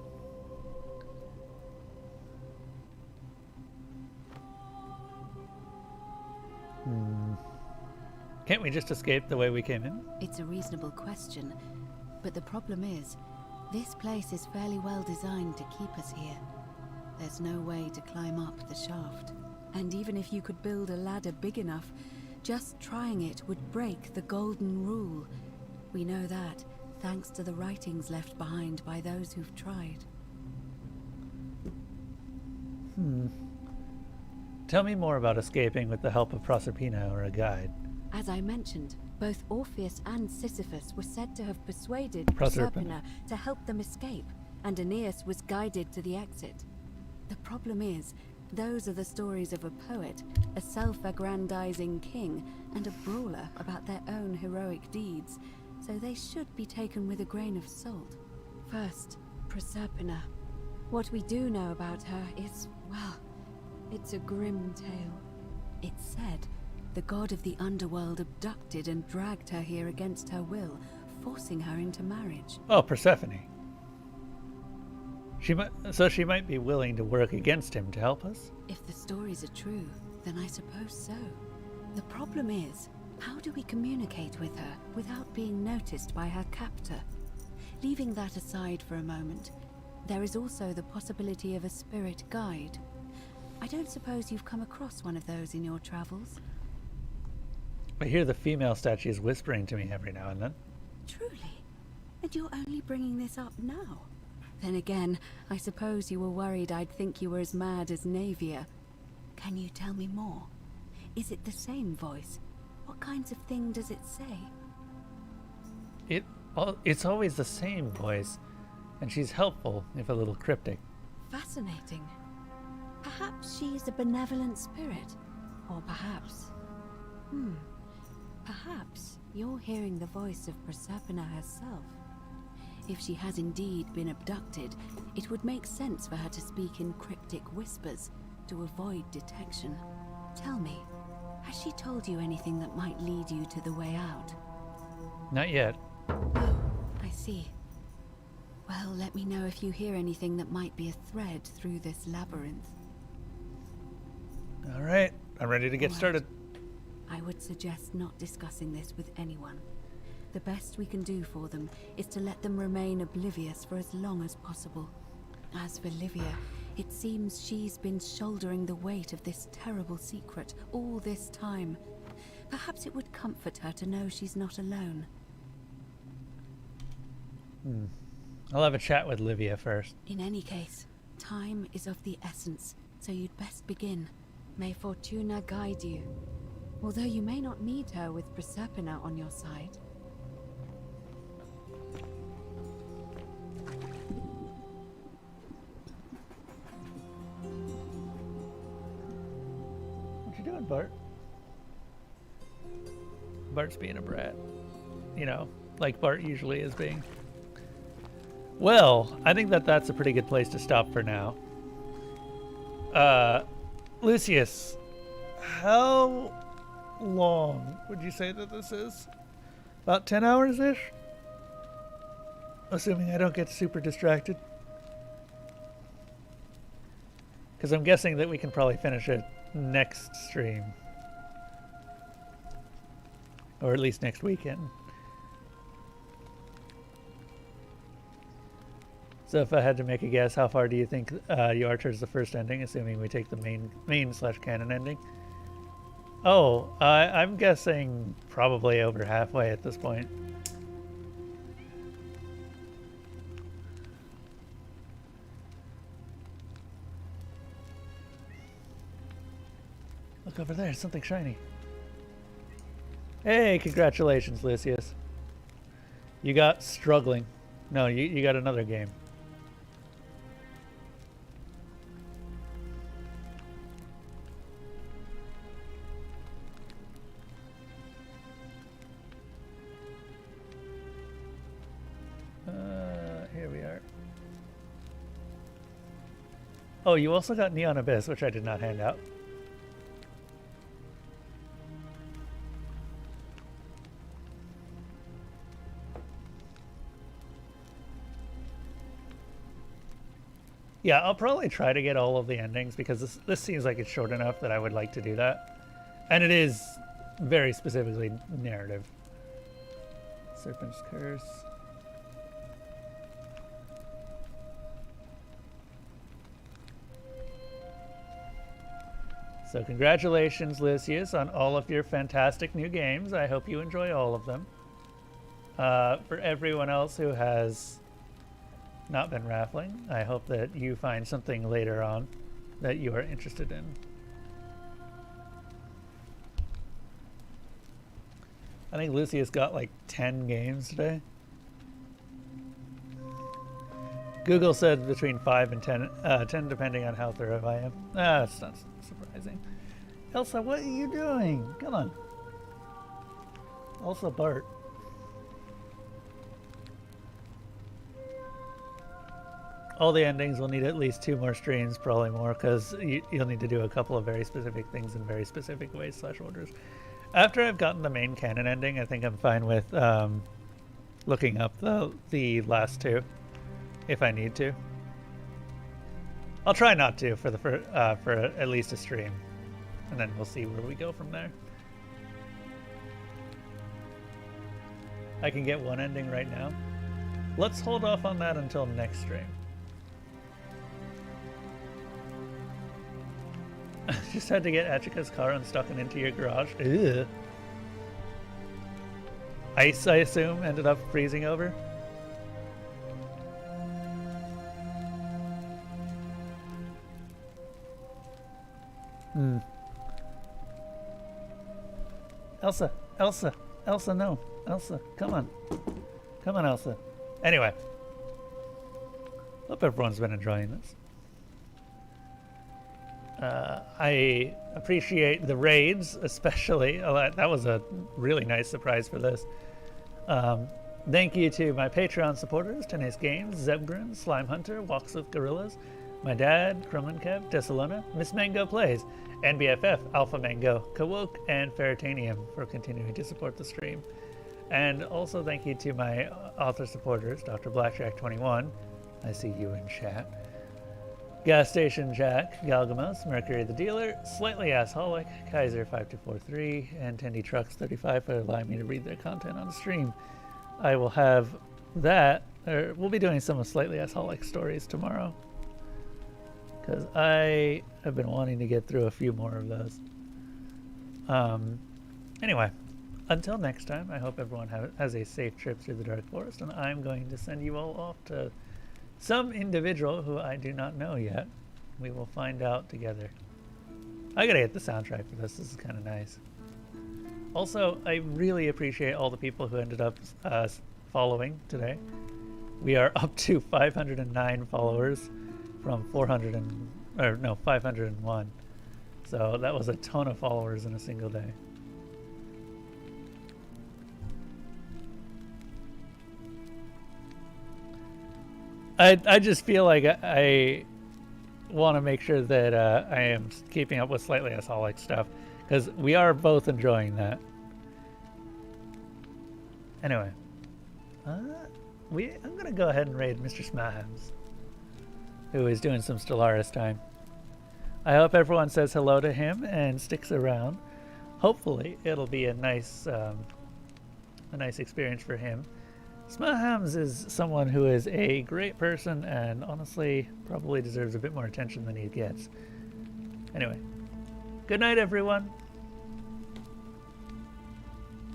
Can't we just escape the way we came in? It's a reasonable question, but the problem is, this place is fairly well designed to keep us here. There's no way to climb up the shaft. And even if you could build a ladder big enough, just trying it would break the golden rule. We know that, thanks to the writings left behind by those who've tried. Tell me more about escaping with the help of Proserpina or a guide. As I mentioned, both Orpheus and Sisyphus were said to have persuaded Proserpina Proserpina to help them escape, and Aeneas was guided to the exit. The problem is, those are the stories of a poet, a self-aggrandizing king, and a brawler about their own heroic deeds, so they should be taken with a grain of salt. First, Proserpina. What we do know about her is, well, it's a grim tale. It's said the god of the underworld abducted and dragged her here against her will, forcing her into marriage. Oh, Persephone. She might be willing to work against him to help us? If the stories are true, then I suppose so. The problem is, how do we communicate with her without being noticed by her captor? Leaving that aside for a moment, there is also the possibility of a spirit guide. I don't suppose you've come across one of those in your travels? I hear the female statues whispering to me every now and then. Truly? And you're only bringing this up now? Then again, I suppose you were worried I'd think you were as mad as Navia. Can you tell me more? Is it the same voice? What kinds of thing does it say? It's always the same voice, and she's helpful, if a little cryptic. Fascinating. Perhaps she's a benevolent spirit. Or perhaps... Perhaps you're hearing the voice of Proserpina herself. If she has indeed been abducted, it would make sense for her to speak in cryptic whispers to avoid detection. Tell me, has she told you anything that might lead you to the way out? Not yet. Oh, I see. Well, let me know if you hear anything that might be a thread through this labyrinth. All right, I'm ready to get started. I would suggest not discussing this with anyone. The best we can do for them is to let them remain oblivious for as long as possible. As for Livia, it seems she's been shouldering the weight of this terrible secret all this time. Perhaps it would comfort her to know she's not alone. I'll have a chat with Livia first. In any case, time is of the essence, so you'd best begin. May Fortuna guide you. Although you may not need her with Proserpina on your side. What you doing, Bart? Bart's being a brat. You know, like Bart usually is being. Well, I think that's a pretty good place to stop for now. Lucius, how long would you say that this is? About 10 hours-ish? Assuming I don't get super distracted. Because I'm guessing that we can probably finish it next stream. Or at least next weekend. So if I had to make a guess, how far do you think you archers the first ending, assuming we take the main/canon ending? Oh, I'm guessing probably over halfway at this point. Look over there, something shiny. Hey, congratulations, Lucius. You got struggling. No, you got another game. Oh, you also got Neon Abyss, which I did not hand out. Yeah, I'll probably try to get all of the endings because this seems like it's short enough that I would like to do that. And it is very specifically narrative. Serpent's Curse. So congratulations, Lucius, on all of your fantastic new games. I hope you enjoy all of them. For everyone else who has not been raffling, I hope that you find something later on that you are interested in. I think Lucius got like 10 games today. Google said between 5 and 10, 10 depending on how thorough I am. That's not surprising. Elsa, what are you doing? Come on. Also Bart. All the endings will need at least 2 more streams, probably more, because you'll need to do a couple of very specific things in very specific ways / orders. After I've gotten the main canon ending, I think I'm fine with looking up the last 2, if I need to. I'll try not to for at least a stream, and then we'll see where we go from there. I can get one ending right now. Let's hold off on that until next stream. Just had to get Achika's car unstuck and into your garage. Ugh. Ice, I assume, ended up freezing over. Elsa, Elsa, Elsa, no. Elsa, come on. Come on, Elsa. Anyway. Hope everyone's been enjoying this. I appreciate the raids, especially. That was a really nice surprise for this. Thank you to my Patreon supporters, Tennis Games, Zebgrin, Slime Hunter, Walks with Gorillas, my dad, Krummenkev, Desalona, Miss Mango Plays, NBFF, Alpha Mango, Kawoke, and Feritanium for continuing to support the stream. And also thank you to my author supporters, Dr. Blackjack21, I see you in chat, Gas Station Jack, Galgamos, Mercury the Dealer, Slightly Assholic, Kaiser5243, and Tendy Trucks 35 for allowing me to read their content on the stream. I will have that, or we'll be doing some of Slightly Assholic stories tomorrow, because I have been wanting to get through a few more of those. Anyway, until next time, I hope everyone has a safe trip through the Dark Forest, and I'm going to send you all off to some individual who I do not know yet. We will find out together. I gotta get the soundtrack for this. This is kind of nice. Also, I really appreciate all the people who ended up following today. We are up to 509 followers from 501. So that was a ton of followers in a single day. I just feel like I want to make sure that I am keeping up with Slightly Assholic stuff, because we are both enjoying that. Anyway, I'm going to go ahead and raid Mr. Smahams, who is doing some Stellaris time. I hope everyone says hello to him and sticks around. Hopefully it'll be a nice experience for him. Smahams is someone who is a great person and honestly probably deserves a bit more attention than he gets. Anyway, good night everyone.